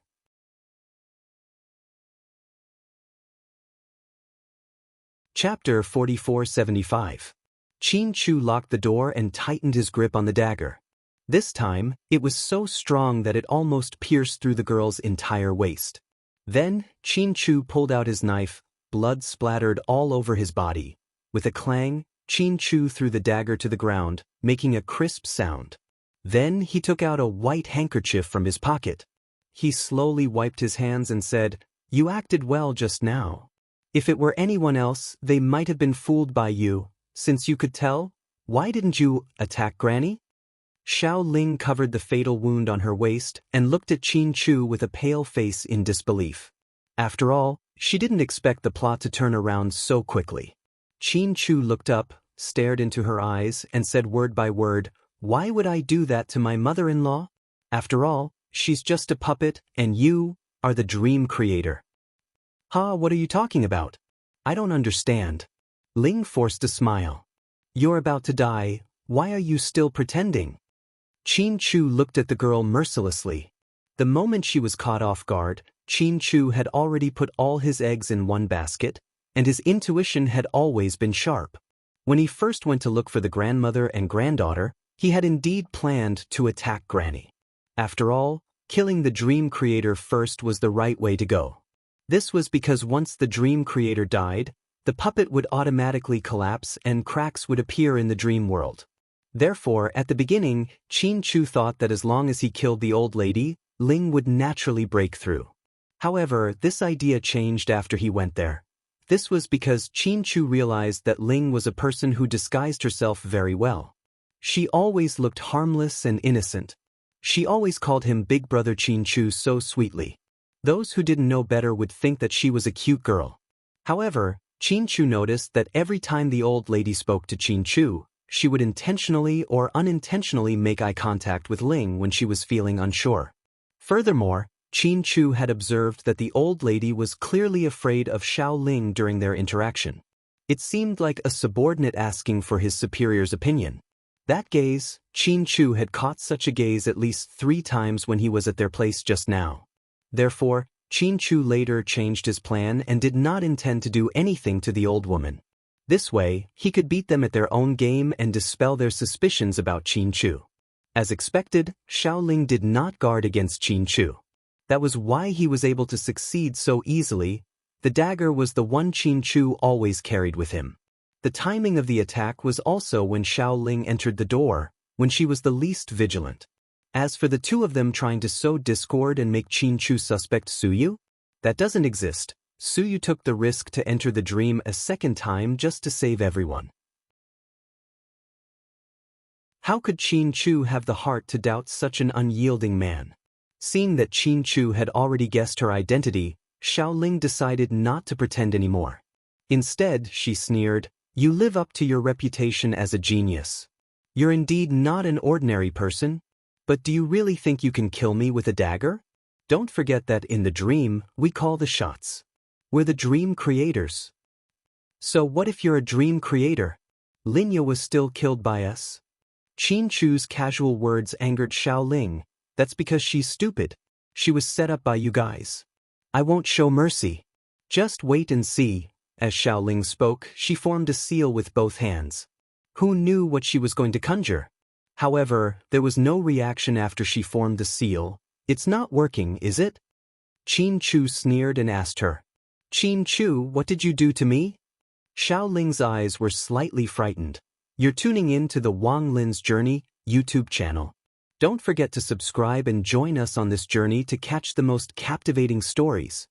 Chapter 4475. Qin Chu locked the door and tightened his grip on the dagger. This time, it was so strong that it almost pierced through the girl's entire waist. Then, Qin Chu pulled out his knife, blood splattered all over his body. With a clang, Qin Chu threw the dagger to the ground, making a crisp sound. Then he took out a white handkerchief from his pocket. He slowly wiped his hands and said, "You acted well just now. If it were anyone else, they might have been fooled by you. Since you could tell, why didn't you attack Granny?" Xiao Ling covered the fatal wound on her waist and looked at Qin Chu with a pale face in disbelief. After all, she didn't expect the plot to turn around so quickly. Qin Chu looked up, stared into her eyes, and said word by word, "Why would I do that to my mother-in-law? After all, she's just a puppet, and you are the dream creator." "Ha, what are you talking about? I don't understand." Ling forced a smile. "You're about to die. Why are you still pretending? Qin Chu looked at the girl mercilessly. The moment she was caught off guard, Qin Chu had already put all his eggs in one basket, and his intuition had always been sharp. When he first went to look for the grandmother and granddaughter, he had indeed planned to attack Granny. After all, killing the dream creator first was the right way to go. This was because once the dream creator died, the puppet would automatically collapse and cracks would appear in the dream world. Therefore, at the beginning, Qin Chu thought that as long as he killed the old lady, Ling would naturally break through. However, this idea changed after he went there. This was because Qin Chu realized that Ling was a person who disguised herself very well. She always looked harmless and innocent. She always called him Big Brother Qin Chu so sweetly. Those who didn't know better would think that she was a cute girl. However, Qin Chu noticed that every time the old lady spoke to Qin Chu, she would intentionally or unintentionally make eye contact with Ling when she was feeling unsure. Furthermore, Qin Chu had observed that the old lady was clearly afraid of Xiao Ling during their interaction. It seemed like a subordinate asking for his superior's opinion. That gaze, Qin Chu had caught such a gaze at least 3 times when he was at their place just now. Therefore, Qin Chu later changed his plan and did not intend to do anything to the old woman. This way, he could beat them at their own game and dispel their suspicions about Qin Chu. As expected, Xiao Ling did not guard against Qin Chu. That was why he was able to succeed so easily. The dagger was the one Qin Chu always carried with him. The timing of the attack was also when Xiao Ling entered the door, when she was the least vigilant. As for the two of them trying to sow discord and make Qin Chu suspect Suyu, that doesn't exist. Suyu took the risk to enter the dream a second time just to save everyone. How could Qin Chu have the heart to doubt such an unyielding man? Seeing that Qin Chu had already guessed her identity, Xiao Ling decided not to pretend anymore. Instead, she sneered, "You live up to your reputation as a genius. You're indeed not an ordinary person. But do you really think you can kill me with a dagger? Don't forget that in the dream, we call the shots. We're the dream creators. So what if you're a dream creator? Linya was still killed by us." Qin Chu's casual words angered Xiao Ling. "That's because she's stupid. She was set up by you guys. I won't show mercy. Just wait and see." As Xiao Ling spoke, she formed a seal with both hands. Who knew what she was going to conjure? However, there was no reaction after she formed the seal. "It's not working, is it?" Qin Chu sneered and asked her. "Qin Chu, what did you do to me?" Xiao Ling's eyes were slightly frightened. You're tuning in to the Wang Lin's Journey YouTube channel. Don't forget to subscribe and join us on this journey to catch the most captivating stories.